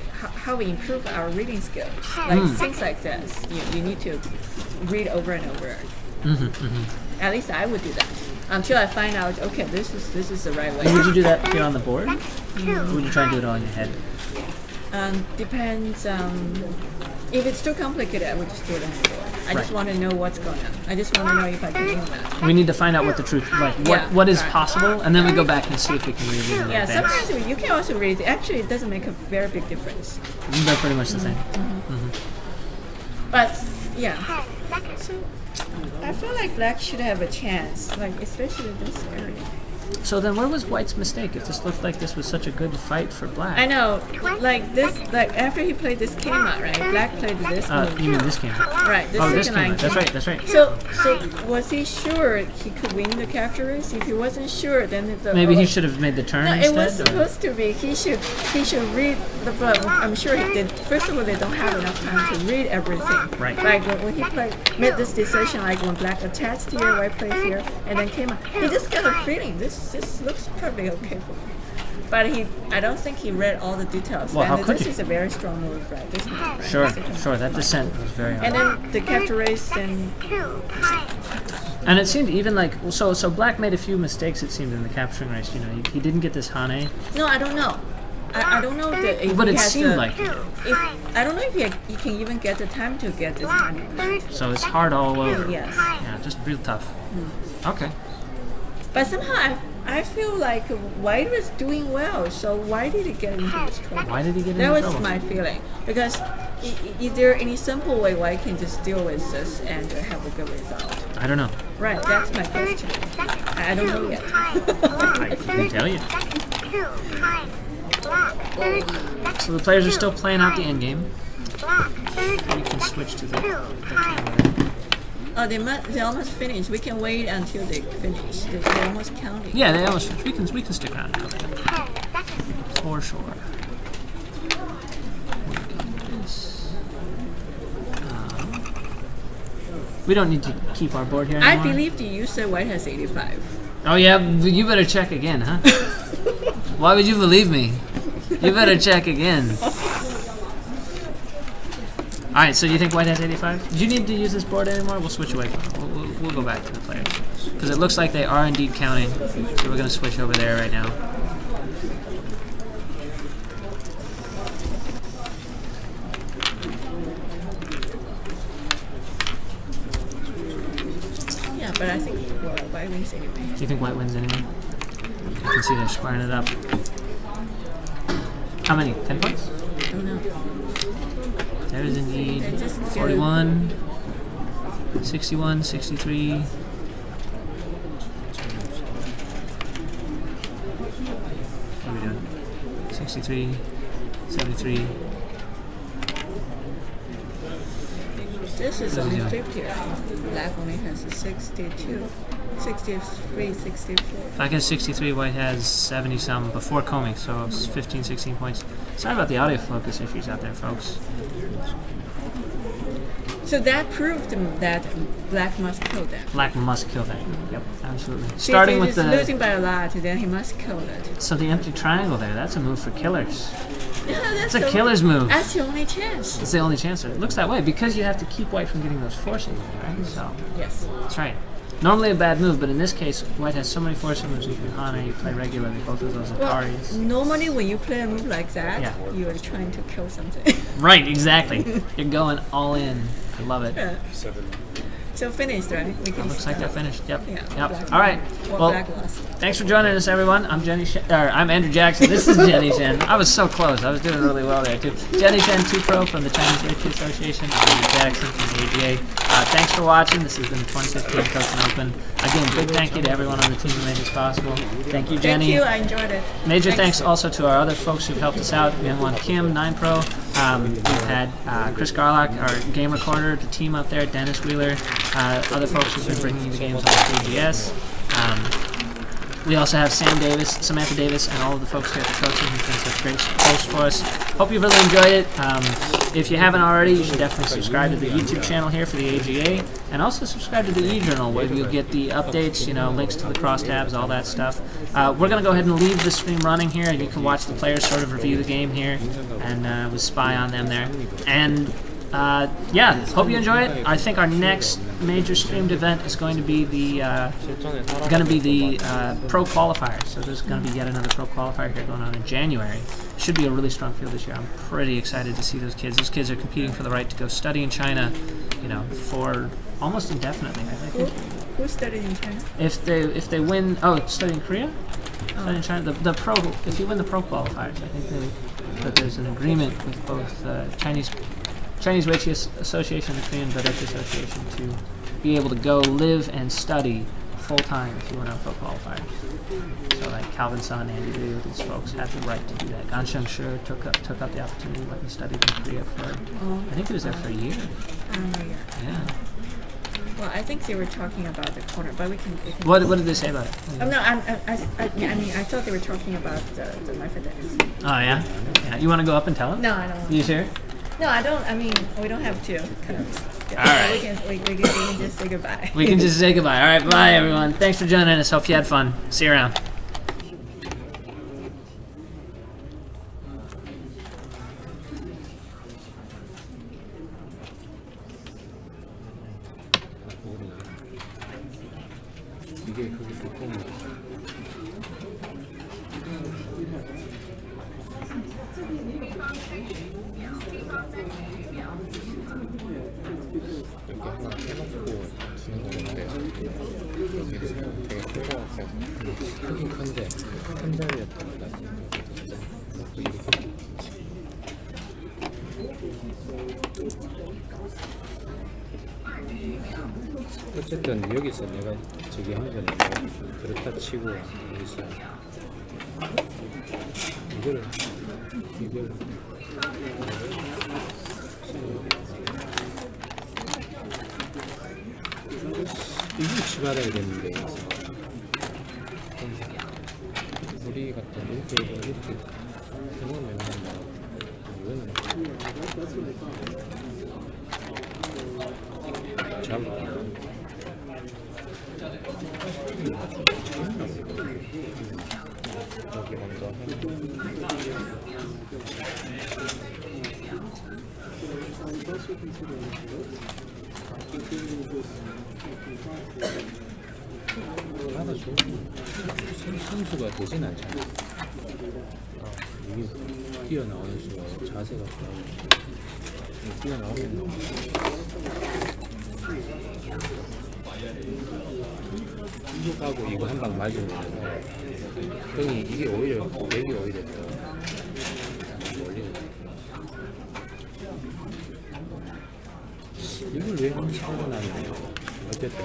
[SPEAKER 4] improve our reading skills. Like things like this, you need to read over and over. At least I would do that until I find out. Okay, this is the right way.
[SPEAKER 1] And would you do that here on the board? Or would you try and do it all in your head?
[SPEAKER 4] Depends. If it's too complicated, I would just do it on the board. I just
[SPEAKER 1] Right.
[SPEAKER 4] want to know what's going on. I just want to know if I can do that.
[SPEAKER 1] We need to find out what the truth, like
[SPEAKER 4] Yeah,
[SPEAKER 1] what is
[SPEAKER 4] right.
[SPEAKER 1] possible, and then we go back and see if we can read it in
[SPEAKER 4] Yeah,
[SPEAKER 1] advance.
[SPEAKER 4] sometimes you can also read. Actually, it doesn't make a very big difference.
[SPEAKER 1] They're pretty much the same.
[SPEAKER 4] But yeah,
[SPEAKER 3] 10 seconds.
[SPEAKER 4] so I feel like black should have a chance, like especially this area.
[SPEAKER 1] So then where was White's mistake if this looked like this was such a good fight for Black?
[SPEAKER 4] I know, like this, like after he played this came out, right? Black played this move.
[SPEAKER 1] You mean this came out?
[SPEAKER 4] Right, this
[SPEAKER 1] Oh,
[SPEAKER 4] second
[SPEAKER 1] this came
[SPEAKER 4] line
[SPEAKER 1] out. That's right, that's right.
[SPEAKER 4] So was he sure he could win the capture race? If he wasn't sure, then
[SPEAKER 1] Maybe he should have made the turn
[SPEAKER 4] No,
[SPEAKER 1] instead?
[SPEAKER 4] it was
[SPEAKER 1] or-
[SPEAKER 4] supposed to be. He should read the book. I'm sure he did. First of all, they don't have enough time to read everything.
[SPEAKER 1] Right.
[SPEAKER 4] Like when he made this decision, like when Black attached here, White plays here, and then came out. He just got a feeling this looks probably okay for me. But I don't think he read all the details.
[SPEAKER 1] Well, how
[SPEAKER 4] and
[SPEAKER 1] could
[SPEAKER 4] this
[SPEAKER 1] you?
[SPEAKER 4] is a very strong move, right? This move, right?
[SPEAKER 1] Sure,
[SPEAKER 4] Second
[SPEAKER 1] sure.
[SPEAKER 4] move.
[SPEAKER 1] That descent was very hard.
[SPEAKER 4] And then the capture race, and
[SPEAKER 3] 2 times.
[SPEAKER 1] And it seemed even like so Black made a few mistakes. It seemed in the capturing race. You know, he didn't get this Hane,
[SPEAKER 4] no, I don't know. I don't know if
[SPEAKER 1] but
[SPEAKER 4] he
[SPEAKER 1] it
[SPEAKER 4] has
[SPEAKER 1] seemed
[SPEAKER 4] a-
[SPEAKER 1] like.
[SPEAKER 3] Two
[SPEAKER 4] If,
[SPEAKER 3] times.
[SPEAKER 4] I don't know if he can even get the time to get this
[SPEAKER 3] Block
[SPEAKER 4] timing.
[SPEAKER 3] 30
[SPEAKER 1] So it's hard all over.
[SPEAKER 4] Yes.
[SPEAKER 1] Yeah, just real tough. Okay.
[SPEAKER 4] But somehow I feel like White was doing well, so why did he get into this trouble?
[SPEAKER 1] Why did he get
[SPEAKER 4] That
[SPEAKER 1] into
[SPEAKER 4] was
[SPEAKER 1] trouble?
[SPEAKER 4] my feeling. Because is there any simple way White can just deal with this and have a good result?
[SPEAKER 1] I don't know.
[SPEAKER 4] Right, that's my question. I don't know yet.
[SPEAKER 1] I can tell you.
[SPEAKER 3] 2 times. Block 30 seconds.
[SPEAKER 1] So the players are still playing out the end game.
[SPEAKER 3] Block 30
[SPEAKER 1] You can switch to the
[SPEAKER 3] 2 times.
[SPEAKER 1] camera.
[SPEAKER 4] Oh, they almost finished. We can wait until they finish. They're almost counting.
[SPEAKER 1] Yeah, they almost finished. We can stick around a couple
[SPEAKER 3] 10 seconds.
[SPEAKER 1] for sure. This. We don't need to keep our board here
[SPEAKER 4] I
[SPEAKER 1] anymore.
[SPEAKER 4] believe you said White has 85.
[SPEAKER 1] Oh yeah, you better check again, huh? Why would you believe me? You better check again. All right, so you think White has 85? Do you need to use this board anymore? We'll switch away from it. We'll go back to the players. Because it looks like they are indeed counting. So we're going to switch over there right now.
[SPEAKER 4] Yeah, but I think White wins anyway.
[SPEAKER 1] Do you think White wins anyway? You can see they're squaring it up. How many? 10 points?
[SPEAKER 4] I don't know.
[SPEAKER 1] There is indeed
[SPEAKER 4] They just get
[SPEAKER 1] 41, 61, 63. What are we doing? 63, 73.
[SPEAKER 4] This is
[SPEAKER 1] What are we
[SPEAKER 4] only
[SPEAKER 1] doing?
[SPEAKER 4] 50, right? Black only has a 62, 63, 64.
[SPEAKER 1] Black has 63, White has 70 some before combing, so it's 15, 16 points. Sorry about the audio focus issues out there, folks.
[SPEAKER 4] So that proved that Black must kill them.
[SPEAKER 1] Black must kill that. Yep, absolutely.
[SPEAKER 4] See,
[SPEAKER 1] Starting
[SPEAKER 4] if
[SPEAKER 1] with
[SPEAKER 4] he's
[SPEAKER 1] the
[SPEAKER 4] losing by a lot, then he must kill it.
[SPEAKER 1] so the empty triangle there. That's a move for killers.
[SPEAKER 4] Yeah, that's
[SPEAKER 1] It's a killer's move.
[SPEAKER 4] That's the only chance.
[SPEAKER 1] It's the only chance. It looks that way because you have to keep White from getting those forcing moves, right? So
[SPEAKER 4] Yes.
[SPEAKER 1] that's right. Normally a bad move, but in this case, White has so many forcing moves. You can Hana, you play regularly, both of those
[SPEAKER 4] Well,
[SPEAKER 1] Akaris.
[SPEAKER 4] normally when you play a move like that,
[SPEAKER 1] Yeah.
[SPEAKER 4] you are trying to kill something.
[SPEAKER 1] Right, exactly. You're going all in. I love it.
[SPEAKER 4] Yeah.
[SPEAKER 2] 7.
[SPEAKER 4] So finished, right? We can
[SPEAKER 1] Looks like they're finished. Yep.
[SPEAKER 4] Yeah.
[SPEAKER 1] Yep.
[SPEAKER 4] Black
[SPEAKER 1] All right.
[SPEAKER 4] Well,
[SPEAKER 1] Well,
[SPEAKER 4] Black lost.
[SPEAKER 1] thanks for joining us, everyone. I'm I'm Andrew Jackson. This is Jenny Shen. I was so close. I was doing really well there too. Jenny Shen, 2 Pro from the Chinese Weiqi Association. I'm Andrew Jackson from the AGA. Thanks for watching. This has been the 2015 Cotsen Open. Again, big thank you to everyone on the team who made this possible. Thank you, Jenny.
[SPEAKER 4] Thank you. I enjoyed it.
[SPEAKER 1] Major thanks also to our other folks who've helped us out. Myungwon Kim, 9 Pro. We've had Chris Garlock, our game recorder, the team up there, Dennis Wheeler, other folks who've been bringing you the games on 3GS. We also have Samantha Davis, and all of the folks here at the coaching who've been such great hosts for us. Hope you really enjoyed it. If you haven't already, you should definitely subscribe to the YouTube channel here for the AGA, and also subscribe to the eJournal where you'll get the updates, links to the crosstabs, all that stuff. We're going to go ahead and leave the stream running here, and you can watch the players sort of review the game here, and we spy on them there. And yeah, hope you enjoy it. I think our next major streamed event is going to be the pro qualifier. So there's going to be yet another pro qualifier here going on in January. Should be a really strong field this year. I'm pretty excited to see those kids. Those kids are competing for the right to go study in China, for almost indefinitely. I think
[SPEAKER 4] Who studied in China?
[SPEAKER 1] if they win, study in Korea, study in China. The pro, if you win the pro qualifiers, I think that there's an agreement with both Chinese Weiqi Association and the Korean Weiqi Association to be able to go live and study full time if you went out for a qualifier. So like Calvin Sun, Andy Liu, these folks had the right to do that. Gansheng Shi took up the opportunity, went and studied in Korea for, I think he was there for a year. Yeah.
[SPEAKER 4] Well, I think they were talking about the corner, but we can.
[SPEAKER 1] What did they say about it?
[SPEAKER 4] Oh no, I mean, I thought they were talking about the life and dance.
[SPEAKER 1] Oh yeah? Yeah. You want to go up and tell him?
[SPEAKER 4] No, I don't.
[SPEAKER 1] You sure?
[SPEAKER 4] No, I don't. I mean, we don't have to. Kind of.
[SPEAKER 1] All right.
[SPEAKER 4] We can just say goodbye.
[SPEAKER 1] We can just say goodbye. All right, bye everyone. Thanks for joining us. Hope you had fun. See you around.
[SPEAKER 5] 이게 그게 두꺼운 거. 이렇게 하나 해놓고 주는 거는데 이게 되게 큰 거 같아서 크긴 큰데 한 자리였다 또 이렇게 어쨌든 여기서 내가 저기 한 거는 그렇다 치고 여기서 이걸 이걸 치받아야 되는데 우리 같은 이렇게 해놓으면 이거는 잘 여기 먼저 하나 줘. 선수가 되진 않잖아. 이게 뛰어나오는 수가 자세가 좋아. 뛰어나오면 이거 하고 이거 한 방 맞으면 형이 이게 오히려 맥이 오히려 더 멀리는 이걸 왜 하는지 하고 나면 어쨌든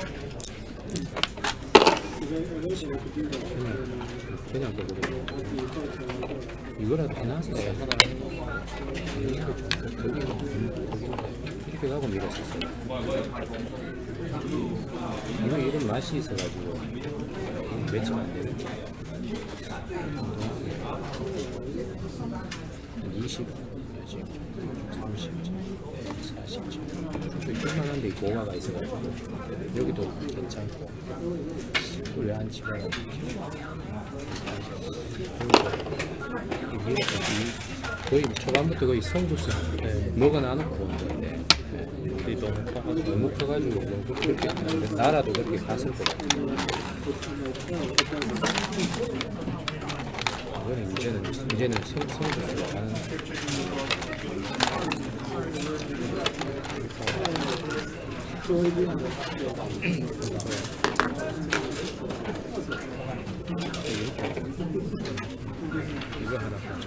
[SPEAKER 5] 그냥 그거거든요. 이거라도 해놨어. 이렇게 가고 밀었었어. 이거 이런 맛이 있어가지고 매치가 안 되는. 20, 30, 40, 이쪽만 한데 고가가 있어가지고 여기도 괜찮고 왜 안 치고 거의 초반부터 거의 성부수 뭐가 나놓고 온 건데 너무 커가지고 너무 그렇게 나라도 그렇게 갔을 것 같아요. 이제는 성부수가 가는 이거 하나 보자.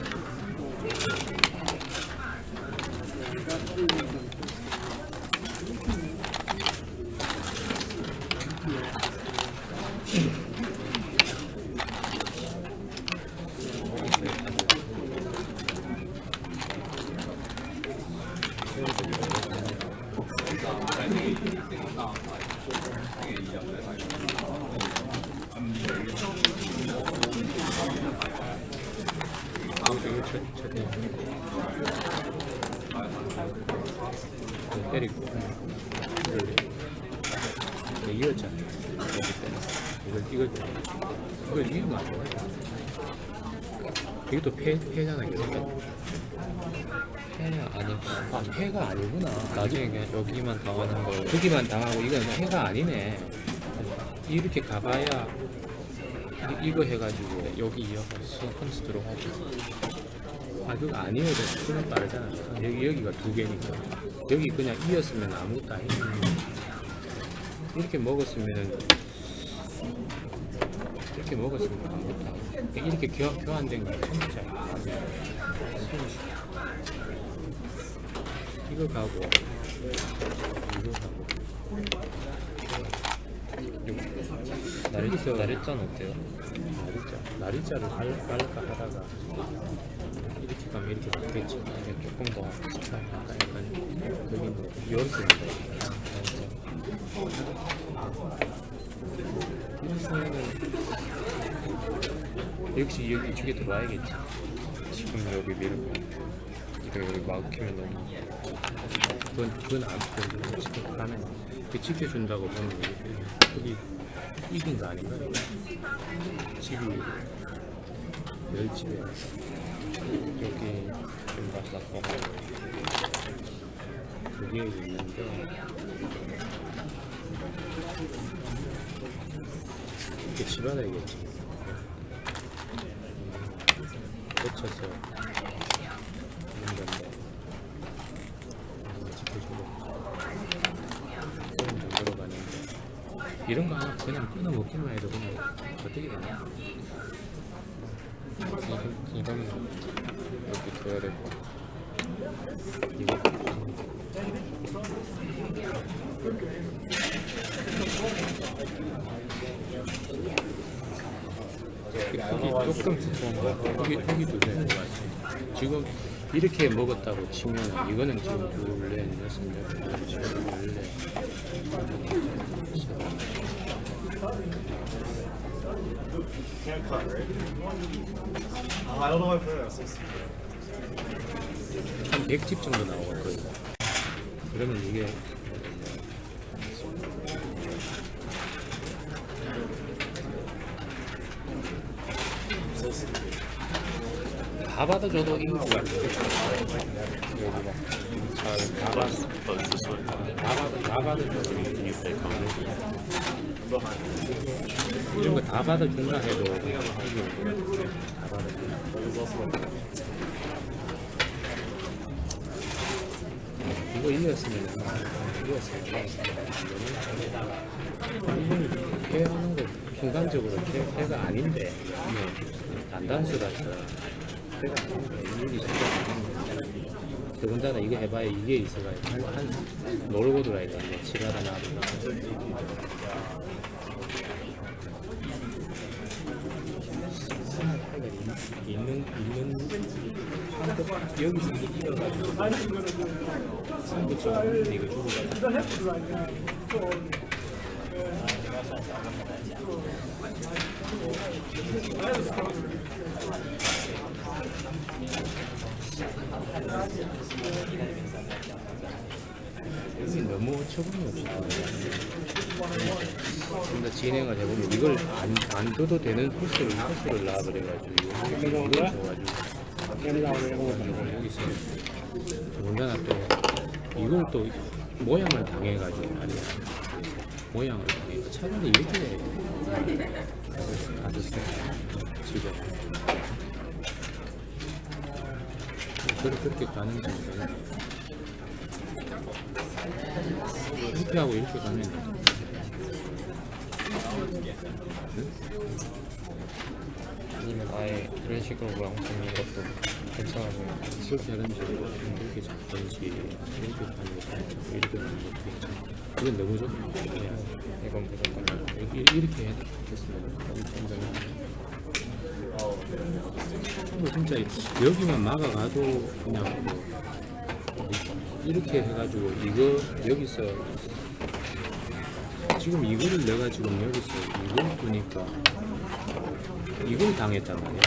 [SPEAKER 5] 때리고 이겼잖아. 이걸 이기면 안 돼. 이것도 패잖아. 패가 아니, 패가 아니구나. 나중에 그냥 여기만 당하는 거, 저기만 당하고 이건 패가 아니네. 이렇게 가봐야 이거 해가지고 여기 이어서 컴스 들어가고. 그거 아니어도 수는 빠르잖아. 여기가 두 개니까. 여기 그냥 이었으면 아무것도 아니네. 이렇게 먹었으면 아무것도 아니네. 이렇게 교환된 거 진짜. 이거 가고 이거 가고 날일자는 어때요? 날일자를 갈까 하다가 이렇게 가면 이렇게 바뀌겠지. 이게 조금 더 약간 여기는 이렇게 역시 여기 이쪽에 들어와야겠지. 지금 여기 밀고 여기 막히면 너무 그건 안 보여. 지금 가면 그 지켜준다고 보면 여기 이긴 거 아닌가? 집이 열집에 여기 좀 맞았고 그게 있는데 이렇게 집안에겠지. 꽂혀서 있는 건데 지켜주고 그런 정도로 가는데 이런 거 하나 그냥 끊어 먹기만 해도 그냥 어떻게 되냐? 이거는 이렇게 둬야 될 것 같아. 이거 여기 조금 두꺼운 거 여기도 되는 거 같아. 지금 이렇게 먹었다고 치면 이거는 지금 둘레 냈습니다. 지금 원래
[SPEAKER 6] Can't cut, right? I don't know if that's
[SPEAKER 5] 한 100집 정도 나오거든요. 그러면 이게 다 받아줘도 인구가 안 돼. 여기 막 다 받아줘도 이런 거 다 받아준다 해도 다 받아준다. 이거 이겼으면 해하는 거 순간적으로 해가 아닌데 단단수라서 해가 아닌데 일이 진짜 아닌데 더군다나 이거 해봐야 이게 있어가지고 한 놀고 들어야 돼. 치가다 나도 있는 여기서 이겨가지고 상부처럼 이거 주고 여기 너무 어처구니 없이 좀 더 진행을 해보면 이걸 안 둬도 되는 코스를 놔버려가지고 이걸 줘가지고 여기 있어요. 더군다나 또 이걸 또 모양을 당해가지고 말이야. 모양을 당해. 차라리 이렇게 가졌어요. 지금 그렇게 가는 정도는 이렇게 하고 이렇게 가면 아니면 아예 이런 식으로 모양 잡는 것도 괜찮아요. 이렇게 하는 식으로 이렇게 잡든지 이렇게 하는 것도 이렇게 하는 것도 괜찮아요. 이건 너무 좋네요. 이건 무조건 이렇게 해야 됐으면 진짜 여기만 막아가도 그냥 이렇게 해가지고 이거 여기서 지금 이거를 내가 지금 여기서 이걸 두니까 이걸 당했단 말이야.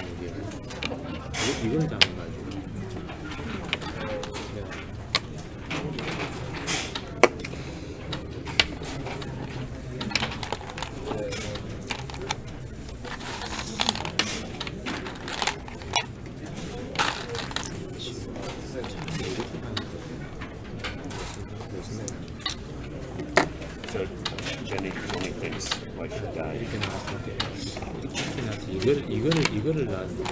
[SPEAKER 5] 이걸 당해가지고
[SPEAKER 2] So Jenny thinks why should die?
[SPEAKER 5] 이렇게 나왔을 때 이렇게 나왔을 때 이거를 나왔을 때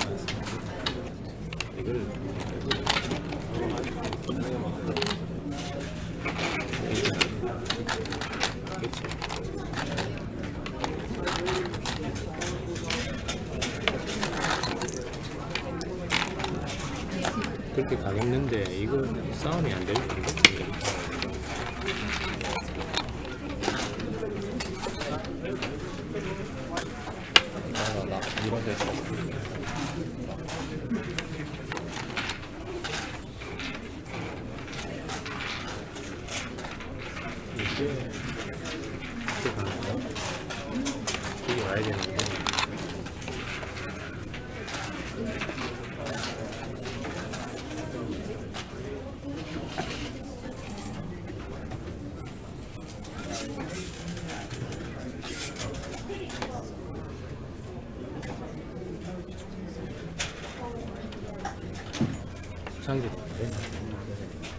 [SPEAKER 5] 이거를 그렇지. 그렇게 가겠는데 이거 싸움이 안 될 텐데. 이게 가는 거야? 이게 와야 되는데. 상대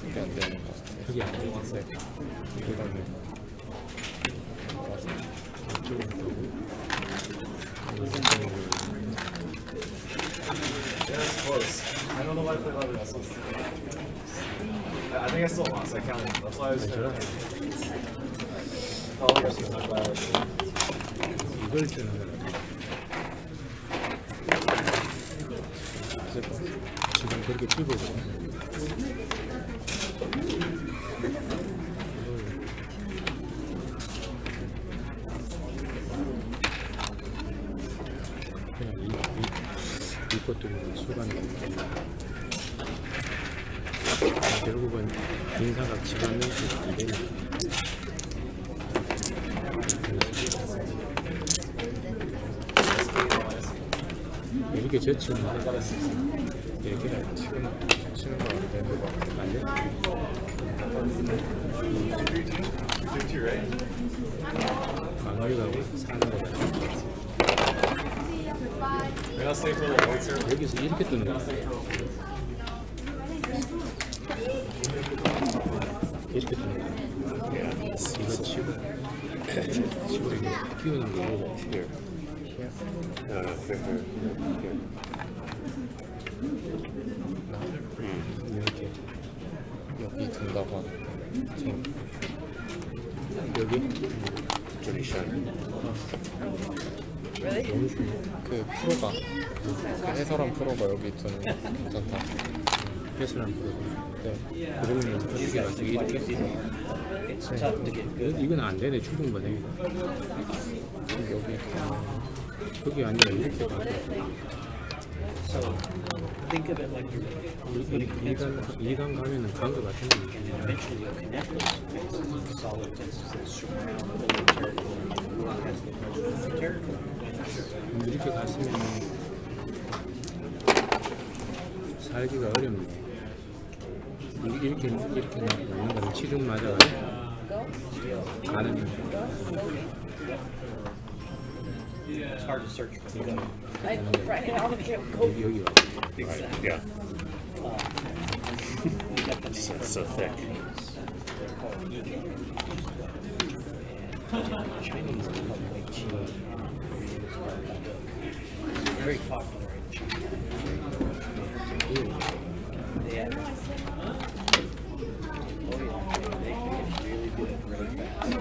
[SPEAKER 7] 이게 안 되는 거 같아.
[SPEAKER 5] 그게 안 되겠어요.
[SPEAKER 7] 이거는
[SPEAKER 5] 이쪽으로 가고.
[SPEAKER 6] Yeah, it's close. I don't know why I played that. I think I still lost. I counted. That's why I was trying to. Oh, yes, it's not bad.
[SPEAKER 5] 이걸 주는 거야. 지금 그렇게 찍어서 그냥 이 것들을 수반이 결국은 인사가 지가는 안 되니까. 이렇게 젖히는 이렇게
[SPEAKER 7] 치는 거 안 되는 거 같아.
[SPEAKER 5] 안 돼?
[SPEAKER 6] 2-2, right?
[SPEAKER 5] 막걸리가 사는 거다.
[SPEAKER 6] We're gonna stay for the whites here.
[SPEAKER 5] 여기서 이렇게 뜨는 거야. 이렇게 뜨는 거야. 이거 치고 이게 끼우는 게 아니라
[SPEAKER 2] Here. Here.
[SPEAKER 5] 이렇게
[SPEAKER 7] 여기 든다고 하는
[SPEAKER 5] 여기
[SPEAKER 2] Pretty shiny.
[SPEAKER 5] 너무 좋네.
[SPEAKER 7] 그 프로가 그 해설한 프로가 여기 두는 거 괜찮다.
[SPEAKER 5] 해설한 거.
[SPEAKER 7] 네.
[SPEAKER 5] 그러면 어떻게 가서 이렇게 이건 안 되네. 죽은 거네.
[SPEAKER 7] 여기
[SPEAKER 5] 그게 아니라 이렇게 가고
[SPEAKER 8] Think of it like you're putting pencils.
[SPEAKER 5] 2단 가면은 간 거 같은데.
[SPEAKER 8] Eventually, you'll connect those solid fences that surround the territory as the territory.
[SPEAKER 5] 이렇게 갔으면 살기가 어렵네. 이렇게 놓는 거는 치중 맞아가지고 가는 거.
[SPEAKER 8] It's hard to search for them.
[SPEAKER 5] 여기 와.
[SPEAKER 2] Right. Yeah. So thick.
[SPEAKER 8] Chinese is probably cheap. Very popular in China. Yeah. Oh yeah, they can get really good really fast.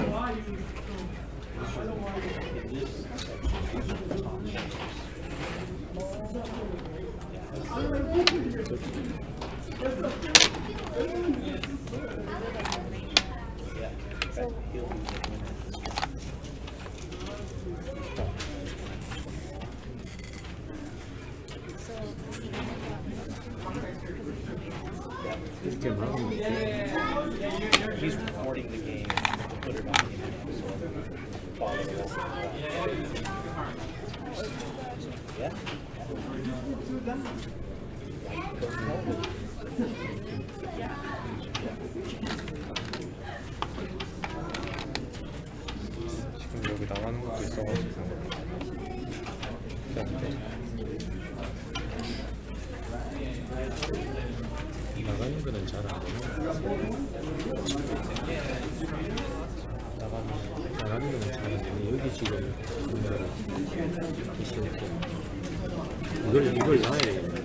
[SPEAKER 5] 이렇게 마음
[SPEAKER 8] He's recording the game to put it on the internet so everyone can follow the rest of it. Yeah.
[SPEAKER 7] 지금 여기 나가는 것도 있어가지고
[SPEAKER 5] 나가는 거는 잘 안 되네. 나가는 거는 잘 안 되네. 여기 지금 뭔가를 이걸 놔야 되겠네.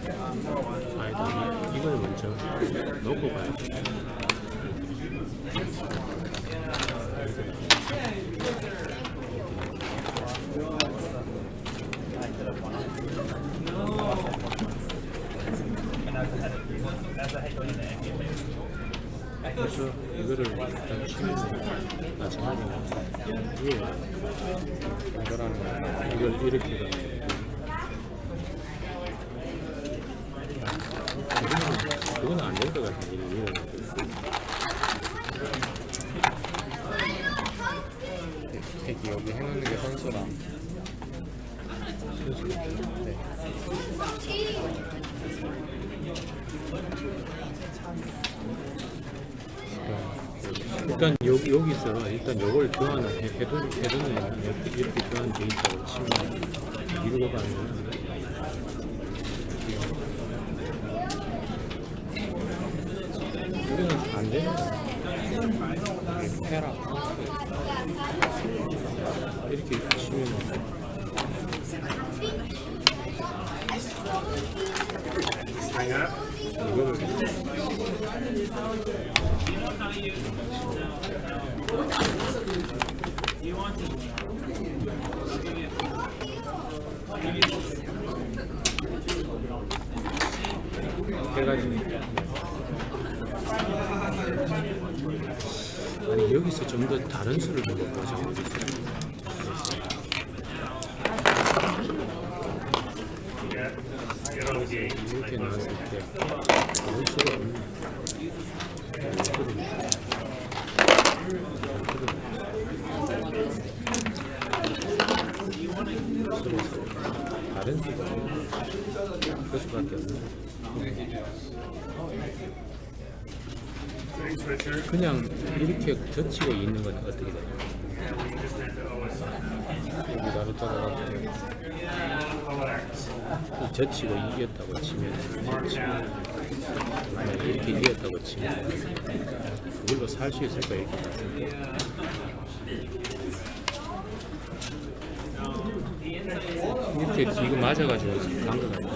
[SPEAKER 5] 아니, 이걸 먼저 넣고 가야 돼. 그래서 이거를 일단 치면 마지막에 위에 이거라는 이걸 이렇게 일단 여기서 일단 요걸 해두는 말은 이렇게 교환돼 있다고 치면 이루고 가면 우리는 안 되잖아. 해라. 이렇게 치면 해가지고 아니 여기서 좀 더 다른 수를 좀 보자. 이렇게 나왔을 때 다른 수가 없네. 다른 수가 그 수밖에 없네. 그냥 이렇게 젖히고 있는 건 어떻게 돼요? 여기 나루타가 젖히고 이겼다고 치면 이렇게 이겼다고 치면 그걸로 살 수 있을 거예요. 이렇게 이거 맞아가지고 간 거 같아요.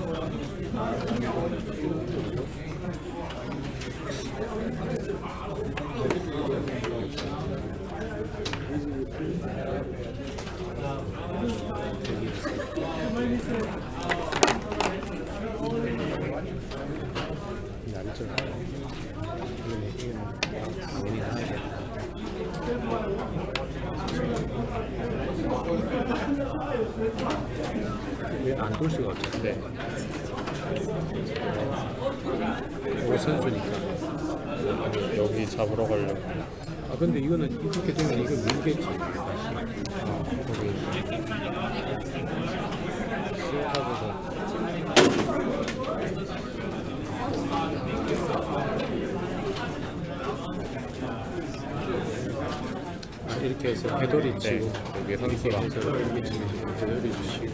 [SPEAKER 5] 왜 안 돌 수가 없죠? 네. 이거 선수니까
[SPEAKER 7] 여기 잡으러 가려고.
[SPEAKER 5] 아 근데 이거는 이렇게 되면 이거 밀겠지.
[SPEAKER 7] 거기 수영하고서
[SPEAKER 5] 이렇게 해서 배돌이 치고
[SPEAKER 7] 여기 선수랑
[SPEAKER 5] 해서 여기 치면 배돌이 치고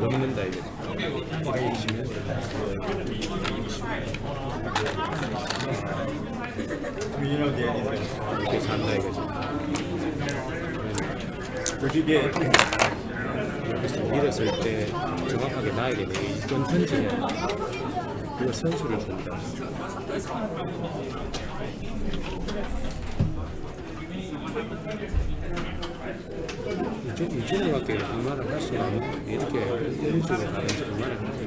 [SPEAKER 5] 넘는다 이거지. 이렇게 치면
[SPEAKER 6] You know the anything.
[SPEAKER 5] 이렇게 산다 이거지.
[SPEAKER 6] Where'd you get?
[SPEAKER 5] 그래서 밀었을 때 정확하게 나야 되네. 이건 던지면 이거 선수를 준다. 이쪽으로밖에 그 말을 할 수가 없는 이렇게 이런 쪽으로 가는지 그 말을 하죠.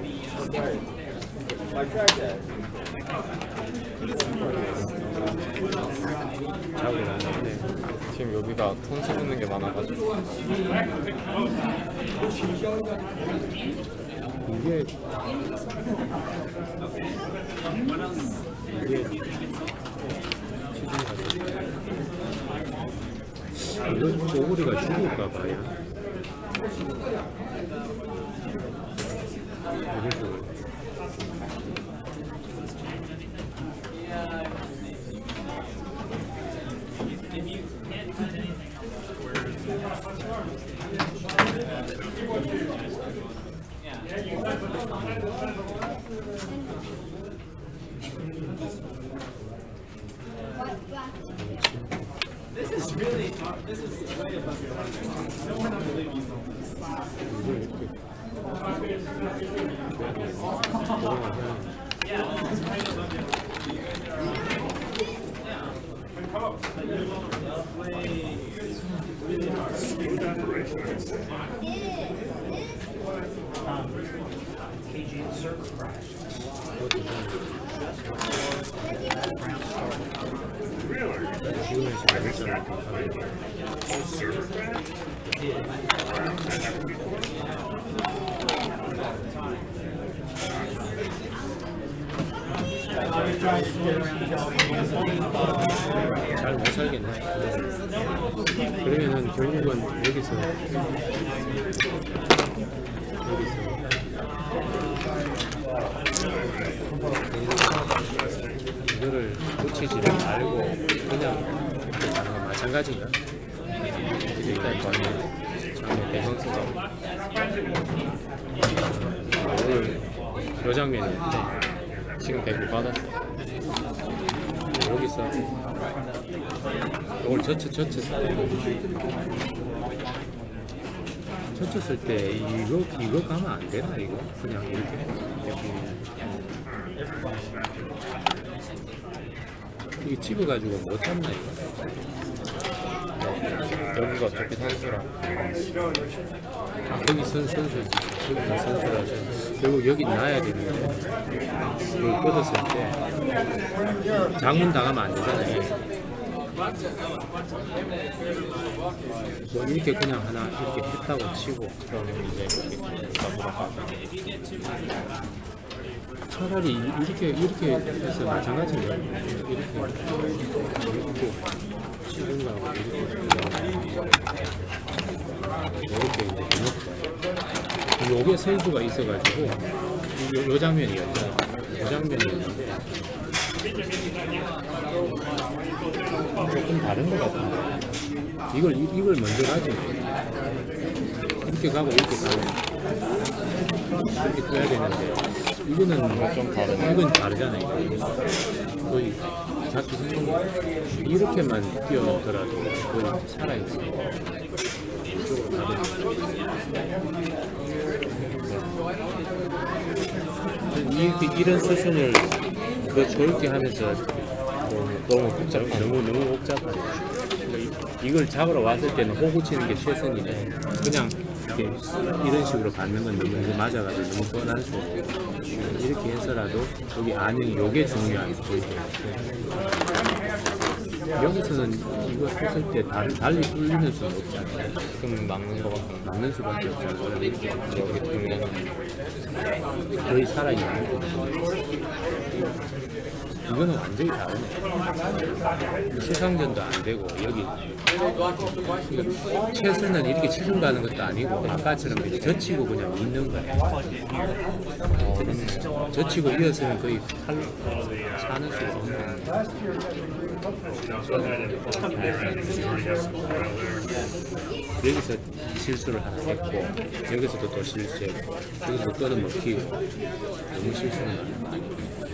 [SPEAKER 6] I tried that.
[SPEAKER 5] 작업을 안 하네.
[SPEAKER 7] 지금 여기가 톤수 붙는 게 많아가지고
[SPEAKER 5] 이게 이거 오구리가 죽을까 봐요. 그래서 잘 못 살겠네. 그러면은 결국은 여기서 이거를 놓치지를 말고 그냥 이렇게 가는 건 마찬가지인가? 일단 저는 정말 대선수가 오늘 요 장면인데 지금 대구 받았어. 여기서 이걸 젖혔을 때 이거 가면 안 되나 이거 그냥 이렇게 이게 집어가지고 못 잡나 이거.
[SPEAKER 7] 여기가 어차피 선수라.
[SPEAKER 5] 여기 선수지. 여기 선수라서 결국 여기 놔야 되는데 여기 뻗었을 때 장문 당하면 안 되잖아요. 뭐 이렇게 그냥 하나 이렇게 했다고 치고 그러면 이제 이렇게 차라리 이렇게 해서 마찬가지예요. 이렇게 치는 거하고 이렇게 이제 해놓고 여기에 선수가 있어가지고 요 장면이었죠. 요 장면이었는데 조금 다른 것 같은데 이걸 먼저 가지 이렇게 가고 이렇게 떠야 되는데 이거는 좀 다르네. 이건 다르잖아요. 거의 잡기 힘든 이렇게만 뛰어들어도 거의 살아있어요. 이쪽으로 가도 이런 수순을 저렇게 하면서 너무 복잡해. 너무 복잡하네. 이걸 잡으러 왔을 때는 호구 치는 게 최선인데 그냥 이런 식으로 받는 건 너무 맞아가지고 너무 뻔한 수. 이렇게 해서라도 여기 안녕이 요게 중요한 거죠. 여기서는 이거 했을 때 달리 뚫리는 수는 없잖아요.
[SPEAKER 7] 그럼
[SPEAKER 5] 막는 수밖에 없잖아요. 이렇게
[SPEAKER 7] 여기 돌려놓은
[SPEAKER 5] 거의 살아있는 거거든요. 이거는 완전히 다르네. 시상전도 안 되고 여기 채수는 이렇게 치중 가는 것도 아니고 아까처럼 그냥 젖히고 그냥 있는 거예요. 젖히고 이었으면 거의 사는 수가 없는 여기서 실수를 하나 했고 여기서도 또 실수했고 여기서 또는 먹히고 너무 실수는 많아요.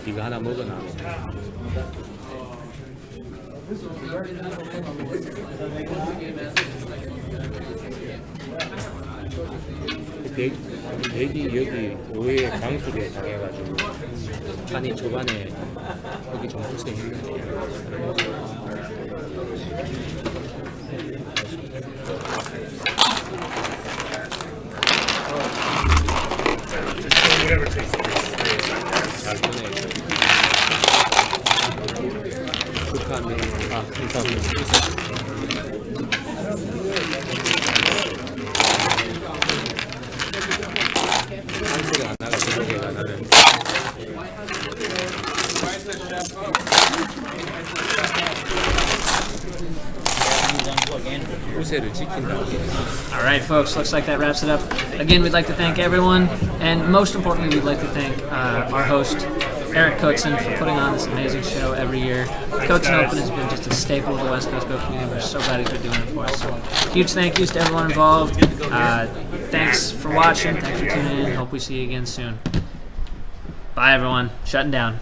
[SPEAKER 5] 이거 하나 먹어놔. 백이 여기 오해 장수리에 당해가지고 판이 초반에 여기 좀 고생했는데 잘 보내. 축하합니다. 감사합니다. 한소리 안 나가 저녁에가 나는 우세를 지킨다고.
[SPEAKER 1] All right, folks, looks like that wraps it up. Again, we'd like to thank everyone, and most importantly, we'd like to thank our host, Eric Cotsen, for putting on this amazing show every year. Cotsen Open has been just a staple of the West Coast Go community. We're so glad he's been doing it for us. So, huge thank yous to everyone involved. Thanks for watching. Thanks for tuning in. Hope we see you again soon. Bye, everyone. Shutting down.